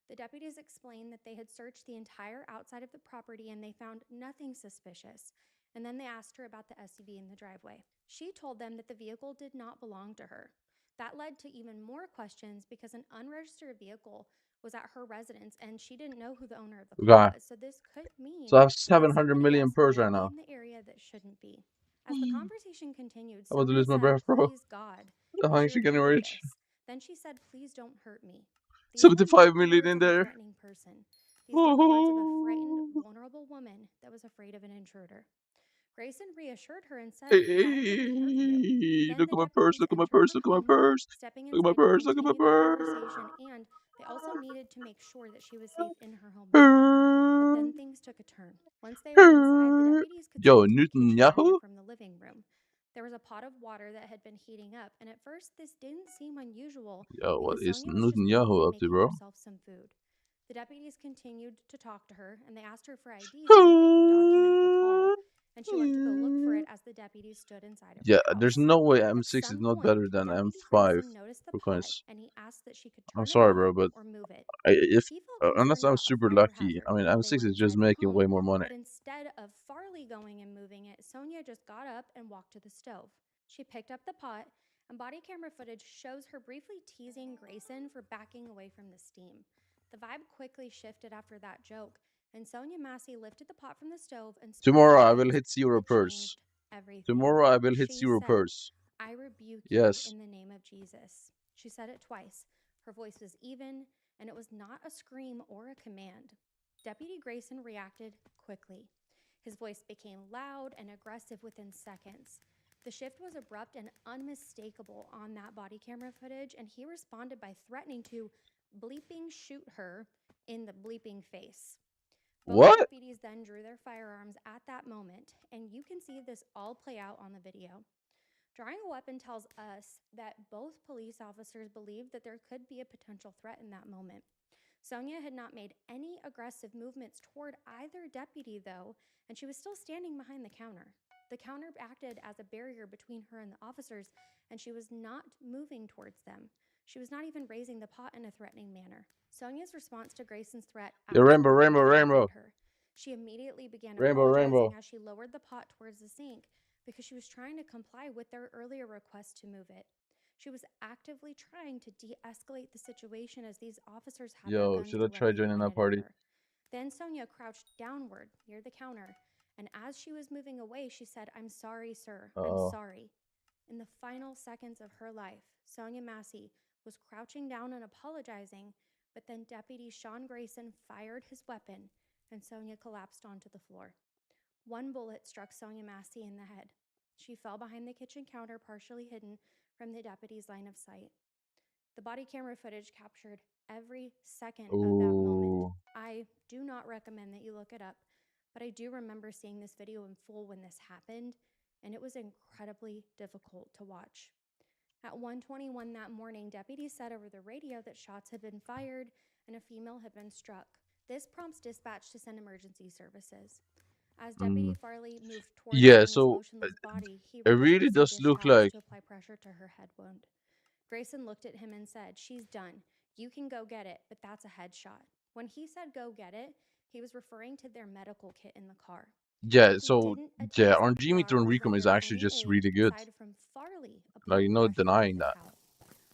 The deputies explained that they had searched the entire outside of the property and they found nothing suspicious. And then they asked her about the SUV in the driveway. She told them that the vehicle did not belong to her. That led to even more questions because an unregistered vehicle was at her residence and she didn't know who the owner of the car Okay. was. So this could mean So I have that 700 somebody million else purse might right be now. in the area that shouldn't be. As the conversation continued, I'm about to Sonia lose my said, breath, bro. "Please God How that is she she would getting handle rich? this." Then she said, "Please don't hurt me." These were 75 not the million words in of a there. threatening person. These were the words of a frightened, vulnerable woman that was afraid of an intruder. Grayson reassured her and said, "I wouldn't hurt you." Hey, Then look the at my purse, deputies look at my entered purse, her look at my home, purse. stepping Look at my inside to purse, look at my continue the conversation, purse. and they also needed to make sure that she was safe in her home as well. But then things took a turn. Once they were inside, the deputies could Yo, see into the Newton kitchen area Yahoo? from the living room. There was a pot of water that had been heating up, and at first this didn't seem unusual Yo, what because is Sonia was just Netanyahu quietly up to, making bro? herself some food. The deputies continued to talk to her, and they asked her for ID so that they could document the call. And she went to go look for it as the deputies stood inside of Yeah, her house. there's no way At M6 is some not point, better than Deputy M5 Grayson noticed the for pot, coins. and he asked that she could I'm turn it sorry, off bro, but or move it. if He felt unless concerned I'm about a super fire lucky, hazard I mean while they M6 were is just inside the making home, way more money. but instead of Farley going and moving it, Sonia just got up and walked to the stove. She picked up the pot, and body camera footage shows her briefly teasing Grayson for backing away from the steam. The vibe quickly shifted after that joke, and Sonia Massey lifted the pot from the stove and spoke Tomorrow I words will hit zero that purse. changed everything. Tomorrow I will hit She zero said, purse. "I rebuke Yes. you in the name of Jesus." She said it twice. Her voice was even, and it was not a scream or a command. Deputy Grayson reacted quickly. His voice became loud and aggressive within seconds. The shift was abrupt and unmistakable on that body camera footage, and he responded by threatening to bleeping shoot her in the bleeping face. Both What? deputies then drew their firearms at that moment, and you can see this all play out on the video. Drawing a weapon tells us that both police officers believed that there could be a potential threat in that moment. Sonia had not made any aggressive movements toward either deputy, though, and she was still standing behind the counter. The counter acted as a barrier between her and the officers, and she was not moving towards them. She was not even raising the pot in a threatening manner. Sonia's response to Grayson's threat Yeah, rainbow, absolutely rainbow, rainbow. terrified her. She immediately began Rainbow, apologizing rainbow. as she lowered the pot towards the sink because she was trying to comply with their earlier request to move it. She was actively trying to de-escalate the situation as these officers had their Yo, guns should I try directly joining that pointed at party? her. Then Sonia crouched downward near the counter, and as she was moving away, she said, "I'm sorry, sir. I'm sorry." In the final seconds of her life, Sonia Massey was crouching down and apologizing, but then Deputy Sean Grayson fired his weapon, and Sonia collapsed onto the floor. One bullet struck Sonia Massey in the head. She fell behind the kitchen counter, partially hidden from the deputy's line of sight. The body camera footage captured every second of that moment. I do not recommend that you look it up, but I do remember seeing this video in full when this happened, and it was incredibly difficult to watch. At 1:21 that morning, deputies said over the radio that shots had been fired and a female had been struck. This prompts dispatch to send emergency services. As Deputy Farley moved towards Yeah, Sonia's so motionless body, he it reached really for some does dish look towels like to apply pressure to her head wound. Grayson looked at him and said, "She's done. You can go get it, but that's a headshot." When he said go get it, he was referring to their medical kit in the car. yeah, He so didn't yeah, attempt RNG CPR meter and or Recom is render actually any just aid really good. aside from Farley Like, applying no pressure denying with a that. towel.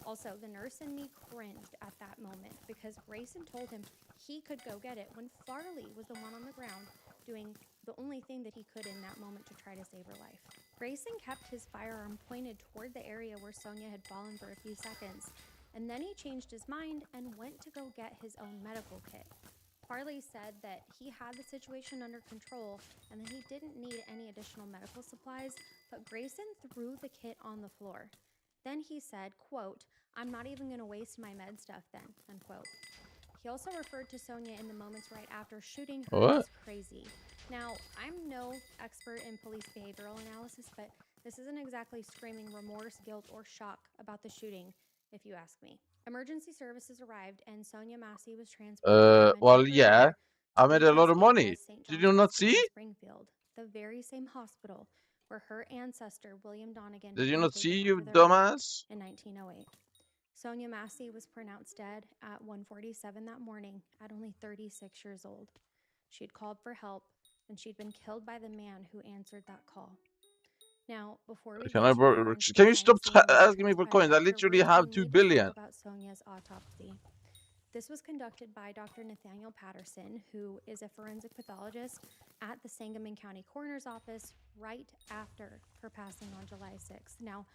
Also, the nurse and me cringed at that moment because Grayson told him he could go get it when Farley was the one on the ground doing the only thing that he could in that moment to try to save her life. Grayson kept his firearm pointed toward the area where Sonia had fallen for a few seconds, and then he changed his mind and went to go get his own medical kit. Farley said that he had the situation under control and that he didn't need any additional medical supplies, but Grayson threw the kit on the floor. Then he said, quote, "I'm not even going to waste my med stuff then," unquote. He also referred to Sonia in the moments right after shooting her What? as crazy. Now, I'm no expert in police behavioral analysis, but this isn't exactly screaming remorse, guilt, or shock about the shooting, if you ask me. Emergency services arrived, and Sonia Massey was transported Well, yeah, I made a lot of money. St. Did John's you not Hospital see? in Springfield, the very same hospital where her ancestor, William Donegan, Did had you been not taken see, you after their wedding dumbass? in 1908. Sonia Massey was pronounced dead at 1:47 that morning at only 36 years old. She'd called for help, and she'd been killed by the man who answered that call. Now, before we Can get I too far borrow? into the Can you crime stop scene and what asking me for transpired coins? I literally afterwards, have we 2 need to talk billion. about Sonia's autopsy. This was conducted by Dr. Nathaniel Patterson, who is a forensic pathologist at the Sangamon County Coroner's Office right after her passing on July 6th. Now,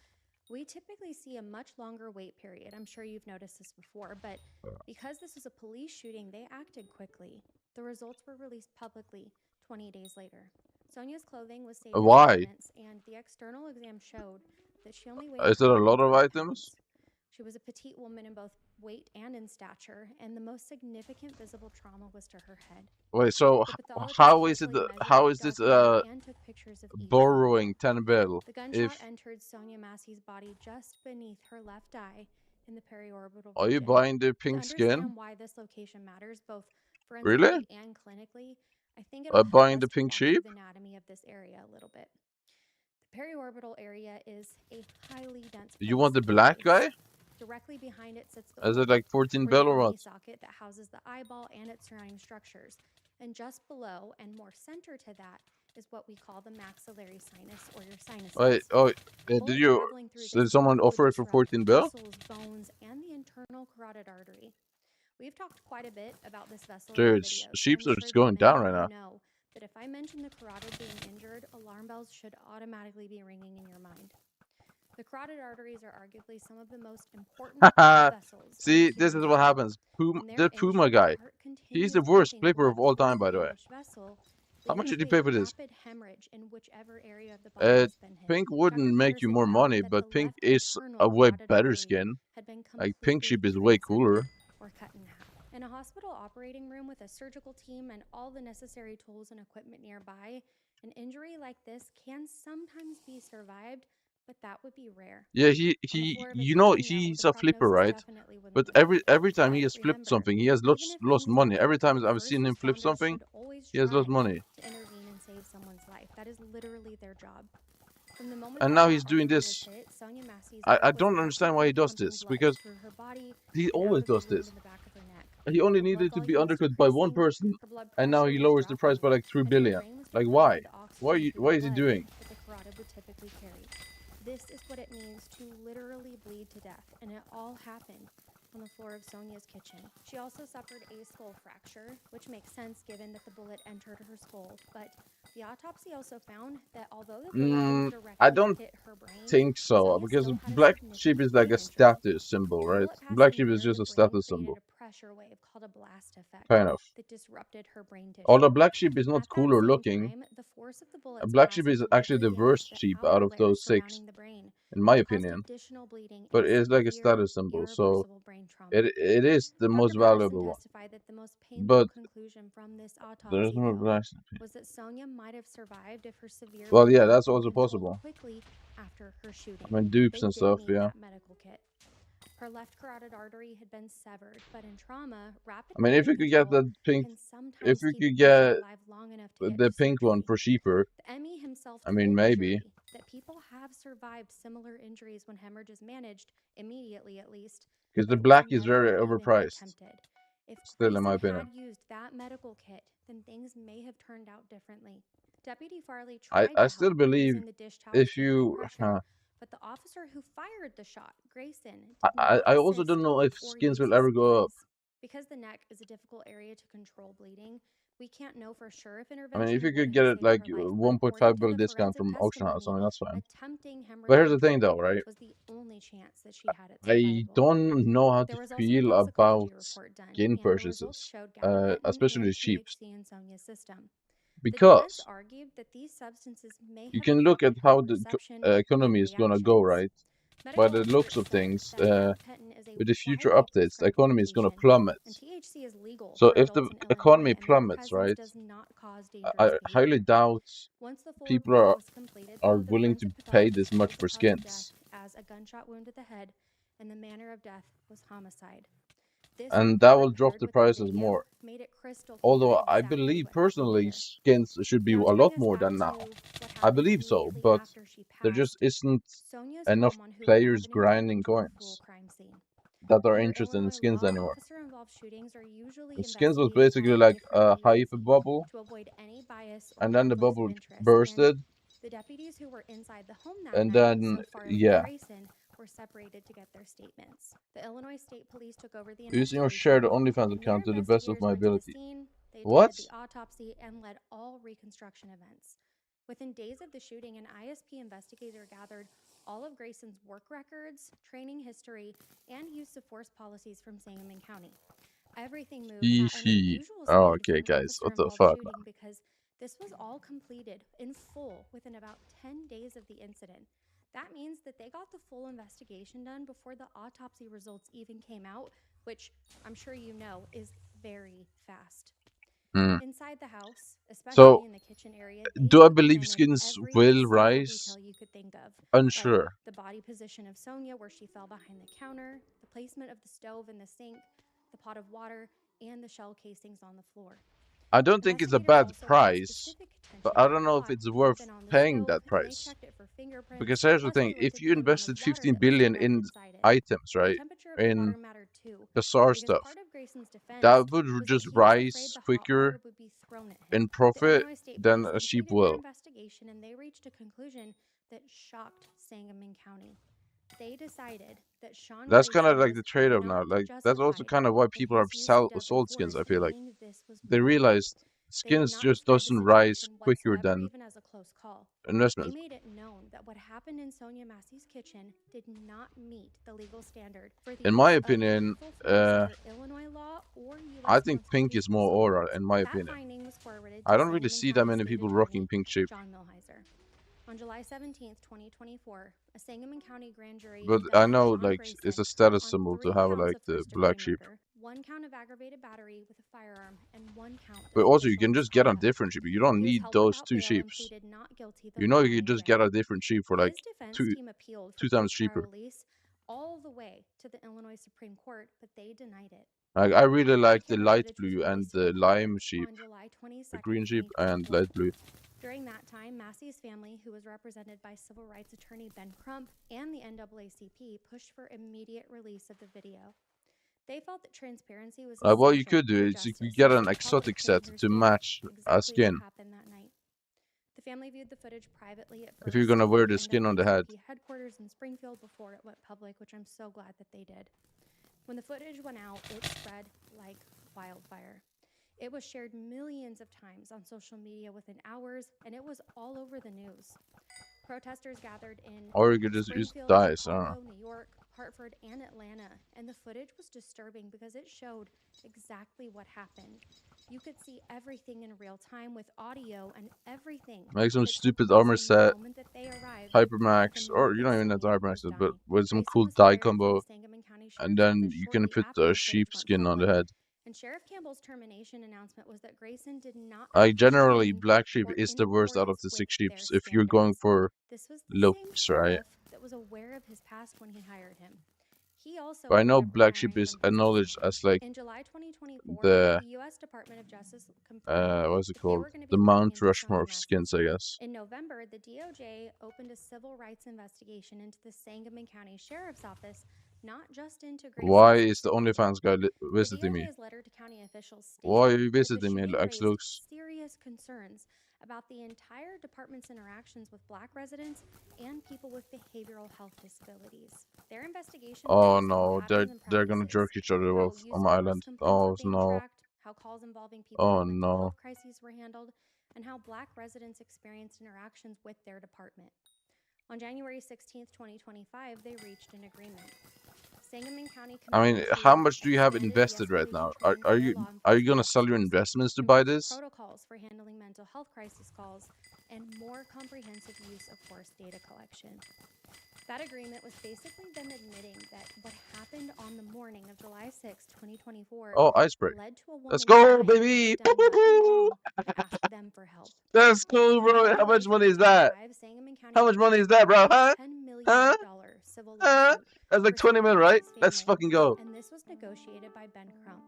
we typically see a much longer wait period. I'm sure you've noticed this before, but because this was a police shooting, they acted quickly. The results were released publicly 20 days later. Sonia's clothing was saved as Why? evidence, and the external exam showed that she only weighed Is there a lot of 103 items? pounds. She was a petite woman in both weight, and in stature, and the most significant visible trauma was to her head. Wait, so The pathologist how is it? carefully measured, How is this documented, and took pictures of each borrowing 10 bill? The gunshot If entered Sonia Massey's body just beneath her left eye in the periorbital are you region. buying the To pink understand skin? why this location matters, both Really? forensically and clinically, I think it'll help Buying us the to pink walk sheep? through the anatomy of this area a little bit. The periorbital area is a highly dense You place want the in the black face. guy? Directly behind it sits the Is it orb, like 14 or bill the or bony what? socket that houses the eyeball and its surrounding structures. And just below and more center to that is what we call the maxillary sinus, or your sinuses. Wait, oh, Bullet did you? traveling through Did this someone area would offer it for disrupt 14 bill? muscles, bones, and the internal carotid artery. We've talked quite a bit about this vessel in Dude, our videos. sheeps I'm are sure just that going many down of right you now. know that if I mention the carotid being injured, alarm bells should automatically be ringing in your mind. The carotid arteries are arguably some of the most important blood vessels. See, this is what happens. The Puma guy. He's the worst flipper of all time, by the way. How much did you pay for this? Rapid hemorrhage in whichever area of the body has been hit. Pink wouldn't Dr. make you Peterson more found money, that but the Pink left is internal a way carotid better artery skin. had been Like, Pink completely sheep is way cooler. or cut in half. In a hospital operating room with a surgical team and all the necessary tools and equipment nearby, an injury like this can sometimes be survived, but that would be rare. Yeah, you know, kitchen, though, he's the a flipper, prognosis right? definitely wouldn't But be every good. time he But has flipped remember, something, he has even if lost things go money. right, Every time I've first seen him flip responders something, should always he has lost try money. to intervene and save someone's life. That is literally their job. From the moment And that now that he's doing artery was this. hit, Sonia Massey's I heart was don't understand why he actively does pumping this, blood because through her body he and out always of the does wound this. in the back of her neck. He only Her blood needed to be volume was undercut by one decreasing, person, her blood and now pressure he was lowers the price by dropping, like 3 and her billion. brain was Like, why? provided oxygen through Why the is he blood doing? that the carotid would typically carry. This is what it means to literally bleed to death, and it all happened on the floor of Sonia's kitchen. She also suffered a skull fracture, which makes sense given that the bullet entered her skull, but the autopsy also found that although the bullet didn't I directly don't hit her brain, think so, Sonia because still had a black sheep significant is like brain a injury. status symbol, The right? bullet Black passing sheep is near just the a brain status created symbol, a pressure wave called a blast effect kind of. that disrupted her brain tissue. Although black sheep is not At that cooler same looking, time, the force of the bullet's black blast sheep is actually directly the worst damaged the sheep outer out of layer those 6, surrounding the brain, in my and caused opinion. additional bleeding But and it's like a severe, status symbol, so irreversible brain trauma. it is the most Dr. Peterson valuable one. testified that the most But painful conclusion from this there is autopsy, no though, black. was that Sonia might have survived if her severe Well, bleeding yeah, had that's been also controlled possible. quickly after her shooting. I mean, dupes They and did stuff, need yeah. that medical kit. Her left carotid artery had been severed, but in trauma, rapid I mean, if bleeding you could get control the pink, can if sometimes you keep a could patient get alive long enough to get the to pink one surgery. for cheaper, The ME himself I mean, told the maybe. jury that people have survived similar injuries when hemorrhage is managed, immediately at least, Because but the it was black is never very even overpriced. attempted. If Still, in my Grayson opinion. had used that medical kit, then things may have turned out differently. Deputy Farley I tried to still help believe using the dish towel if to apply you, pressure, but the officer who fired the shot, Grayson, did not I also assist don't know if or skins use will his ever go up. supplies. Because the neck is a difficult area to control bleeding, we can't know for sure if I intervention mean, if you would could have get it saved like her life, but 1.5 according to bill the discount forensic from auction house, I testimony, mean, that's fine. attempting hemorrhage But here's the thing though, control right? was the only chance that she had at I survival. don't know how to There was also a feel about toxicology report done, skin and the results purchases, showed gabapentin especially and sheep's, THC in Sonia's system. The defense because argued that these substances may you have can look at affected her how the perception economy and is gonna go, reactions. right? By Medical the looks experts of said things, that gabapentin is a with the future widely updates, the prescribed economy is gonna medication, plummet. and THC is legal So for if the adults in economy Illinois, and their plummets, presence right? does not cause I dangerous highly behavior. doubt Once the full people report was completed, are though, the willing to forensic pay pathologist this much ruled for the cause of death skins. as a gunshot wound to the head, and the manner of death was homicide. This And that will report, drop paired the with the prices video, more. made it crystal clear Although I exactly believe what happened personally here. skins should be a Now, to lot bring us more back than to now. what I happened believe so, immediately but after she there just passed, isn't Sonia's enough home on Hoover players Avenue turned grinding into a full coins crime scene. that are Under interested in Illinois skins law, anymore. officer-involved shootings are usually And skins was investigated basically on like a a different hype agency bubble, to avoid any bias or and then the conflicts of bubble interest, and bursted, the deputies who were inside the home that and night, then so Farley and yeah. Grayson, were separated to get their statements. The Illinois State Police took over the Using or share investigation. the OnlyFans From there, account to the best of investigators my went to the ability. scene, they What? attended the autopsy, and led all reconstruction events. Within days of the shooting, an ISP investigator gathered all of Grayson's work records, training history, and use of force policies from Sangamon County. Everything moved at an unusual Oh, speed for okay, an guys, what the officer-involved fuck, man? shooting because this was all completed in full within about 10 days of the incident. That means that they got the full investigation done before the autopsy results even came out, which I'm sure you know is very fast. Hmm. Inside the house, especially So, in the kitchen area, do I they believe documented skins every will single rise? detail you could think of. Unsure. Like the body position of Sonia where she fell behind the counter, the placement of the stove and the sink, the pot of water, and the shell casings on the floor. I don't think it's a Investigators bad also paid price, specific but attention I to don't the know if pot it's that had worth been on the paying stove, that and they price. checked it for fingerprints. Because here's the Plus, thing, they looked if at you the amount of invested water 15 that was billion stored in inside it. items, The right, temperature of the in water mattered too, bizarre because stuff, part of Grayson's defense that would was just that he was afraid rise the hot quicker water would be thrown at him. in The profit Illinois State than Police a sheep completed their will. investigation, and they reached a conclusion that shocked Sangamon County. They decided that Sean That's kind of Grayson like was the trade-off now. not Like, that's also justified kind of why in people have his use of deadly sold skins, I force, feel like. knowing this was They warranted. realized They did skins not just describe the doesn't rise situation quicker whatsoever, than even as a close call. They investments. made it known that what happened in Sonia Massey's kitchen did not meet the legal standard for the In my use opinion, of lethal force under Illinois law or I U.S. think pink is more constitutional aura, laws. in my That opinion. finding was forwarded I to don't really Sangamon see that County many State people Attorney rocking pink shape. John Milheiser. On July 17th, 2024, a Sangamon County grand jury But I indicted know, Sean like, Grayson it's a status on symbol to 3 have, counts like, of the first-degree black sheep. murder, 1 count of aggravated battery with a firearm, and 1 count But of also, you official can just get a misconduct. different sheep. You don't He was need held those without 2 bail and sheeps. pleaded not guilty the You know, you following can just day. get a different sheep for, like, His defense two team appealed for 2 times pretrial cheaper. release all the way to the Illinois Supreme Court, but they denied it. Like, I really Body like the camera light footage was blue and released to the the lime public sheep. on July 22nd, The green sheep and 2024. light blue. During that time, Massey's family, who was represented by civil rights attorney Ben Crump and the NAACP, pushed for immediate release of the video. They felt that transparency was What you essential could do for is you justice, could get so an the public exotic can set hear to standing match a exactly skin. what happened that night. The family viewed the footage privately at first If you're gonna at wear the the skin on the head. NAACP headquarters in Springfield before it went public, which I'm so glad that they did. When the footage went out, it spread like wildfire. It was shared millions of times on social media within hours, and it was all over the news. Protesters gathered in Or you could just use Springfield, dice, I don't know. Chicago, New York, Hartford, and Atlanta, and the footage was disturbing because it showed exactly what happened. You could see everything in real time with audio and everything. Make some that took stupid place armor from the set, moment that they arrived Hypermax, to the or moment you that don't even have Sonia the was Hypermax, but dying. with some Grayson cool was die fired from combo, the Sangamon County and Sheriff's then Office you can shortly put after the the sheep footage went skin on the public. head. And Sheriff Campbell's termination announcement was that Grayson did not Like, have to generally, train black sheep or is in the worst out of accordance the with 6 their sheeps if you're going standards. for This was the same looks, right? sheriff that was aware of his past when he hired him. He also But I had know been black sheep preparing is from his acknowledged position. as, like, In July 2024, the, the U.S. Department of Justice confirmed what's it that they called? were going to The be looking Mount into Rushmore Sonia of Massey's skins, I death. guess. In November, the DOJ opened a civil rights investigation into the Sangamon County Sheriff's Office, not just into Why Grayson's is the behavior. OnlyFans guy The visiting me? DOJ's letter to county officials Why are stated you that the visiting me, shooting Lex raised Lux? serious concerns about the entire department's interactions with black residents and people with behavioral health disabilities. Their investigation Oh focused on no, patterns and they're gonna jerk practices, each other how off use on of my force island. complaints were Oh being no. tracked, how calls involving people Oh with mental no. health crises were handled, and how black residents experienced interactions with their department. On January 16, 2025, they reached an agreement. Sangamon County I mean, committed how to much do you have expanded invested right de-escalation now? training Are for you law are you enforcement gonna sell your officers, investments to buy improved this? protocols for handling mental health crisis calls, and more comprehensive use of force data collection. That agreement was basically them admitting that what happened on the morning of July 6, 2024, Oh, ice break. led to a woman Let's go, dying baby! who had done nothing wrong but asked them for help. Let's go, In bro. April How much money is that? 2025, Sangamon County How much money is prosecuted that, bro? a Huh? $10 million Huh? civil Huh? lawsuit That's like for 20 Sonia mil, right? Massey's Let's family, fucking go. and this was negotiated by Ben Crump.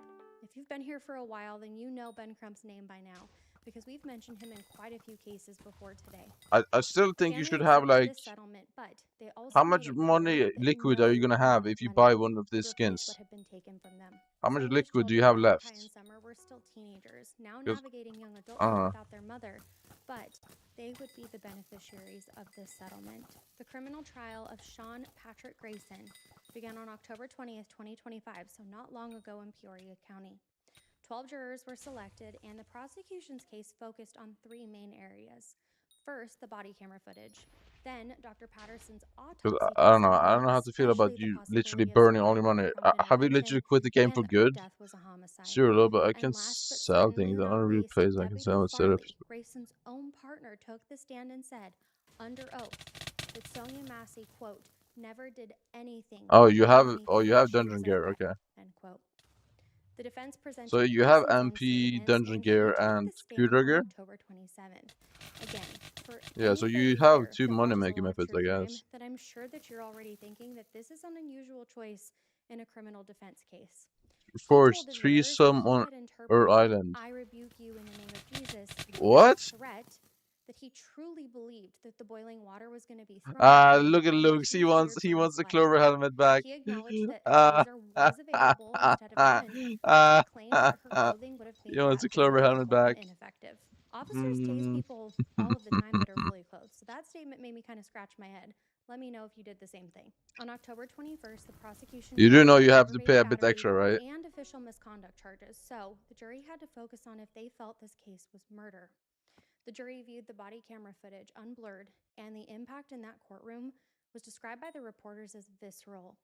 If you've been here for a while, then you know Ben Crump's name by now, because we've mentioned him in quite a few cases before today. I still think you Family should have, accepted like, this settlement, but they also how made much it money clear that liquid no are you gonna have amount if of you money buy one of would these replace skins? what had been taken from them. How much Sonia's liquid do you children, have left? Malachi and Summer, were still teenagers, now 'Cause, navigating young adulthood uh, without their mother, but they would be the beneficiaries of this settlement. The criminal trial of Sean Patrick Grayson began on October 20th, 2025, so not long ago in Peoria County. 12 jurors were selected, and the prosecution's case focused on 3 main areas. First, the body camera footage. Then, Dr. Patterson's autopsy I don't know. I testimony, don't know how to feel about especially the you literally possibility of burning all Sonia your and money. Ben Crump Have you intervention, literally quit the game for and good? death was a homicide. Sure, though, but I And can last but sell certainly things. I not don't really least, plays I can Deputy sell Farley, setups. Grayson's own partner, took the stand and said, under oath, that Sonia Massey, quote, never did anything. Oh, to you do have anything you have she dungeon was gear. aware of," Okay. end quote. The defense presented So you have Grayson's own MP, statements, dungeon and gear, he took and the stand computer on gear. October 27th. Again, for Yeah. So you anybody have here two that money watches a making lot of methods, true I crime, guess. that I'm sure that you're already thinking that this is an unusual choice in a criminal defense case. He Force told his lawyers that threesome he on had Earth interpreted Island. "I rebuke you in the name of Jesus" What? as a threat, that he truly believed that the boiling water was going to be thrown at him, Look at and that Luke. he He wants feared for his the life. Clover helmet back. He acknowledged that a taser was available instead of a gun, but claimed that her clothing would have He made wants that the Clover taser helmet difficult back. and ineffective. Officers tase people all of the time that are fully clothed, so that statement made me kind of scratch my head. Let me know if you did the same thing. On October 21st, the prosecution You do filed know you have to aggravated pay a bit battery extra, right? and official misconduct charges, so the jury had to focus on if they felt this case was murder. The jury viewed the body camera footage unblurred, and the impact in that courtroom was described by the reporters as visceral.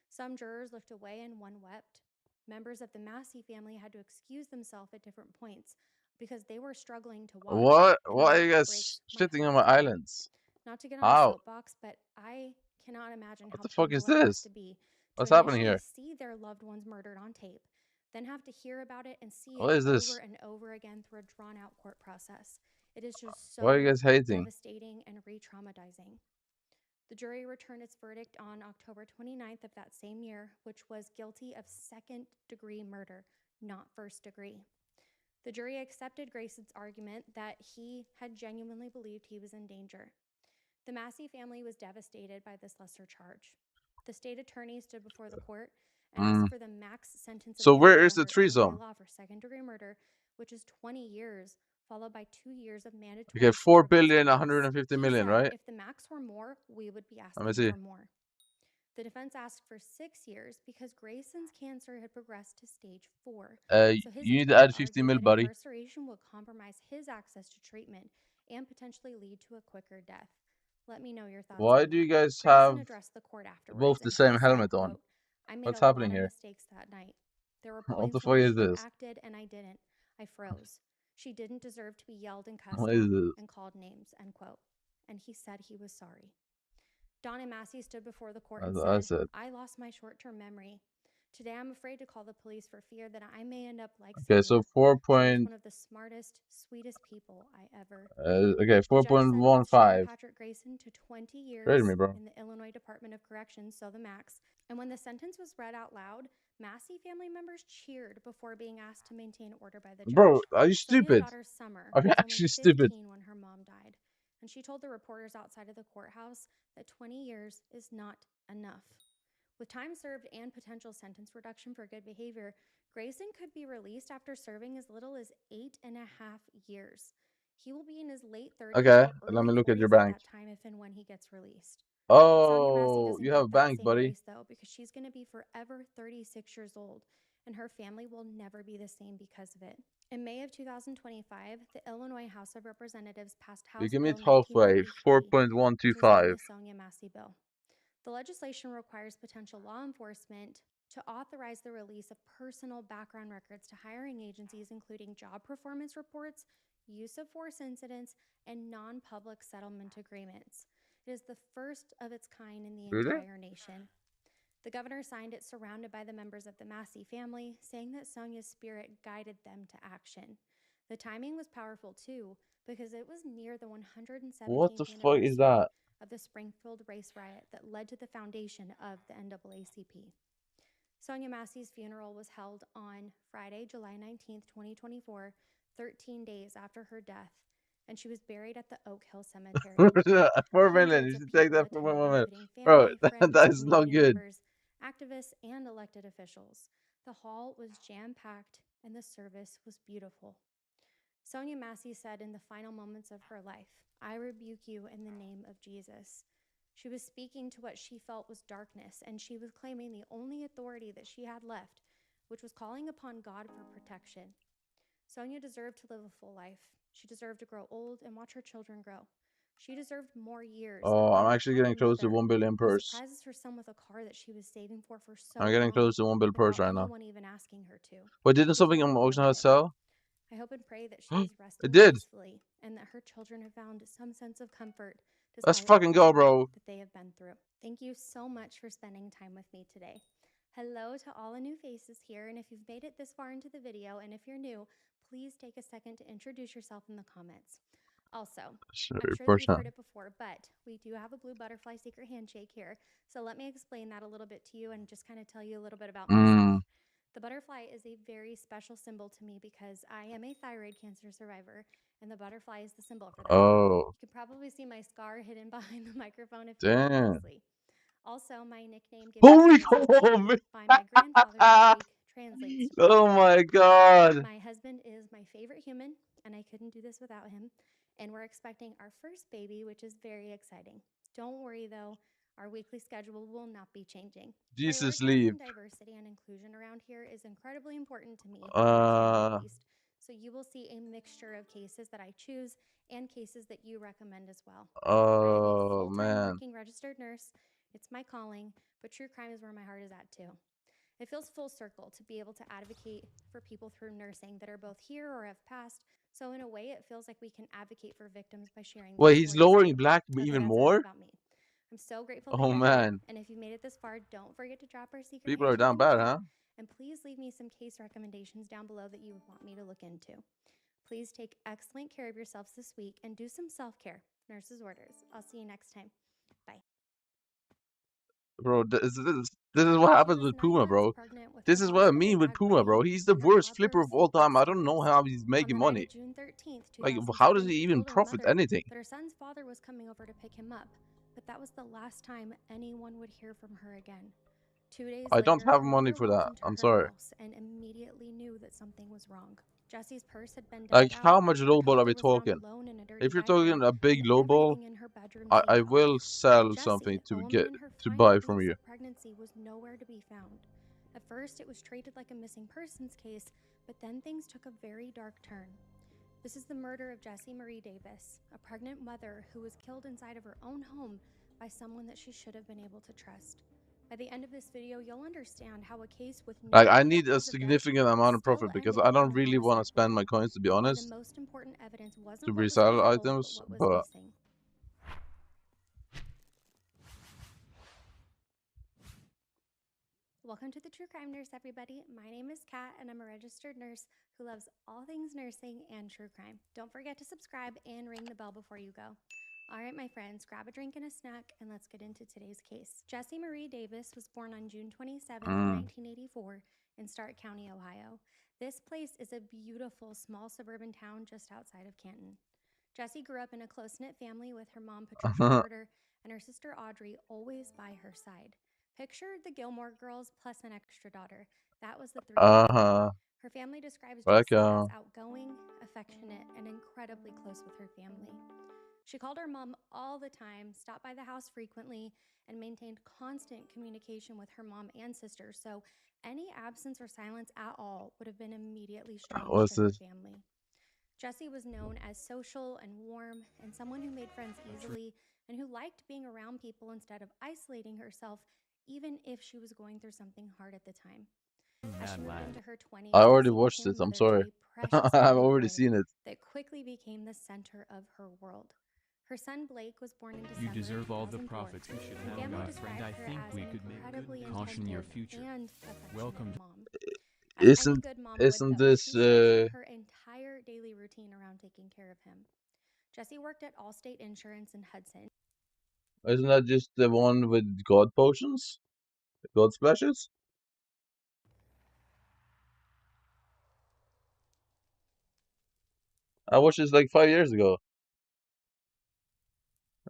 Some jurors looked away and one wept. Members of the Massey family had to excuse themselves at different points because they were struggling to watch. What? And Why are that you guys breaks my shitting on heart. my islands? Not to get on a How? soapbox, but I cannot imagine What how the fuck is painful it has this? to be to What's happening initially here? see their loved ones murdered on tape, then have to hear about it and see What it is over this? and over again through a drawn-out court process. It is just Why are you so guys hating? devastating and re-traumatizing. The jury returned its verdict on October 29th of that same year, which was guilty of second-degree murder, not first-degree. The jury accepted Grayson's argument that he had genuinely believed he was in danger. The Massey family was devastated by this lesser charge. The state attorney stood before the court and asked for the max sentence So available where is the under Illinois threesome? law for second-degree murder, which is 20 years, followed by 2 years of mandatory Okay, 4 supervised billion, release. 150 He million, said right? if the max were more, we would be Let me asking see. for more. The defense asked for 6 years because Grayson's cancer had progressed to stage 4. So his You need to attorney add 50 argued mil, that buddy. incarceration would compromise his access to treatment and potentially lead to a quicker death. Let me know your thoughts Why on do you that. guys Grayson have addressed the court afterwards, both the and he same said, helmet on? quote, "I made What's a lot happening of here? mistakes that night. There were What the points fuck when I is should have this? acted and I didn't. I froze. She didn't deserve to be yelled and cussed What at is this? and called names," end quote. And he said he was sorry. Donna Massey stood before the court and That's said, it. "I lost my short-term memory. Today I'm afraid to call the police for fear that I may end up like Okay, so Sonia. 4 She was point. one of the smartest, sweetest people I ever Okay, The judge sentenced Sharon 4.15. Patrick Grayson to 20 Trade years me, bro. in the Illinois Department of Corrections, so the max. And when the sentence was read out loud, Massey family members cheered before being asked to maintain order by the judge. Bro, are you Sonia's stupid? daughter Summer Are you was only actually 15 stupid? when her mom died, and she told the reporters outside of the courthouse that 20 years is not enough. With time served and potential sentence reduction for good behavior, Grayson could be released after serving as little as 8.5 years. He will be in his late 30s Okay, or let early me look at 40s your at bank. that time if and when he gets released. Sonia Massey Oh, doesn't you have a get that bank, same buddy. grace, though, because she's going to be forever 36 years old, and her family will never be the same because of it. In May of 2025, the Illinois House of Representatives passed You House can Bill meet halfway. 1993, which is known 4.125. as Sonia Massey Bill. The legislation requires potential law enforcement to authorize the release of personal background records to hiring agencies, including job performance reports, use of force incidents, and non-public settlement agreements. It is the first of its kind in the Really? entire nation. The governor signed it surrounded by the members of the Massey family, saying that Sonia's spirit guided them to action. The timing was powerful too, because it was near the 117th What the fuck is anniversary that? of the Springfield race riot that led to the foundation of the NAACP. Sonia Massey's funeral was held on Friday, July 19, 2024, 13 days after her death, and she was buried at the Oak Hill Cemetery. 4 million. You Hundreds of should take people that for 1 attended, million. including Bro, family, friends, that is not community good. members, activists, and elected officials. The hall was jam-packed, and the service was beautiful. Sonia Massey said in the final moments of her life, "I rebuke you in the name of Jesus." She was speaking to what she felt was darkness, and she was claiming the only authority that she had left, which was calling upon God for protection. Sonia deserved to live a full life. She deserved to grow old and watch her children grow. She deserved more years. Oh, I'm actually getting close to 1 billion purse. Surprises her son with a car that she was saving for so I'm getting long, close to 1 billion purse without right now. anyone even asking her to. Wait, didn't She something deserved on more auction of house it. sell? I hope and pray that she is It resting did. peacefully and that her children have found some sense of comfort Let's despite fucking go, bro. that they have been through. Thank you so much for spending time with me today. Hello to all the new faces here, and if you've made it this far into the video, and if you're new, please take a second to introduce yourself in the comments. Also, I'm sure that you've heard it before, but we do have a blue butterfly secret handshake here. So let me explain that a little bit to you and just kind of tell you a little bit about myself. The butterfly is a very special symbol to me because I am a thyroid cancer survivor, and the butterfly is the symbol for that. Oh. You can probably see my scar hidden behind the microphone if you look closely. Also, my nickname given by my grandfather in Greek translates to oh my god. My husband is my favorite human, and I couldn't do this without him. And we're expecting our first baby, which is very exciting. Don't worry though, our weekly schedule will not be changing. Jesus, leave. Diversity and inclusion around here is incredibly important to me, at least. So you will see a mixture of cases that I choose and cases that you recommend as well. I am a full-time working registered nurse. It's my calling, but true crime is where my heart is at too. It feels full circle to be able to advocate for people through nursing that are both here or have passed. So in a way, it feels like we can advocate for victims by sharing. Wait, he's lowering black even more? About me. I'm so grateful that oh you're man. here. And if you made it this far, don't forget to drop our secret. People are down bad, huh? And please leave me some case recommendations down below that you want me to look into. Please take excellent care of yourselves this week and do some self-care. Nurse's orders. I'll see you next time. Bye. Bro, this is what happens with Puma, bro. This is what I mean with Puma, bro. He's the worst flipper of all time. I don't know how he's making money. Like, how does he even profit anything? That her son's father was coming over to pick him up, but that was the last time anyone would hear from her again. 2 days I don't later, have her money mother for walked that. into I'm her sorry. house and immediately knew that something was wrong. Jesse's purse had been Like, dug how out, much her lowball are toddler we was found talking? alone in a dirty If you're diaper, talking a big and lowball, everything in her bedroom I seemed will off. sell Jessie, something a to woman in her to final buy from weeks you. of pregnancy, was nowhere to be found. At first, it was treated like a missing persons case, but then things took a very dark turn. This is the murder of Jessie Marie Davis, a pregnant mother who was killed inside of her own home by someone that she should have been able to trust. By the end of this video, you'll understand how a case with no Like, I clear need a cause of death significant amount of still profit because ended I don't in a really want to homicide spend my plot. coins, to be Why honest, the most important evidence to wasn't what was resell visible, items, but what was but missing. Welcome to the True Crime Nurse, everybody. My name is Kat, and I'm a registered nurse who loves all things nursing and true crime. Don't forget to subscribe and ring the bell before you go. All right, my friends, grab a drink and a snack, and let's get into today's case. Jessie Marie Davis was born on June 27, 1984, in Stark County, Ohio. This place is a beautiful, small suburban town just outside of Canton. Jessie grew up in a close-knit family with her mom, Patricia Carter, and her sister Audrey always by her side. Picture the Gilmore Girls plus an extra daughter. That was the three. Her family describes Jessie as outgoing, affectionate, and incredibly close with her family. She called her mom all the time, stopped by the house frequently, and maintained constant communication with her mom and sister, so any absence or silence at all would have been immediately strange to her family. Jessie was known as social and warm, and someone who made friends easily, and who liked being around people instead of isolating herself, even if she was going through something hard at the time. As she moved into her 20s, I already Jessie watched became it. a I'm mother to sorry. a precious I've baby already boy seen it. that quickly became the center of her world. Her son Blake was born in December. You deserve all the 2004. profits you should Her have, family my described friend. I her think as we an could make incredibly good caution your attentive future. and affectionate Welcome. Mom. As any good mom would, Isn't though, this she structured her entire daily routine around taking care of him. Jessie worked at Allstate Insurance in Hudson. Isn't that just the one with God potions? God splashes? I watched this like 5 years ago.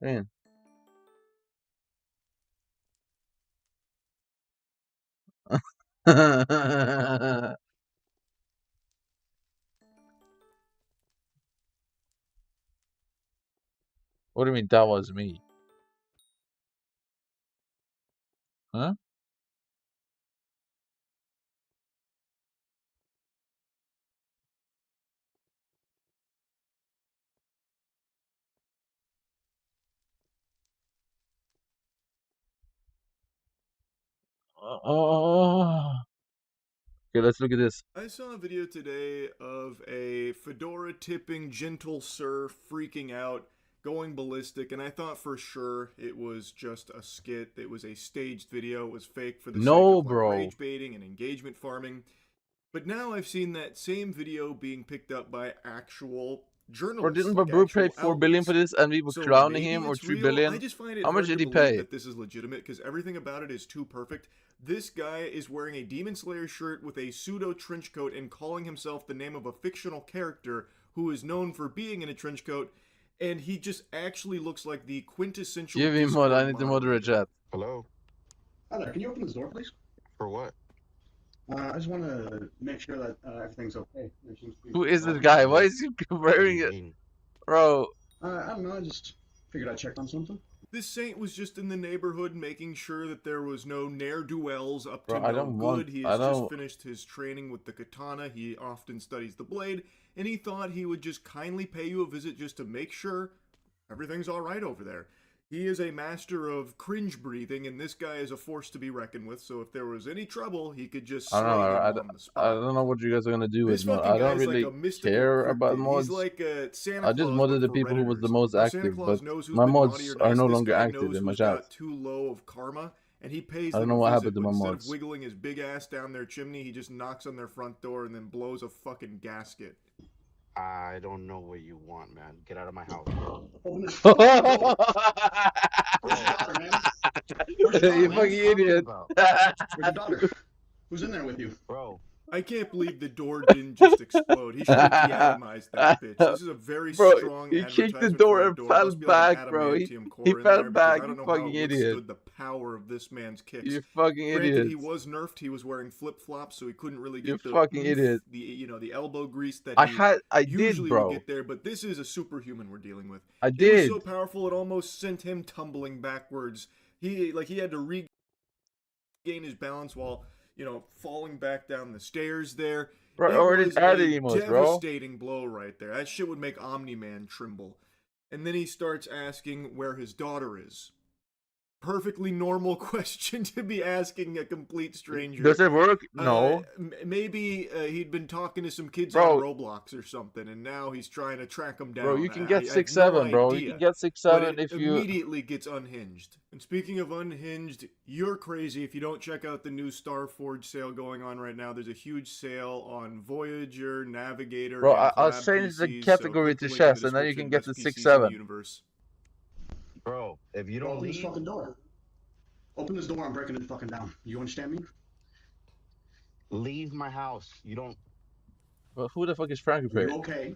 Man. What do you mean that was me? Huh? Okay, let's look at this. I saw a video today of a fedora tipping gentle sir freaking out, going ballistic, and I thought for sure it was just a skit. It was a staged video. It was fake for the sake of like rage baiting and engagement farming. But now I've seen that same video being picked up by actual journalists. Or didn't like Babur pay actual 4 billion outlets. for this and we were So crowning maybe him, or it's 3 real. billion? I just find it How much hard did to he believe pay? that this is legitimate because everything about it is too perfect. This guy is wearing a Demon Slayer shirt with a pseudo trench coat and calling himself the name of a fictional character who is known for being in a trench coat, and he just actually looks like the quintessential Give him Discord mod, I need to moderate chat. Hello? Hi there, can you open this door, please? For what? I just want to make sure that everything's okay. Who is this guy? Why is he wearing it? Bro. I don't know, I just figured I'd check on something. This saint was just in the neighborhood making sure that there was no ne'er-do-wells up to Bro, no good. He has just finished his training with the katana. He often studies the blade, and he thought he would just kindly pay you a visit just to make sure everything's all right over there. He is a master of cringe breathing, and this guy is a force to be reckoned with. So if there was any trouble, he could just slay him on the spot. I don't know what you guys are gonna do This with mod. fucking I don't guy's really like a mystical care about cryptid. mods. He's like Santa I just Claus, modded but the for people who was the Redditors. most If Santa active, Claus but knows who's my been naughty mods or are nice, no this longer guy active knows in my who's chat. got too low of karma, and he pays I don't them know a what visit, happened to but my instead mods. of wiggling his big ass down their chimney, he just knocks on their front door and then blows a fucking gasket. I don't know what you want, man. Get out of my house. Where's your daughter, man? Where's your daughter, You man? fucking idiot. Where's your daughter? Who's in there with you? Bro. I can't believe the door didn't just explode. He should have deatomized that bitch. This is a very strong he advertisement kicked the door for a and door. fell Must be like an back, bro. adamantium core He in fell there, because back, I don't you know how fucking it idiot. withstood the power of this man's kicks. You fucking Granted, idiot. he was nerfed. He was wearing flip-flops, so he couldn't really You get the fucking oomph, idiot. the elbow grease that I did, usually bro. would get there. But this is a superhuman we're dealing with. I It did. was so powerful it almost sent him tumbling backwards. He had to regain his balance while falling back down the stairs there. Bro, It already was added a emotes, bro. devastating blow right there. That shit would make Omni-Man tremble. And then he starts asking where his daughter is. Perfectly normal question to be asking a complete stranger. Does it work? No. Maybe he'd been talking to some kids Bro. on Roblox or something, and now he's trying to track them down. Bro, you can I get have 6-7, no bro. You idea. can get 6-7 But it if you... immediately gets unhinged. And speaking of unhinged, you're crazy if you don't check out the new Starforge sale going on right now. There's a huge sale on Voyager, Navigator, Bro, and I'll collab change the PCs, category so to click the link in chess, the and then you can description. get the Best PCs in the 6-7. universe. Bro, if you don't Open this leave... fucking door. Open this door, I'm breaking it fucking down. You understand me? Leave my house. You don't... But who the fuck is Frankie Are you Perry? okay?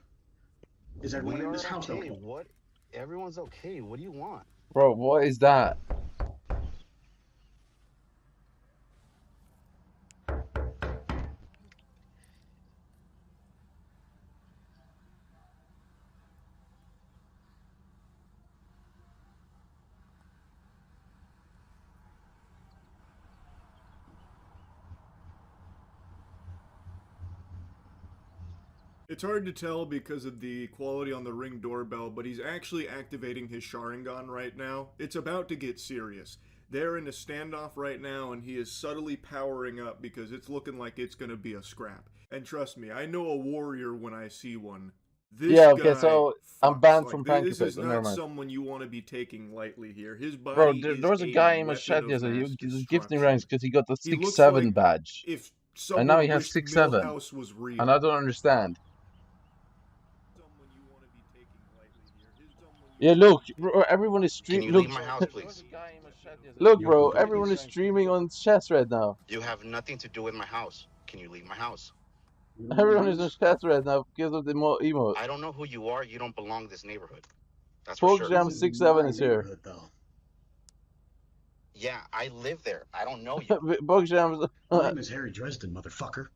Is We everyone in are this house okay. okay? What? Everyone's okay. What do you want? Bro, what is that? It's hard to tell because of the quality on the Ring doorbell, but he's actually activating his Sharingan right now. It's about to get serious. They're in a standoff right now, and he is subtly powering up because it's looking like it's going to be a scrap. And trust me, I know a warrior when I see one. This Yeah, okay, guy so I'm fucks. banned Like, from Frankie This Perry, is so never not mind. someone you want to be taking lightly here. His body Bro, is there was a a guy in my weapon chat of yesterday. mass He was gifting destruction. ranks because he got the He looks 6-7 like badge. if And now he someone has wished 6-7. Millhouse was real. And I don't understand. Yeah, look, bro, everyone is Can streaming. you Look, leave my house, please? look, bro, everyone is streaming on chess right now. You have nothing to do with my house. Can you leave my house? Everyone is on chess right now because of the emote. I don't know who you are. You don't belong in this neighborhood. That's for Folk sure. Jam 6-7 is here. Yeah, I live there. I don't know you. Folk Jam. My name is Harry Dresden, motherfucker.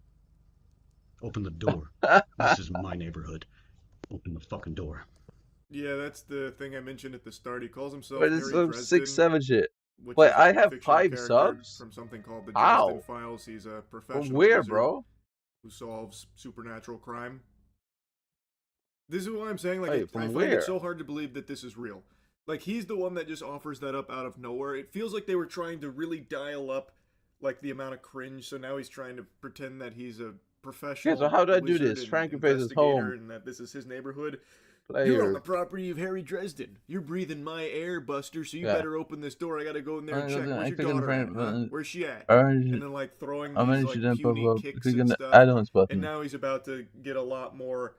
Open the door. This is my neighborhood. Open the fucking door. Yeah, that's the thing I mentioned at the start. He calls himself But it's Harry some Dresden, 6-7 shit. which Wait, is I a have fictional 5 character subs? from something called the Ow. Dresden Files. He's a professional From where, wizard bro? who solves supernatural crime. This is what I'm saying. Like, Wait, I from find where? it so hard to believe that this is real. Like, he's the one that just offers that up out of nowhere. It feels like they were trying to really dial up, like, the amount of cringe. So now he's trying to pretend that he's a professional. Yeah, so how do I do wizard this? and Frankie Perry is investigator home. and that this is his neighborhood. You're on the player. property of Harry Dresden. You're breathing my air, Buster, so you Yeah. better open this door. I gotta go in there and check. Where's your Click on the daughter at, frame huh? button. Where's she at? Orange. And then, like, throwing I these, managed to like, then pop puny up. kicks Click on and the stuff. add-ons And button. now he's about to get a lot more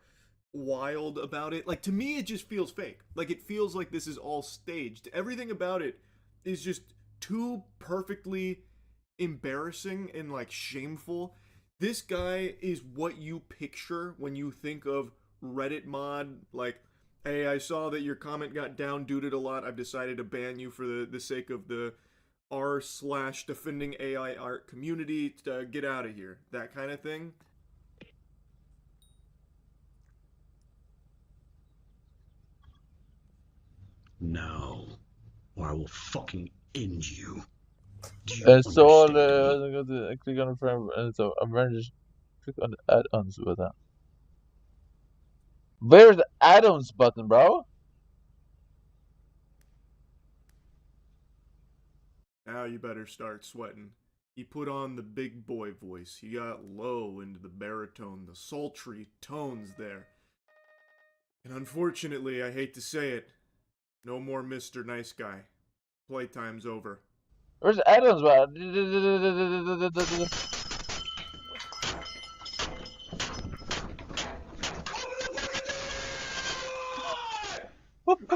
wild about it. Like, to me, it just feels fake. Like, it feels like this is all staged. Everything about it is just too perfectly embarrassing and, like, shameful. This guy is what you picture when you think of Reddit mod. Like, hey, I saw that your comment got down-duded a lot. I've decided to ban you for the sake of the r/defending AI art community. To get out of here. That kind of thing. No, or I will fucking end you. Do you So understand me? I click on the frame. So I'm ready to click on the add-ons button. Where's the add-ons button, bro? Now you better start sweating. He put on the big boy voice. He got low into the baritone, the sultry tones there. And unfortunately, I hate to say it, no more Mr. Nice Guy. Playtime's over. Where's the add-ons button? Look,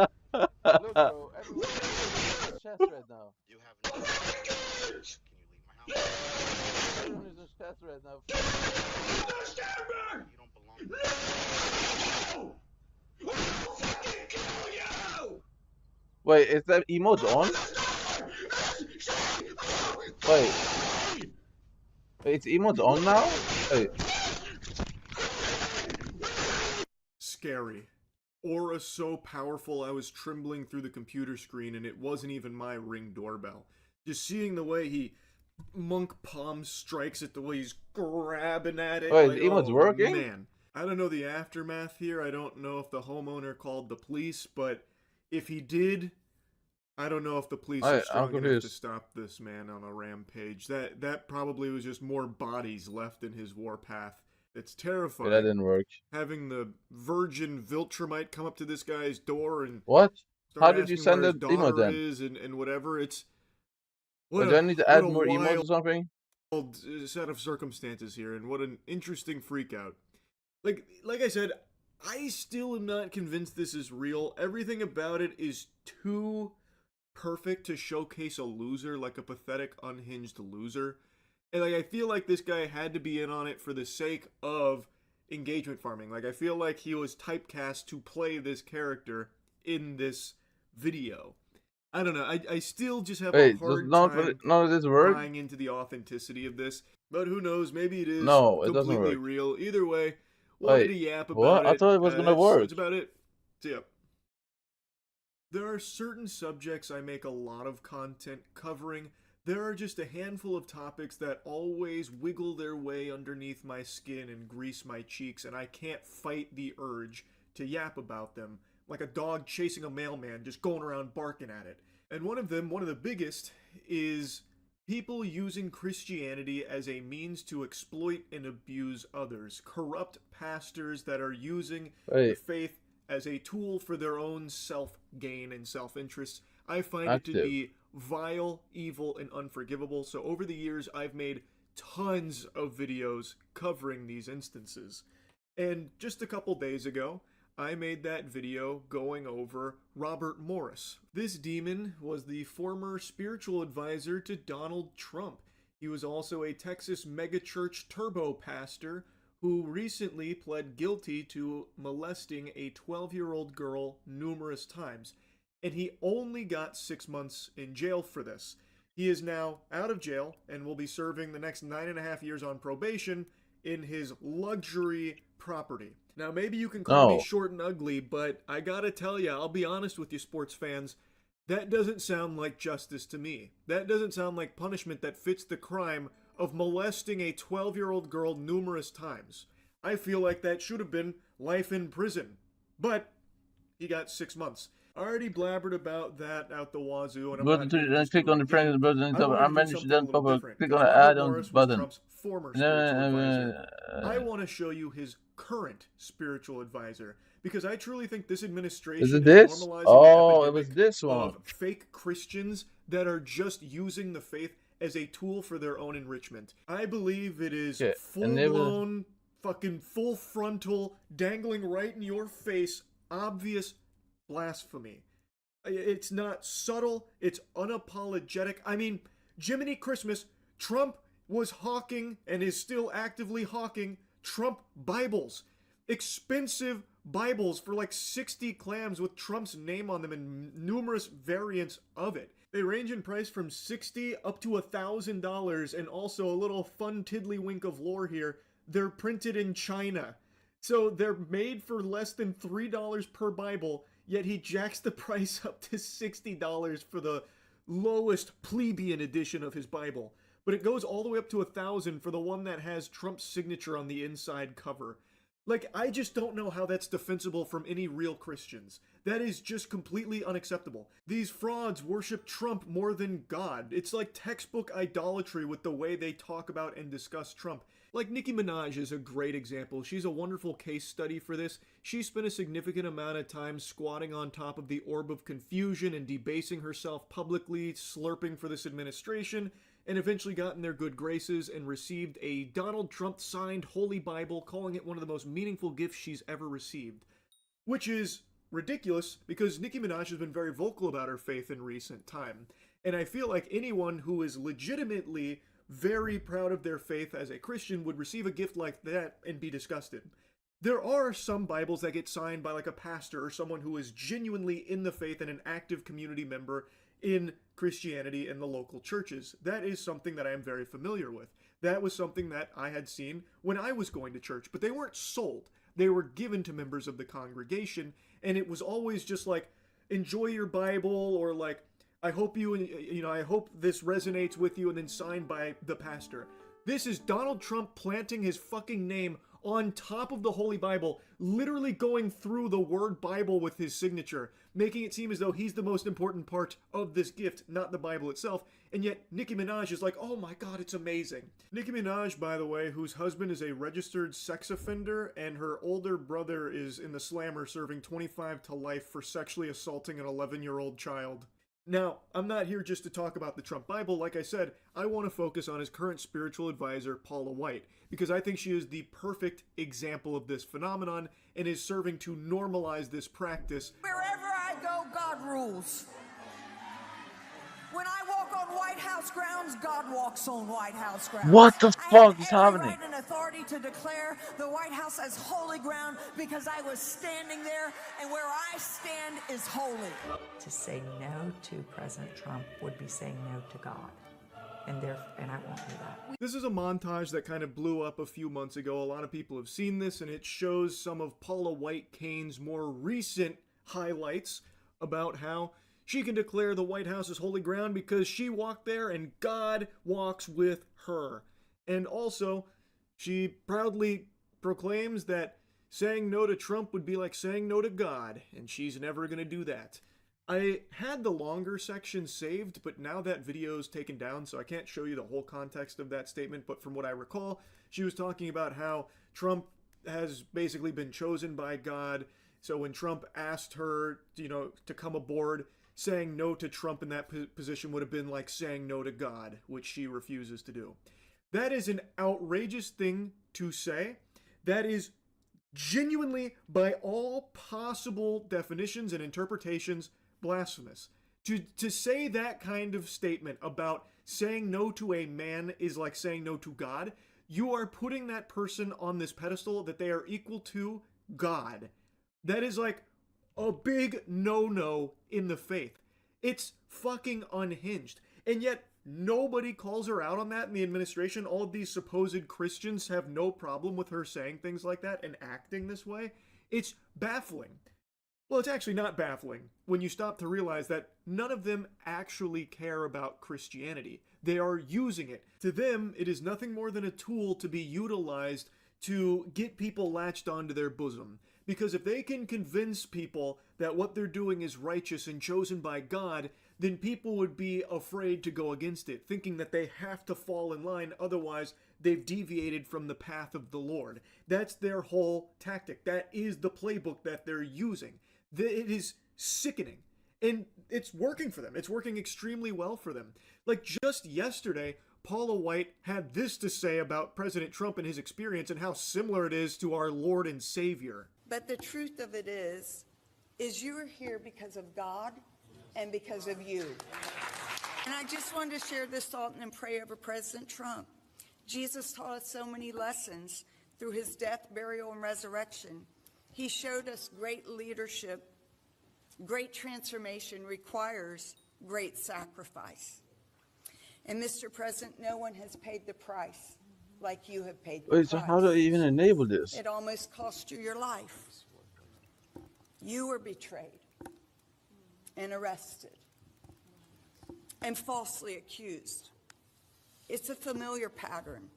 bro, everyone is in chest right now. You have no Can you leave my house? Everyone is in chest right now. You don't belong. No! I'll fucking kill you! Wait, is that emote on? Wait. It's emote on now? Wait. Scary. Aura so powerful I was trembling through the computer screen and it wasn't even my Ring doorbell. Just seeing the way he monk palm strikes it, the way he's grabbing at it. Wait, like, the emote's oh, working? Man. I don't know the aftermath here. I don't know if the homeowner called the police, but if he did, I don't know if the police are strong enough to stop this man on a rampage. That probably was just more bodies left in his warpath. It's terrifying. Yeah, that didn't work. Having the virgin Viltrumite come up to this guy's door and what? Start How did you send where that his emote daughter then? is and whatever. It's Do I need to add more emotes or something? Wild set of circumstances here, and what an interesting freakout. Like I said, I still am not convinced this is real. Everything about it is too perfect to showcase a loser, like a pathetic, unhinged loser. And like I feel like this guy had to be in on it for the sake of engagement farming. Like I feel like he was typecast to play this character in this video. I don't know. I still just have a hard time none of this work? buying into the authenticity of this. But who knows? Maybe it is No, it doesn't completely work. real. Either way, wanted to yap about what? it. I thought it was gonna work. That's about it. So yeah. There are certain subjects I make a lot of content covering. There are just a handful of topics that always wiggle their way underneath my skin and grease my cheeks, and I can't fight the urge to yap about them, like a dog chasing a mailman just going around barking at it. And one of them, one of the biggest, is people using Christianity as a means to exploit and abuse others. Corrupt pastors that are using the faith as a tool for their own self-gain and self-interest. I find it to be vile, evil, and unforgivable. So over the years, I've made tons of videos covering these instances. And just a couple days ago, I made that video going over Robert Morris. This demon was the former spiritual advisor to Donald Trump. He was also a Texas megachurch turbo pastor who recently pled guilty to molesting a 12-year-old girl numerous times. And he only got 6 months in jail for this. He is now out of jail and will be serving the next 9.5 years on probation in his luxury property. Now, maybe you can call me short and ugly, but I gotta tell you, I'll be honest with you, sports fans, that doesn't sound like justice to me. That doesn't sound like punishment that fits the crime of molesting a 12-year-old girl numerous times. I feel like that should have been life in prison. But he got 6 months. I already blabbered about that out the wazoo, and I'm not here to just click do on it the again. friend button. I wanted I to do managed something to a little then different, click because on the Robert add-on Morris was button. Trump's former spiritual advisor. I want to show you his current spiritual advisor, because I truly think this administration Is it is this? normalizing Oh, an it was epidemic this one. of fake Christians that are just using the faith as a tool for their own enrichment. I believe it is Okay, enable- full-blown, fucking full frontal, dangling right in your face, obvious blasphemy. It's not subtle, it's unapologetic. I mean, Jiminy Christmas, Trump was hawking and is still actively hawking Trump Bibles. Expensive Bibles for like 60 clams with Trump's name on them and numerous variants of it. They range in price from $60 up to $1,000, and also a little fun tiddlywink of lore here. They're printed in China. So they're made for less than $3 per Bible, yet he jacks the price up to $60 for the lowest plebeian edition of his Bible. But it goes all the way up to $1,000 for the one that has Trump's signature on the inside cover. Like, I just don't know how that's defensible from any real Christians. That is just completely unacceptable. These frauds worship Trump more than God. It's like textbook idolatry with the way they talk about and discuss Trump. Like, Nicki Minaj is a great example. She's a wonderful case study for this. She spent a significant amount of time squatting on top of the orb of confusion and debasing herself publicly, slurping for this administration, and eventually got in their good graces and received a Donald Trump signed Holy Bible, calling it one of the most meaningful gifts she's ever received. Which is ridiculous, because Nicki Minaj has been very vocal about her faith in recent time. And I feel like anyone who is legitimately very proud of their faith as a Christian would receive a gift like that and be disgusted. There are some Bibles that get signed by like a pastor or someone who is genuinely in the faith and an active community member in Christianity in the local churches. That is something that I am very familiar with. That was something that I had seen when I was going to church, but they weren't sold. They were given to members of the congregation, and it was always just like, enjoy your Bible, or like, I hope I hope this resonates with you, and then signed by the pastor. This is Donald Trump planting his fucking name on top of the Holy Bible, literally going through the word Bible with his signature, making it seem as though he's the most important part of this gift, not the Bible itself. And yet Nicki Minaj is like, oh my god, it's amazing. Nicki Minaj, by the way, whose husband is a registered sex offender, and her older brother is in the slammer serving 25 to life for sexually assaulting an 11-year-old child. Now, I'm not here just to talk about the Trump Bible. Like I said, I want to focus on his current spiritual advisor, Paula White, because I think she is the perfect example of this phenomenon and is serving to normalize this practice. Wherever I go, God rules. When I walk on White House grounds, God walks on White House grounds. What the fuck is I have every happening? right and authority to declare the White House as holy ground because I was standing there, and where I stand is holy. To say no to President Trump would be saying no to God. And I won't do that. This is a montage that kind of blew up a few months ago. A lot of people have seen this, and it shows some of Paula White Kane's more recent highlights about how she can declare the White House as holy ground because she walked there and God walks with her. And also, she proudly proclaims that saying no to Trump would be like saying no to God, and she's never going to do that. I had the longer section saved, but now that video's taken down, so I can't show you the whole context of that statement, but from what I recall, she was talking about how Trump has basically been chosen by God, so when Trump asked her, to come aboard, saying no to Trump in that position would have been like saying no to God, which she refuses to do. That is an outrageous thing to say. That is genuinely, by all possible definitions and interpretations, blasphemous. To say that kind of statement about saying no to a man is like saying no to God, you are putting that person on this pedestal that they are equal to God. That is like a big no-no in the faith. It's fucking unhinged. And yet, nobody calls her out on that in the administration. All of these supposed Christians have no problem with her saying things like that and acting this way. It's baffling. Well, it's actually not baffling when you stop to realize that none of them actually care about Christianity. They are using it. To them, it is nothing more than a tool to be utilized to get people latched onto their bosom. Because if they can convince people that what they're doing is righteous and chosen by God, then people would be afraid to go against it, thinking that they have to fall in line, otherwise they've deviated from the path of the Lord. That's their whole tactic. That is the playbook that they're using. It is sickening. And it's working for them. It's working extremely well for them. Like just yesterday, Paula White had this to say about President Trump and his experience and how similar it is to our Lord and Savior. But the truth of it is you are here because of God and because of you. And I just wanted to share this thought and pray over President Trump. Jesus taught us so many lessons through his death, burial, and resurrection. He showed us great leadership, great transformation requires great sacrifice. And Mr. President, no one has paid the price like you have paid the price. Wait, so how do I even enable this? It almost cost you your life. You were betrayed and arrested and falsely accused. It's a familiar pattern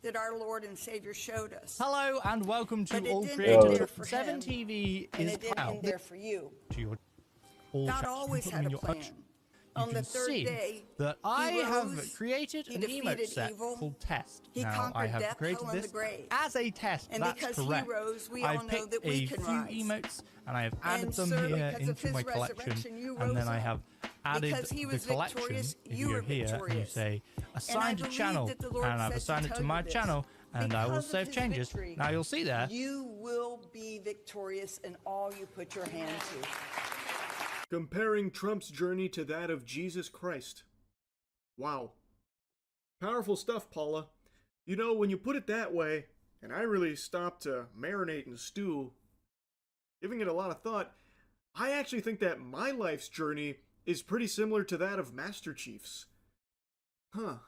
that our Lord and Savior showed us. Hello and welcome to But All it didn't Created. end there for 7 him, TV and is it didn't proud end there for you. to your all God chats. always You can had put a them in plan. your On you the can third see day, that he I have rose, created he an emote defeated set evil, called Test. he Now, conquered I have death, created hell, and the this grave. as a test. And That's because he correct. rose, we all I've know picked that we a can few rise. emotes and I have added And them sir, here because of into his my collection. resurrection, you And then rose I up. have added Because he the was collection. victorious, If you you're were here and you victorious. say assign I to believe channel, that the Lord and I've said to assigned it tell to you my this. channel, and I will Because of save his changes. victory, Now you'll see there. You will be victorious in all you put your hand to. Comparing Trump's journey to that of Jesus Christ. Wow. Powerful stuff, Paula. You know, when you put it that way, and I really stopped to marinate and stew, giving it a lot of thought, I actually think that my life's journey is pretty similar to that of Master Chief's. Huh.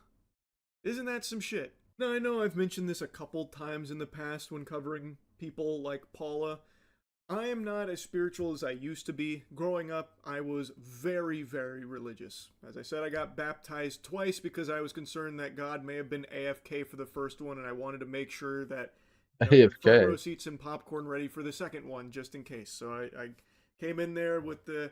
Isn't that some shit? Now, I know I've mentioned this a couple times in the past when covering people like Paula. I am not as spiritual as I used to be. Growing up, I was very, very religious. As I said, I got baptized twice because I was concerned that God may have been AFK for the first one, and I wanted to make sure that front row seats and popcorn ready for the second one, just in case. So I came in there with the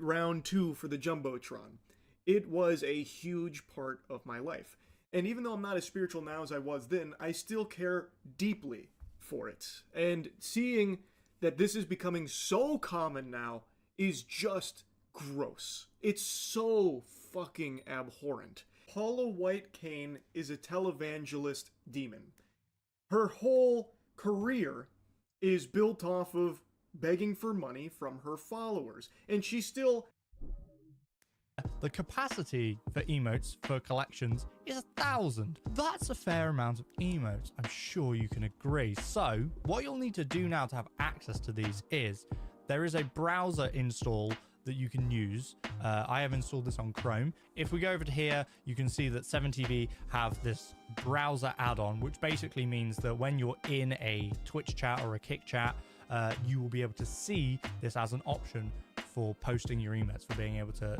round 2 for the Jumbotron. It was a huge part of my life. And even though I'm not as spiritual now as I was then, I still care deeply for it. And seeing that this is becoming so common now is just gross. It's so fucking abhorrent. Paula White Cain is a televangelist demon. Her whole career is built off of begging for money from her followers, and she still... The capacity for emotes for collections is 1,000. That's a fair amount of emotes, I'm sure you can agree. So what you'll need to do now to have access to these is there is a browser install that you can use. I have installed this on Chrome. If we go over to here, you can see that 7TV have this browser add-on, which basically means that when you're in a Twitch chat or a Kick chat, you will be able to see this as an option for posting your emotes, for being able to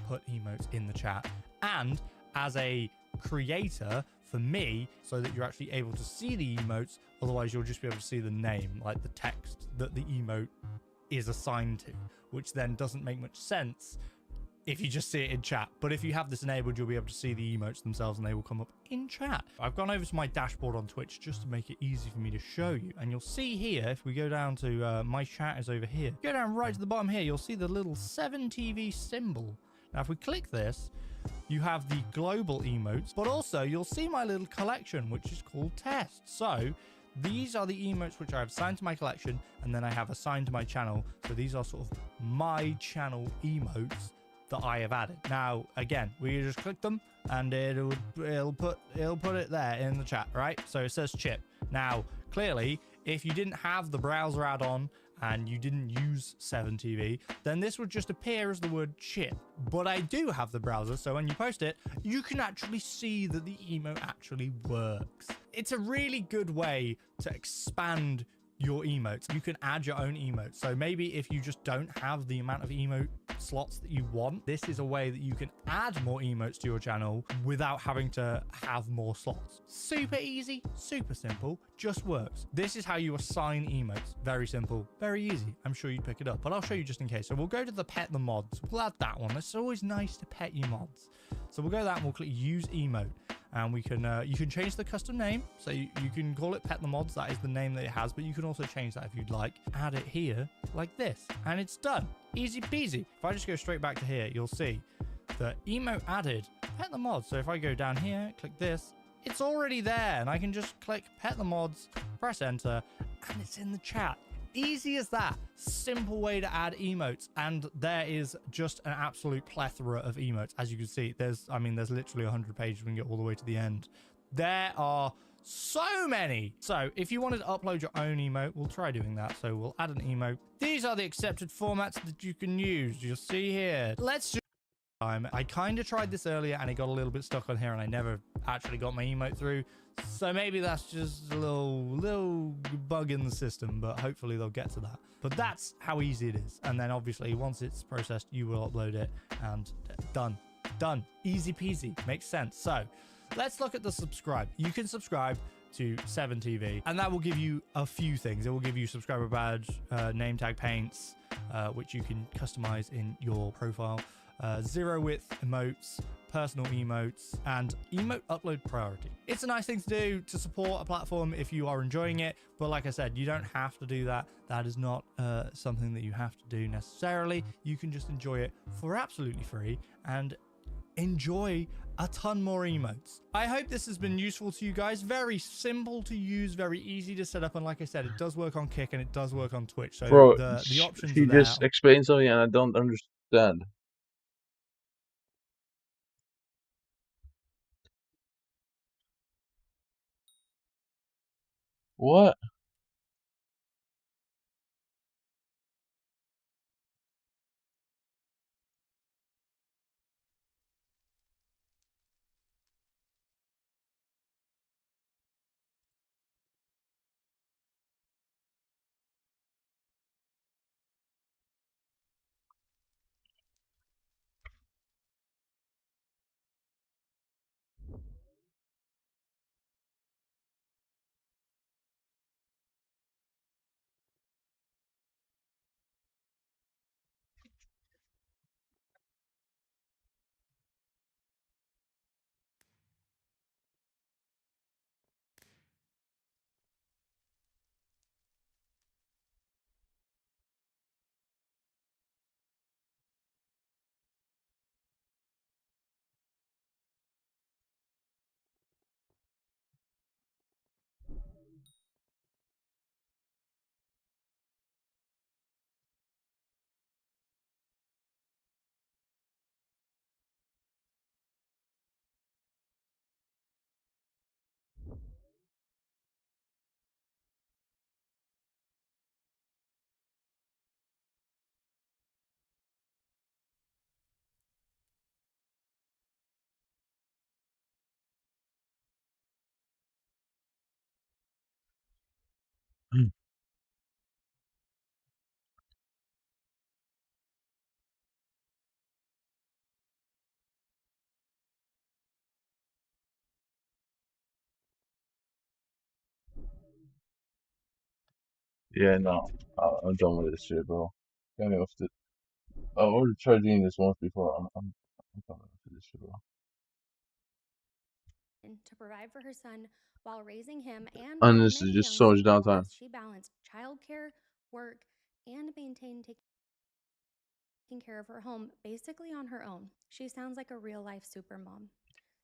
put emotes in the chat. And as a creator, for me, so that you're actually able to see the emotes, otherwise you'll just be able to see the name, like the text that the emote is assigned to, which then doesn't make much sense if you just see it in chat. But if you have this enabled, you'll be able to see the emotes themselves and they will come up in chat. I've gone over to my dashboard on Twitch just to make it easy for me to show you. And you'll see here, if we go down to my chat is over here, go down right to the bottom here, you'll see the little 7TV symbol. Now, if we click this, you have the global emotes, but also you'll see my little collection, which is called Test. So these are the emotes which I have assigned to my collection, and then I have assigned to my channel. So these are sort of my channel emotes that I have added. Now, again, we just click them and it'll put it there in the chat, right? So it says chip. Now, clearly, if you didn't have the browser add-on and you didn't use 7TV, then this would just appear as the word chip. But I do have the browser, so when you post it, you can actually see that the emote actually works. It's a really good way to expand your emotes. You can add your own emotes. So maybe if you just don't have the amount of emote slots that you want, this is a way that you can add more emotes to your channel without having to have more slots. Super easy, super simple, just works. This is how you assign emotes. Very simple, very easy. I'm sure you'd pick it up, but I'll show you just in case. So we'll go to the pet the mods. We'll add that one. It's always nice to pet your mods. So we'll go to that and we'll click use emote. And we can you can change the custom name, so you can call it pet the mods. That is the name that it has, but you can also change that if you'd like. Add it here like this, and it's done. Easy peasy. If I just go straight back to here, you'll see the emote added, pet the mods. So if I go down here, click this, it's already there, and I can just click pet the mods, press enter, and it's in the chat. Easy as that. Simple way to add emotes, and there is just an absolute plethora of emotes. As you can see, there's literally 100 pages. We can get all the way to the end. There are so many. So if you wanted to upload your own emote, we'll try doing that. So we'll add an emote. These are the accepted formats that you can use. You'll see here. Let's do time. I kind of tried this earlier and it got a little bit stuck on here and I never actually got my emote through. So maybe that's just a little bug in the system, but hopefully they'll get to that. But that's how easy it is. And then obviously once it's processed, you will upload it and done. Easy peasy. Makes sense. So let's look at the subscribe. You can subscribe to 7TV and that will give you a few things. It will give you subscriber badge, name tag paints, which you can customize in your profile, zero width emotes, personal emotes, and emote upload priority. It's a nice thing to do to support a platform if you are enjoying it, but like I said, you don't have to do that. That is not something that you have to do necessarily. You can just enjoy it for absolutely free and enjoy a ton more emotes. I hope this has been useful to you guys. Very simple to use, very easy to set up, and like I said, it does work on Kick and it does work on Twitch. So Bro, the options he are there. just explained something and I don't understand. What? Yeah, no, I'm done with this shit, bro. Got me off the. I already tried doing this once before. I'm done with this shit, bro. To provide for her son while raising him, and like Honestly, many just young so much single downtime. moms, she balanced childcare, work, and taking care of her home basically on her own. She sounds like a real life super mom.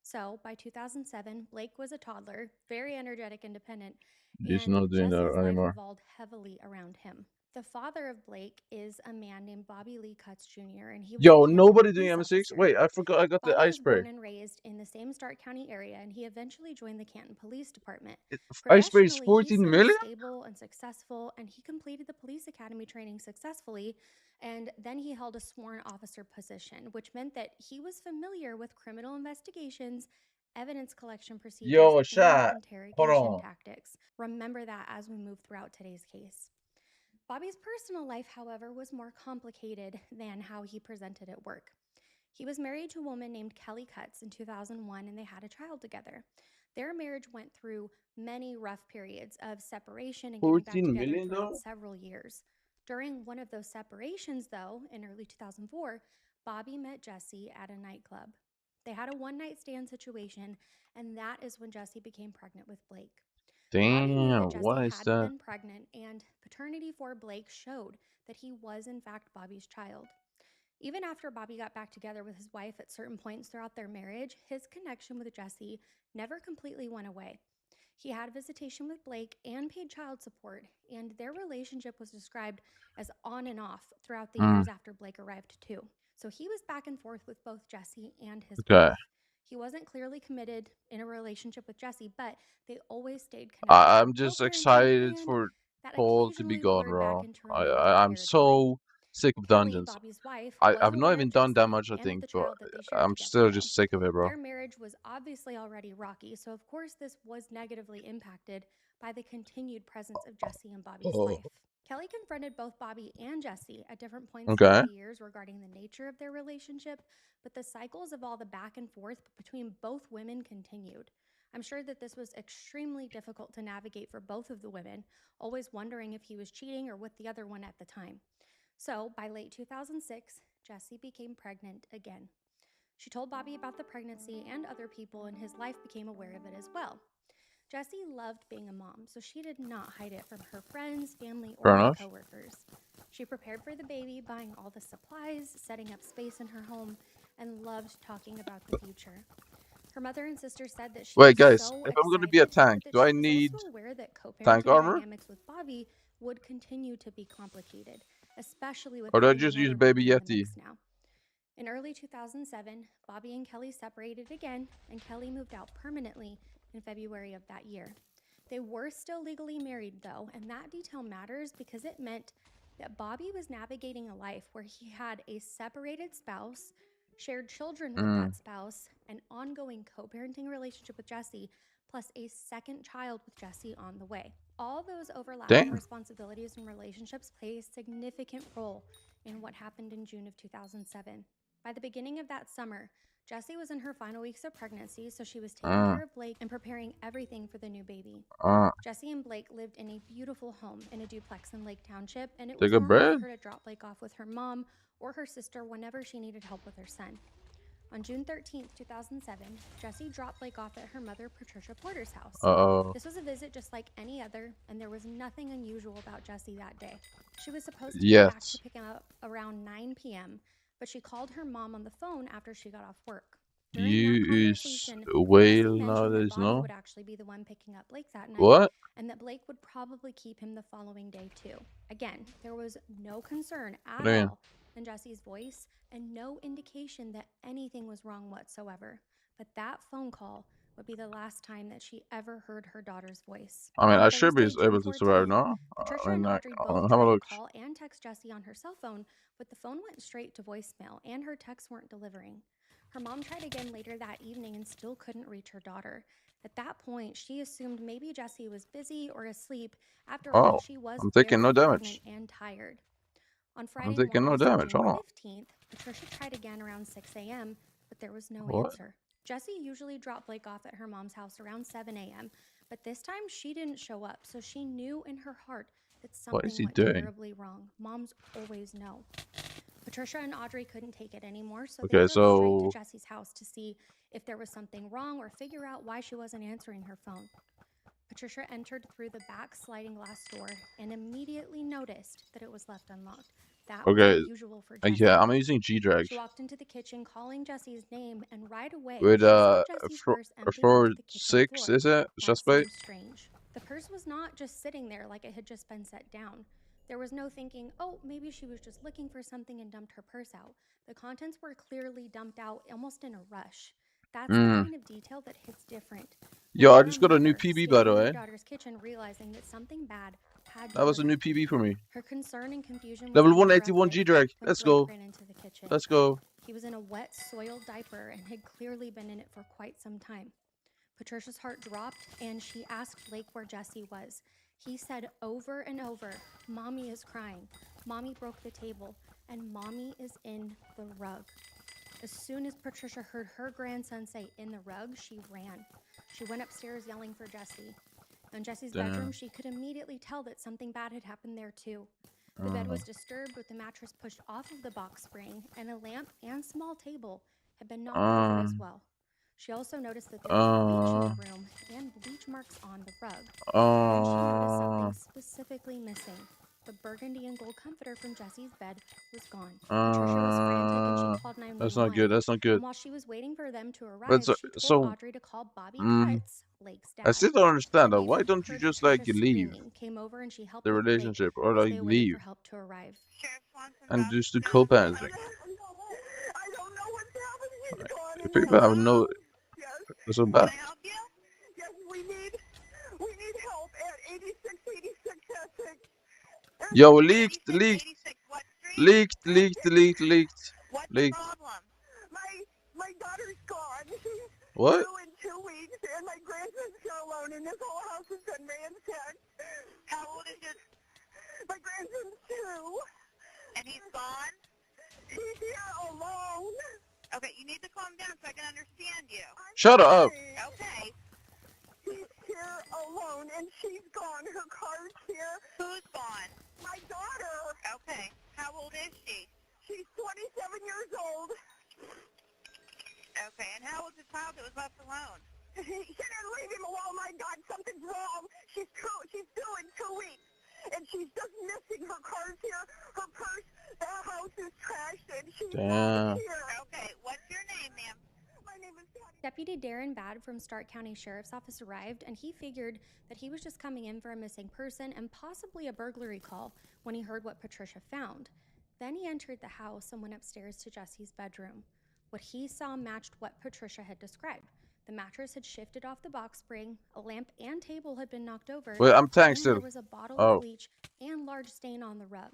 So by 2007, Blake was a toddler, very energetic, independent, Just and not doing just that his life anymore. revolved heavily around him. The father of Blake is a man named Bobby Lee Cutts Jr., and he was Yo, a Canton nobody doing police MS6? officer. Wait, I forgot I got the Bobby eye was spray. born and raised in the same Stark County area, and he eventually joined the Canton Police Department. Ice spray is Professionally, he 14 seemed million? stable and successful, and he completed the police academy training successfully, and then he held a sworn officer position, which meant that he was familiar with criminal investigations evidence collection procedures, Yo, a and shot. Hold interrogation on. tactics. Remember that as we move throughout today's case. Bobby's personal life, however, was more complicated than how he presented at work. He was married to a woman named Kelly Cutts in 2001, and they had a child together. Their marriage went through many rough periods of separation and getting back 14 together million throughout though? several years. During one of those separations, though, in early 2004, Bobby met Jesse at a nightclub. They had a one-night stand situation, and that is when Jesse became pregnant with Blake. Bobby knew Damn, that what Jesse is had that? been pregnant, and paternity for Blake showed that he was, in fact, Bobby's child. Even after Bobby got back together with his wife at certain points throughout their marriage, his connection with Jesse never completely went away. He had visitation with Blake and paid child support, and their relationship was described as on and off throughout the years after Blake arrived too. So he was back and forth with both Jesse and his Okay. wife. He wasn't clearly committed in a relationship with Jesse, but they always stayed connected. I'm just excited and for that Paul to be occasionally gone, blurred back bro. into romantic I'm territory. so sick of Kelly, dungeons. Bobby's wife, I've was not aware even of done that Jesse much, I and of think, the but child that they shared I'm together, still though. just sick of it, bro. Their marriage was obviously already rocky, so of course this was negatively impacted by the continued presence of Jesse in Bobby's life. Kelly confronted both Bobby and Jesse at different points throughout Okay. the years regarding the nature of their relationship, but the cycles of all the back and forth between both women continued. I'm sure that this was extremely difficult to navigate for both of the women, always wondering if he was cheating or with the other one at the time. So, by late 2006, Jessie became pregnant again. She told Bobby about the pregnancy, and other people in his life became aware of it as well. Jessie loved being a mom, so she did not hide it from her friends, family, or Fair her enough. coworkers. She prepared for the baby, buying all the supplies, setting up space in her home, and loved talking about the future. Her mother and sister said that she Wait, was guys, so if I'm gonna be a excited, tank, but do that I she was need also aware that tank co-parenting armor? dynamics with Bobby would continue to be complicated, especially with Or do I having just use another Baby baby in the Yeti? mix now. In early 2007, Bobby and Kelly separated again, and Kelly moved out permanently in February of that year. They were still legally married, though, and that detail matters because it meant that Bobby was navigating a life where he had a separated spouse, shared children with that spouse, an ongoing co-parenting relationship with Jesse, plus a second child with Jesse on the way. All those overlapping Damn. responsibilities and relationships play a significant role in what happened in June of 2007. By the beginning of that summer, Jessie was in her final weeks of pregnancy, so she was taking care of Blake and preparing everything for the new baby. Jessie and Blake lived in a beautiful home in a duplex in Lake Township, and it was Take a normal breath. for her to drop Blake off with her mom or her sister whenever she needed help with her son. On June 13th, 2007, Jessie dropped Blake off at her mother, Patricia Porter's house. Uh-oh. This was a visit just like any other, and there was nothing unusual about Jessie that day. She was supposed to get back to pick him up around 9 p.m., but she called her mom on the phone after she got off work. During that conversation, Jessie mentioned that Bobby would actually be the one picking up Blake that night, What? and that Blake would probably keep him the following day too. Again, there was no concern at Damn. all in Jessie's voice and no indication that anything was wrong whatsoever. But that phone call would be the last time that she ever heard her daughter's voice. I mean, On I should be Thursday, able June to survive 14th, now. Patricia I mean, and Audrey both have a tried to look. call and text Jessie on her cell phone, but the phone went straight to voicemail and her texts weren't delivering. Her mom tried again later that evening and still couldn't reach her daughter. At that point, she assumed maybe Jessie was busy or asleep. After all, she was I'm taking no very damage. pregnant and tired. On I'm Friday taking no morning, so damage. June Hold on. 15th, Patricia tried again around 6 a.m., but there was no What? answer. Jessie usually dropped Blake off at her mom's house around 7 a.m., but this time she didn't show up, so she knew in her heart that What is something he went doing? terribly wrong. Moms always know. Patricia and Audrey couldn't take it anymore, so they Okay, drove straight to so Jessie's house to see if there was something wrong or figure out why she wasn't answering her phone. Patricia entered through the back sliding glass door and immediately noticed that it was left unlocked. That was okay, unusual for Jessie. yeah, I'm using G-Drag She walked into the kitchen calling Jesse's name, and right away with she saw Jesse's purse empty onto the kitchen 4-6. floor. Is it That suspect? seemed strange. The purse was not just sitting there like it had just been set down. There was no thinking, oh, maybe she was just looking for something and dumped her purse out. The contents were clearly dumped out almost in a rush. That's the kind of detail that hits different. Yo, I You're just got a new mother PB, by the standing in way. your daughter's kitchen realizing that something bad had That was a new happened. PB for me. Her concern and confusion was Level uninterrupted 181 G-Drag. when Let's Blake go. ran into the kitchen. Let's go. He was in a wet, soiled diaper and had clearly been in it for quite some time. Patricia's heart dropped, and she asked Blake where Jesse was. He said over and over, "Mommy is crying. Mommy broke the table, and Mommy is in the rug." As soon as Patricia heard her grandson say "in the rug," she ran. She went upstairs yelling for Jesse. In Jesse's bedroom, she could immediately tell that something bad had happened there too. The bed was disturbed with the mattress pushed off of the box spring, and a lamp and small table had been knocked over as well. She also noticed that there was bleach in the room and bleach marks on the rug. Then she noticed something specifically missing. The burgundy and gold comforter from Jesse's bed was gone. Patricia was frantic and she called 911. That's not good. That's not good. And while she was waiting for them to arrive, But she told Audrey to call Bobby Cutts, Blake's dad. I still don't understand that. The Why agent don't you heard just like Patricia leave screaming, came over and she helped the with Blake relationship or as like they waited leave for help to arrive. and just do co-parenting? Like, people have no. It's so bad. Yes, we need help at 8686 Essex. Yo, leaked. My daughter's gone. She's What? due in 2 weeks, and my grandson's here alone, and this whole house has been ransacked. How old is this? My grandson's 2. And he's gone? He's here alone. Okay, you need to calm down so I can understand you. Shut up. Okay. He's here alone, and she's gone. Her car's here. Who's gone? My daughter. Okay. How old is she? She's 27 years old. Okay, and how old's the child that was left alone? She didn't leave him alone. My God, something's wrong. She's due in 2 weeks, and she's just missing. Her car's here, her purse, the house is trashed, and she's not here. Okay, what's your name, ma'am? My name is Patty. Deputy Darren Badd from Stark County Sheriff's Office arrived, and he figured that he was just coming in for a missing person and possibly a burglary call when he heard what Patricia found. Then he entered the house and went upstairs to Jesse's bedroom. What he saw matched what Patricia had described. The mattress had shifted off the box spring, a lamp and table had been knocked over, Wait, I'm tanked and still. there was a bottle of bleach and large stain on the rug.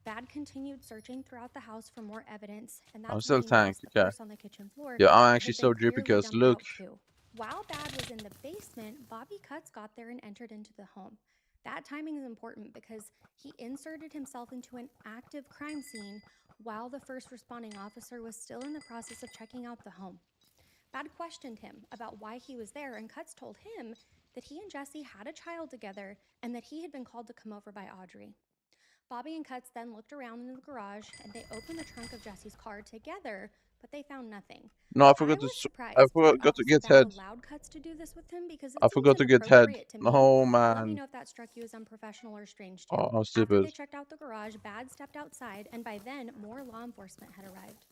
Badd continued searching throughout the house for more evidence, and that's I'm still when he noticed tanked. the Okay. purse on the kitchen floor. Yeah, I'm had actually been so drippy clearly because dumped look. out too. While Badd was in the basement, Bobby Cutts got there and entered into the home. That timing is important because he inserted himself into an active crime scene while the first responding officer was still in the process of checking out the home. Badd questioned him about why he was there, and Cutts told him that he and Jesse had a child together and that he had been called to come over by Audrey. Bobby and Cutts then looked around in the garage and they opened the trunk of Jesse's car together, but they found nothing. No, I forgot to. I forgot to get head. Allowed Cutts to do this with him because it I seems forgot to get head. inappropriate to me. No, Let me man. know if that struck you as unprofessional or strange too. Oh, I'm After stupid. they checked out the garage, Badd stepped outside, and by then, more law enforcement had arrived.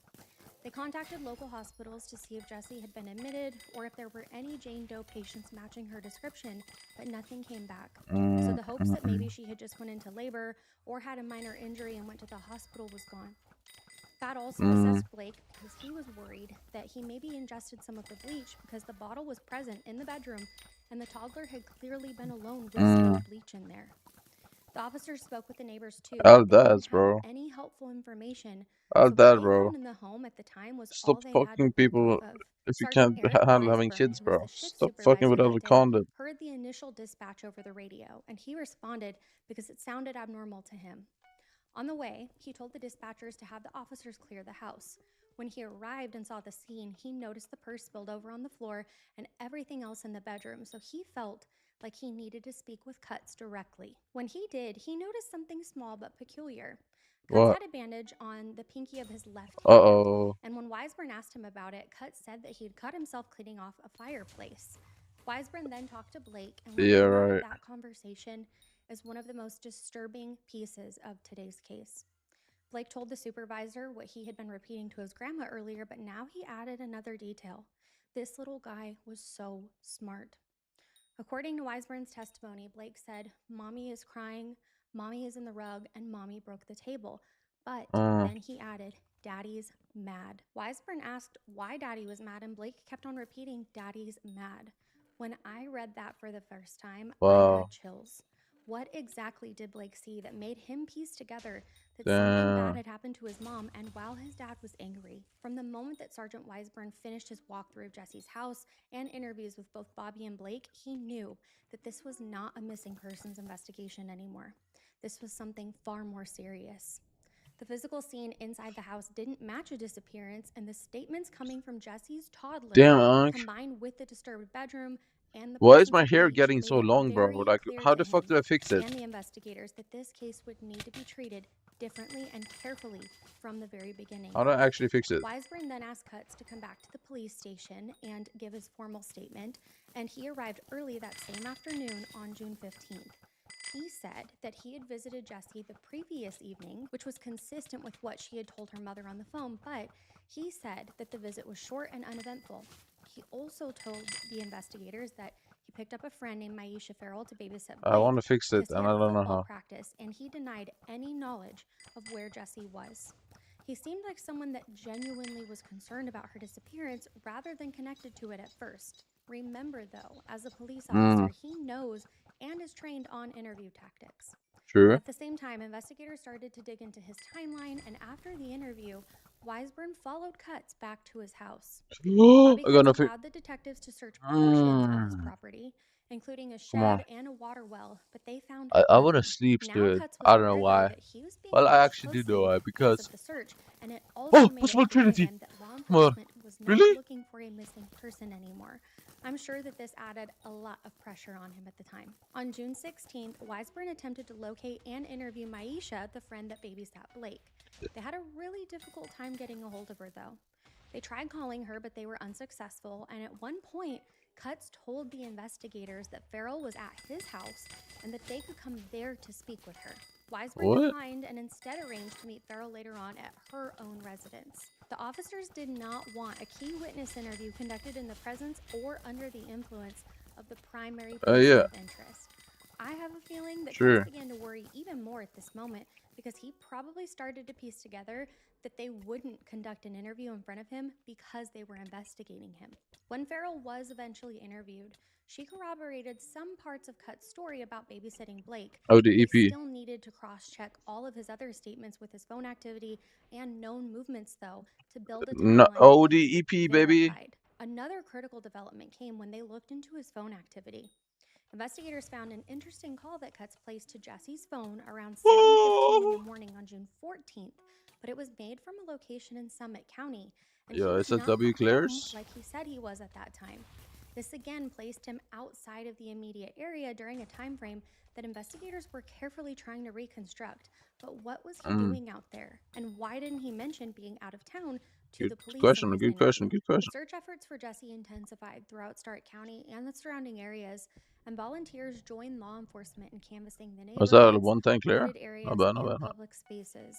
They contacted local hospitals to see if Jessie had been admitted or if there were any Jane Doe patients matching her description, but nothing came back. So the hopes that maybe she had just went into labor or had a minor injury and went to the hospital was gone. Badd also assessed Blake because he was worried that he maybe ingested some of the bleach because the bottle was present in the bedroom and the toddler had clearly been alone with some bleach in there. The officers spoke with the neighbors too. All They didn't that, have bro. any helpful information. All So what that, they bro. found in the home at the time was Stop all they had to fucking work people off of. if you Sergeant can't Eric handle having Weisburn, kids, who was bro. the shift Stop fucking supervisor without that a day, condom. heard the initial dispatch over the radio, and he responded because it sounded abnormal to him. On the way, he told the dispatchers to have the officers clear the house. When he arrived and saw the scene, he noticed the purse spilled over on the floor and everything else in the bedroom, so he felt like he needed to speak with Cutts directly. When he did, he noticed something small but peculiar. Cutts What? had a bandage on the pinky of his left hand, Uh-oh. and when Weisburn asked him about it, Cutts said that he had cut himself cleaning off a fireplace. Weisburn then talked to Blake, and what Yeah, came out of right. that conversation is one of the most disturbing pieces of today's case. Blake told the supervisor what he had been repeating to his grandma earlier, but now he added another detail. This little guy was so smart. According to Weisburn's testimony, Blake said, "Mommy is crying, Mommy is in the rug, and Mommy broke the table." But then he added, "Daddy's mad." Weisburn asked why Daddy was mad, and Blake kept on repeating, "Daddy's mad." When I read that for the first time, I Wow. had chills. What exactly did Blake see that made him piece together that Damn. something bad had happened to his mom and while his dad was angry? From the moment that Sergeant Weisburn finished his walkthrough of Jesse's house and interviews with both Bobby and Blake, he knew that this was not a missing persons investigation anymore. This was something far more serious. The physical scene inside the house didn't match a disappearance, and the statements coming from Jesse's toddler, Damn, Unc. combined with the disturbed bedroom and the Why is presence my of hair bleach, getting made so it long, bro? very Like, clear how to the fuck him do I fix it? and the investigators that this case would need to be treated differently and carefully from the very beginning. How do I actually fix it? Weisburn then asked Cutts to come back to the police station and give his formal statement, and he arrived early that same afternoon on June 15th. He said that he had visited Jessie the previous evening, which was consistent with what she had told her mother on the phone, but he said that the visit was short and uneventful. He also told the investigators that he picked up a friend named Maisha Farrell to babysit Blake. I want to fix it, because he and had I don't know football how. practice, and he denied any knowledge of where Jessie was. He seemed like someone that genuinely was concerned about her disappearance rather than connected to it at first. Remember, though, as a police officer, he knows and is trained on interview tactics. Sure. At the same time, investigators started to dig into his timeline, and after the interview, Weisburn followed Cutts back to his house. Bobby I got Cutts nothing. allowed the detectives to search portions of his property, including a Come on. shed and a water well, but they found I want to nothing. sleep, Now dude. Cutts was I don't know aware, though, why. that he was being Well, I watched actually do closely know why, because because... of the search, and it also made it possible clear to Trinity! him that law Come on. enforcement was not Really? looking for a missing person anymore. I'm sure that this added a lot of pressure on him at the time. On June 16th, Weisburn attempted to locate and interview Maisha, the friend that babysat Blake. They had a really difficult time getting a hold of her, though. They tried calling her, but they were unsuccessful, and at one point, Cutts told the investigators that Farrell was at his house and that they could come there to speak with her. Weisburn declined and instead arranged to meet Farrell later on at her own residence. The officers did not want a key witness interview conducted in the presence or under the influence of the primary person of interest. I have a feeling that Cutts began to worry even more at this moment because he probably started to piece together that they wouldn't conduct an interview in front of him because they were investigating him. When Farrell was eventually interviewed, she corroborated some parts of Cutts' story about babysitting Blake. Oh, the They EP. still needed to cross-check all of his other statements with his phone activity and known movements, though, to build a No, timeline oh, that the EP, baby. verified. Another critical development came when they looked into his phone activity. Investigators found an interesting call that Cutts placed to Jesse's phone around 7:15 in the morning on June 14th, but it was made from a location in Summit County, and he Yo, was is that not W. home Claire's? like he said he was at that time. This again placed him outside of the immediate area during a time frame that investigators were carefully trying to reconstruct. But what was he doing out there, and why didn't he mention being out of town to the police? Good question. Search efforts for Jesse intensified throughout Stark County and the surrounding areas, and volunteers joined law enforcement in canvassing the Was that neighborhoods, one thing clear? wooded areas, Not and bad. public spaces.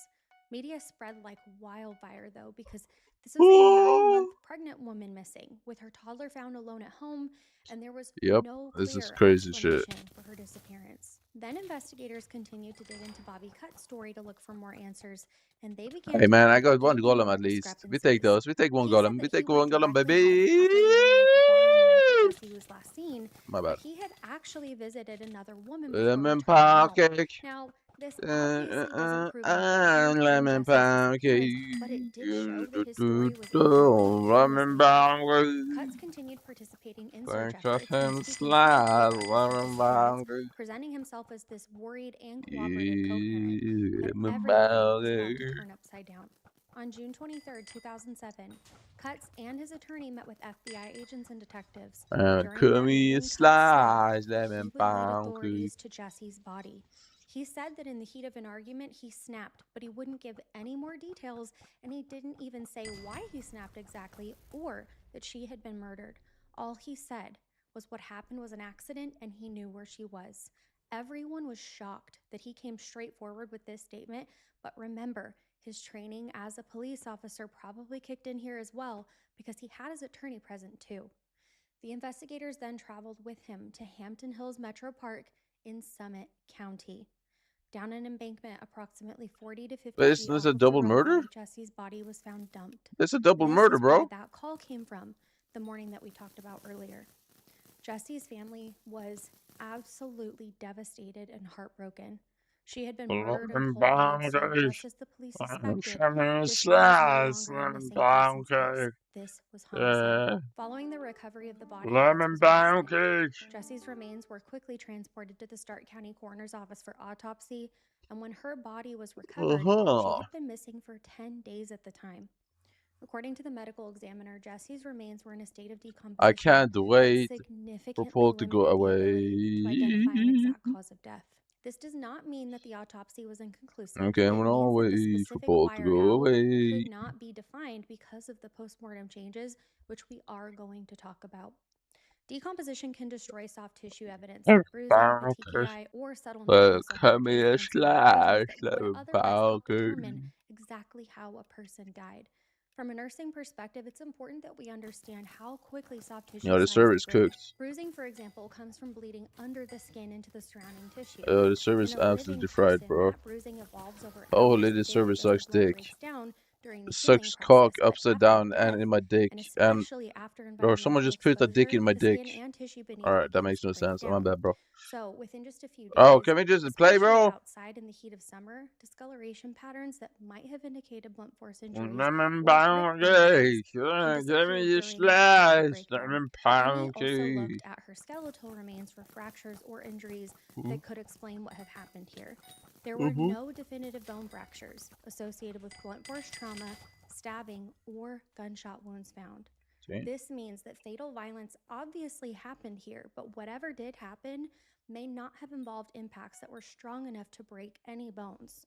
Media spread like wildfire, though, because this was a 9-month pregnant woman missing, with her toddler found alone at home, and there was no This is clear crazy shit. explanation for her disappearance. Then investigators continued to dig into Bobby Cutts' story to look for more answers, and they began Hey to man, I find got one even golem more at least. We discrepancies. take those. We take one He said golem. that We he take went one golem, directly baby. home after leaving the local bar on the night that Jesse was last seen, My bad. but he had actually visited another woman before Lemon returning home. pancake. Now, this obviously doesn't prove anything Lemon about Jesse's pancake. disappearance, but it did show that his story was equally Lemon pancake. Cutts continued participating in search Thank efforts and him speaking slide. publicly about his Lemon disappearance, pancake. presenting himself as this worried and cooperative co-parent, but Lemon everything was about to pancake. turn upside down. On June 23, 2007, Cutts and his attorney met with FBI agents and detectives. And During come that me meeting, Cutts slice. said that he Lemon would lead pancake. authorities to Jesse's body. He said that in the heat of an argument, he snapped, but he wouldn't give any more details, and he didn't even say why he snapped exactly or that she had been murdered. All he said was what happened was an accident and he knew where she was. Everyone was shocked that he came straight forward with this statement, but remember, his training as a police officer probably kicked in here as well because he had his attorney present too. The investigators then traveled with him to Hampton Hills Metro Park in Summit County. Down an embankment approximately 40 to 50 But feet isn't this off a of the double roadway, murder? Jesse's body was found dumped. It's a double This murder, is where bro. that call came from the morning that we talked about earlier. Jesse's family was absolutely devastated and heartbroken. She had been murdered in cold blood, so just as the police suspected, this woman was no longer a missing persons case. This was homicide. Following the recovery of the body, Jesse's remains were quickly transported to the Stark County Coroner's Office for autopsy, and when her body was recovered, she had been missing for 10 days at the time. According to the medical examiner, Jesse's remains were in a state of decomposition I can't that wait for significantly Paul to go limited the ability to identify an away. exact cause of death. This does not mean that the autopsy was inconclusive. Okay, I'm It gonna means that the wait for specific Paul why to or go how away. could not be defined because of the postmortem changes, which we are going to talk about. Decomposition can destroy soft tissue evidence like bruising, petechiae, or subtle non-muscle fractures and severe lesions that would otherwise help determine exactly how a person died. From a nursing perspective, it's important that we understand how quickly soft tissue The signs server is degrade. cooked. Bruising, for example, comes from bleeding under the skin into the surrounding tissue. The server is In a living absolutely fried, person, bro. that bruising evolves over Holy, hours this as server the sucks blood dick. breaks down during the It healing sucks process, cock but upside after down death, and in my dick. and And especially after bro, someone environmental just put a dick exposure, in my the dick. skin and tissue beneath Alright, that begins makes to no break sense. down. My bad, bro. So within just a few days, Oh, can we just play, especially bro? outside in the heat of summer, discoloration patterns that might have indicated blunt force injuries Lemon or rip injuries pancake. can Give disappear me your during that body slice. breakdown. Lemon Emmy also pancake. looked at her skeletal remains for fractures or injuries that could explain what had happened here. There were no definitive bone fractures associated with blunt force trauma, stabbing, or gunshot wounds found. This means that fatal violence obviously happened here, but whatever did happen may not have involved impacts that were strong enough to break any bones.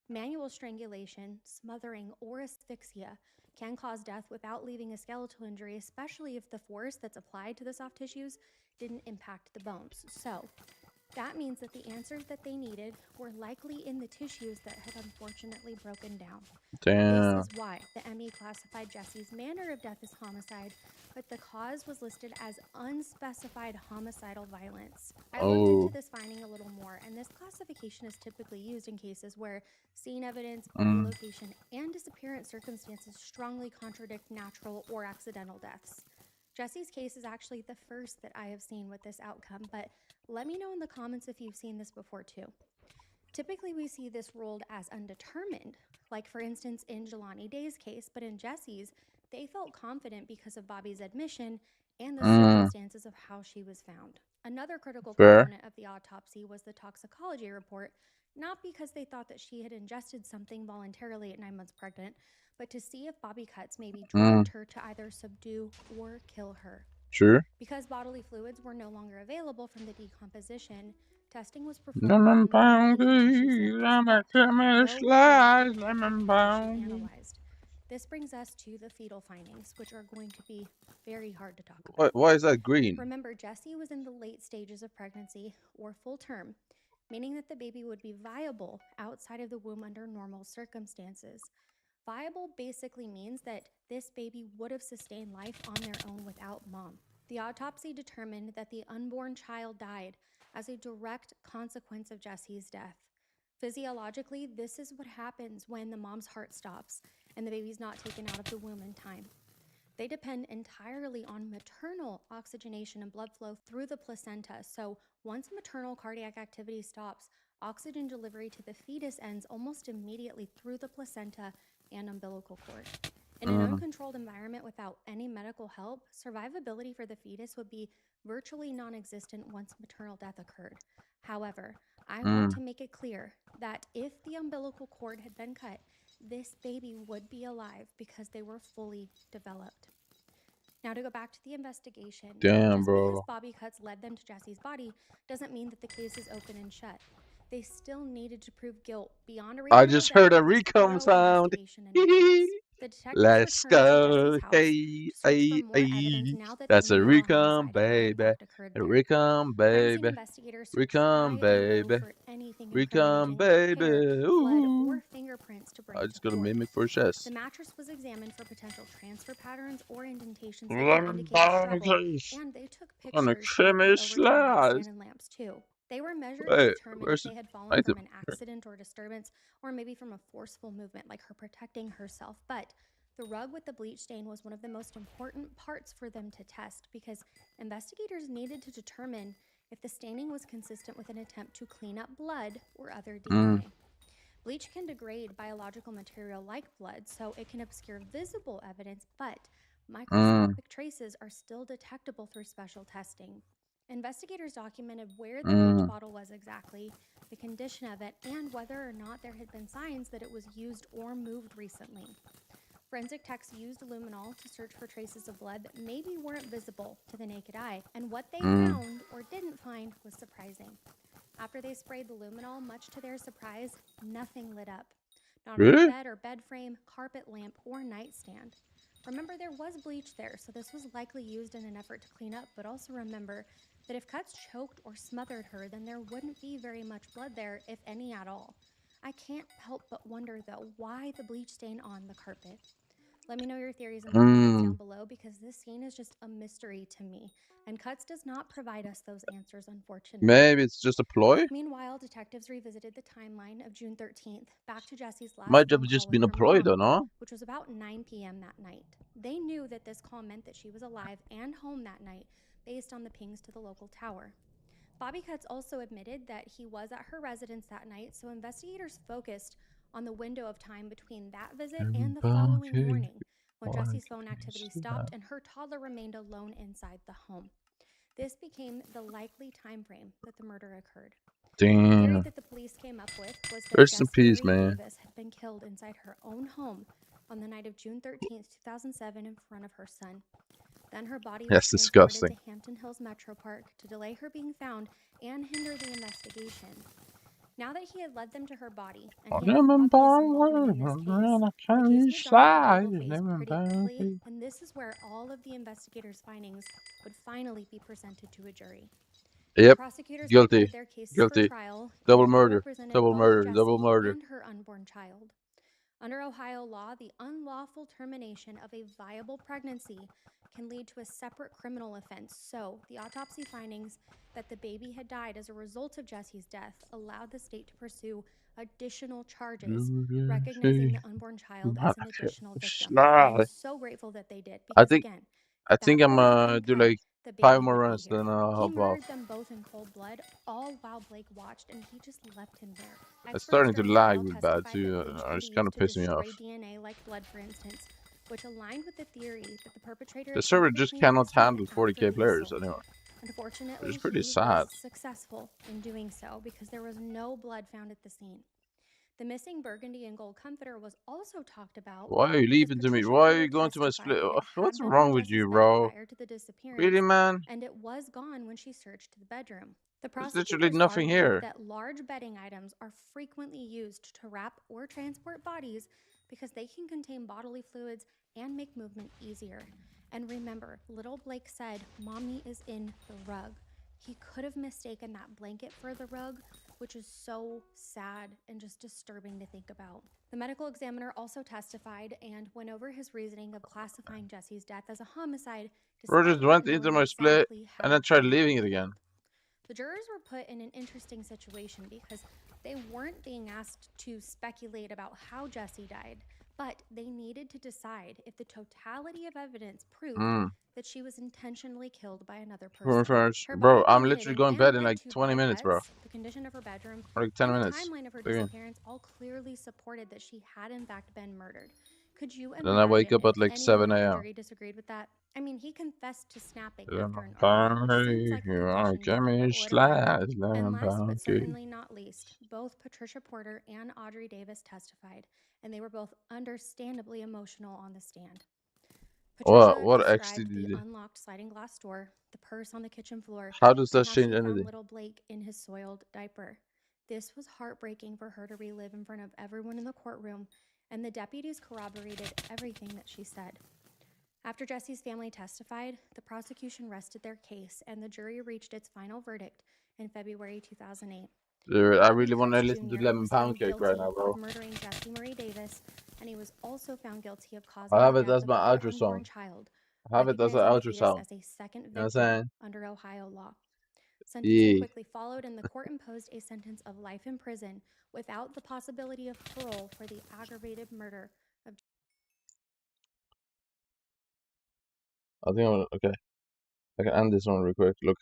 Manual strangulation, smothering, or asphyxia can cause death without leaving a skeletal injury, especially if the force that's applied to the soft tissues didn't impact the bones. So, that means that the answers that they needed were likely in the tissues that had unfortunately broken down. Damn. This is why the ME classified Jesse's manner of death as homicide, but the cause was listed as unspecified homicidal violence. I looked into this finding a little more, and this classification is typically used in cases where scene evidence, body location, and disappearance circumstances strongly contradict natural or accidental deaths. Jesse's case is actually the first that I have seen with this outcome, but let me know in the comments if you've seen this before too. Typically, we see this ruled as undetermined, like for instance in Jelani Day's case, but in Jesse's, they felt confident because of Bobby's admission and the circumstances of how she was found. Another critical component of the autopsy was the toxicology report, not because they thought that she had ingested something voluntarily at 9 months pregnant, but to see if Bobby Cuts maybe drugged her to either subdue or kill her. Sure. Because bodily fluids were no longer available from the decomposition, testing was performed Lemon on the pancake. tissue samples, Give me a no slice. Lemon pancake. pancake. This brings us to the fetal findings, which are going to be very hard to talk about. Why is that green? Remember, Jessie was in the late stages of pregnancy, or full term, meaning that the baby would be viable outside of the womb under normal circumstances. Viable basically means that this baby would have sustained life on their own without mom. The autopsy determined that the unborn child died as a direct consequence of Jessie's death. Physiologically, this is what happens when the mom's heart stops and the baby's not taken out of the womb in time. They depend entirely on maternal oxygenation and blood flow through the placenta. So once maternal cardiac activity stops, oxygen delivery to the fetus ends almost immediately through the placenta and umbilical cord. In an uncontrolled environment without any medical help, survivability for the fetus would be virtually non-existent once maternal death occurred. However, I want to make it clear that if the umbilical cord had been cut, this baby would be alive because they were fully developed. Now to go back to the investigation. Damn, bro. Because Bobby Cuts led them to Jesse's body doesn't mean that the case is open and shut. They still needed to prove guilt beyond a reasonable I just heard a recom sound. The detectives Let's returned to go. Jesse's house Hey, to search hey, for more evidence hey. now that That's they a knew more recom, homicide had in baby. fact occurred A there. recom, Crime scene baby. investigators searched Recom, high and low baby. for anything Recom, incriminating like baby. hair, blood, Ooh. or fingerprints to bring I to just got a court. mimic for a chest. The mattress was examined for potential transfer patterns or indentations that could indicate a struggle, and they took On a pictures of the chemist overturned slice. nightstand and lamps too. They were measured to Wait, determine if where's they the had fallen item? from an accident or disturbance, or maybe from a forceful movement like her protecting herself. But the rug with the bleach stain was one of the most important parts for them to test because investigators needed to determine if the staining was consistent with an attempt to clean up blood or other DNA. Bleach can degrade biological material like blood, so it can obscure visible evidence, but microscopic traces are still detectable through special testing. Investigators documented where the bleach bottle was exactly, the condition of it, and whether or not there had been signs that it was used or moved recently. Forensic techs used luminol to search for traces of blood that maybe weren't visible to the naked eye, and what they found or didn't find was surprising. After they sprayed the luminol, much to their surprise, nothing lit up. Not on the bed or bed frame, carpet lamp, or nightstand. Remember, there was bleach there, so this was likely used in an effort to clean up, but also remember that if Cuts choked or smothered her, then there wouldn't be very much blood there, if any at all. I can't help but wonder, though, why the bleach stain on the carpet. Let me know your theories in the comments down below, because this scene is just a mystery to me, and Cuts does not provide us those answers, unfortunately. Maybe it's just a ploy? Meanwhile, detectives revisited the timeline of June 13th, back to Jesse's last Might have phone just call been a with her ploy, mom, though, no? which was about 9 p.m. that night. They knew that this call meant that she was alive and home that night, based on the pings to the local tower. Bobby Cuts also admitted that he was at her residence that night, so investigators focused on the window of time between that visit and the following morning, when Jesse's phone activity stopped and her toddler remained alone inside the home. This became the likely time frame that the murder occurred. The theory Damn. that the police came up with was that Rest in Jessie peace, Marie man. Davis had been killed inside her own home on the night of June 13th, 2007 in front of her son. Then her body was That's transported disgusting. to Hampton Hills Metro Park to delay her being found and hinder the investigation. Now that he had led them to her body, and he had obvious involvement in this case, the case moved on to the legal phase pretty quickly, and this is where all of the investigators' findings would finally be presented to a jury. Yep. Prosecutors Guilty. prepared their cases for Guilty. trial, Double and they murder. represented Double both murder. Jessie Double murder. and her unborn child. Under Ohio law, the unlawful termination of a viable pregnancy can lead to a separate criminal offense. So, the autopsy findings that the baby had died as a result of Jesse's death allowed the state to pursue additional charges, recognizing the unborn child as an additional victim. And I'm so grateful that they did, I because think again, I that think I'm boy do and like the 5 baby more would be runs, here. then I'll He hop off. murdered them both in cold blood, all while Blake watched, and he just left him there. It's Experts starting to during lag trial real bad testified too. that bleach can It's be kind used of to pissing me destroy off. DNA like blood, for instance, which aligned with the theory that the perpetrator The server attempted just cleaning cannot the scene handle after 40k it was players sold. anymore. Unfortunately, Which is pretty he sad. was successful in doing so because there was no blood found at the scene. The missing burgundy and gold comforter was also talked about. Why are you leaving to me? Why are you going to my split? What's wrong with you, bro? Prior to the disappearance, Really, man? and it was gone when she searched the bedroom. The There's literally prosecutors nothing argued here. that large bedding items are frequently used to wrap or transport bodies because they can contain bodily fluids and make movement easier. And remember, little Blake said, "Mommy is in the rug." He could have mistaken that blanket for the rug, which is so sad and just disturbing to think about. The medical examiner also testified and went over his reasoning of classifying Jesse's death as a homicide. Bro just went into my split and then tried leaving it again. The jurors were put in an interesting situation because they weren't being asked to speculate about how Jesse died, but they needed to decide if the totality of evidence proved that she was intentionally killed by another person. Her Bro, body I'm being literally hidden going and bed in went like to 20 by minutes, bro. Cuts, the condition of her bedroom, Or like 10 and minutes. the timeline of her Again. disappearance all clearly supported that she had in fact been murdered. Could you imagine Then I wake up if at like anyone 7 on the a.m. jury disagreed with that? I mean, he confessed to snapping after an argument, which seems like a confession in short order. And last but certainly not least, both Patricia Porter and Audrey Davis testified, and they were both understandably emotional on the stand. Patricia What actually described did the it? unlocked sliding glass door, the purse on the kitchen floor, How does and that how change she found anything? little Blake in his soiled diaper. This was heartbreaking for her to relive in front of everyone in the courtroom, and the deputies corroborated everything that she said. After Jesse's family testified, the prosecution rested their case, and the jury reached its final verdict in February 2008. Dude, I Bobby really want to Cuts listen to Jr. Lemon was found Pound Cake guilty right now, bro. of murdering Jessie Marie Davis, and he was also found guilty of causing I have the it death as of my their outro unborn song. child, I have it as an recognizing the outro fetus song. as a second You know what I'm victim saying? under Ohio law. Yeah. Sentencing quickly followed, and the court imposed a sentence of life in prison without the possibility of parole for the aggravated murder of. I think I'm okay. I can end this one real quick. Look.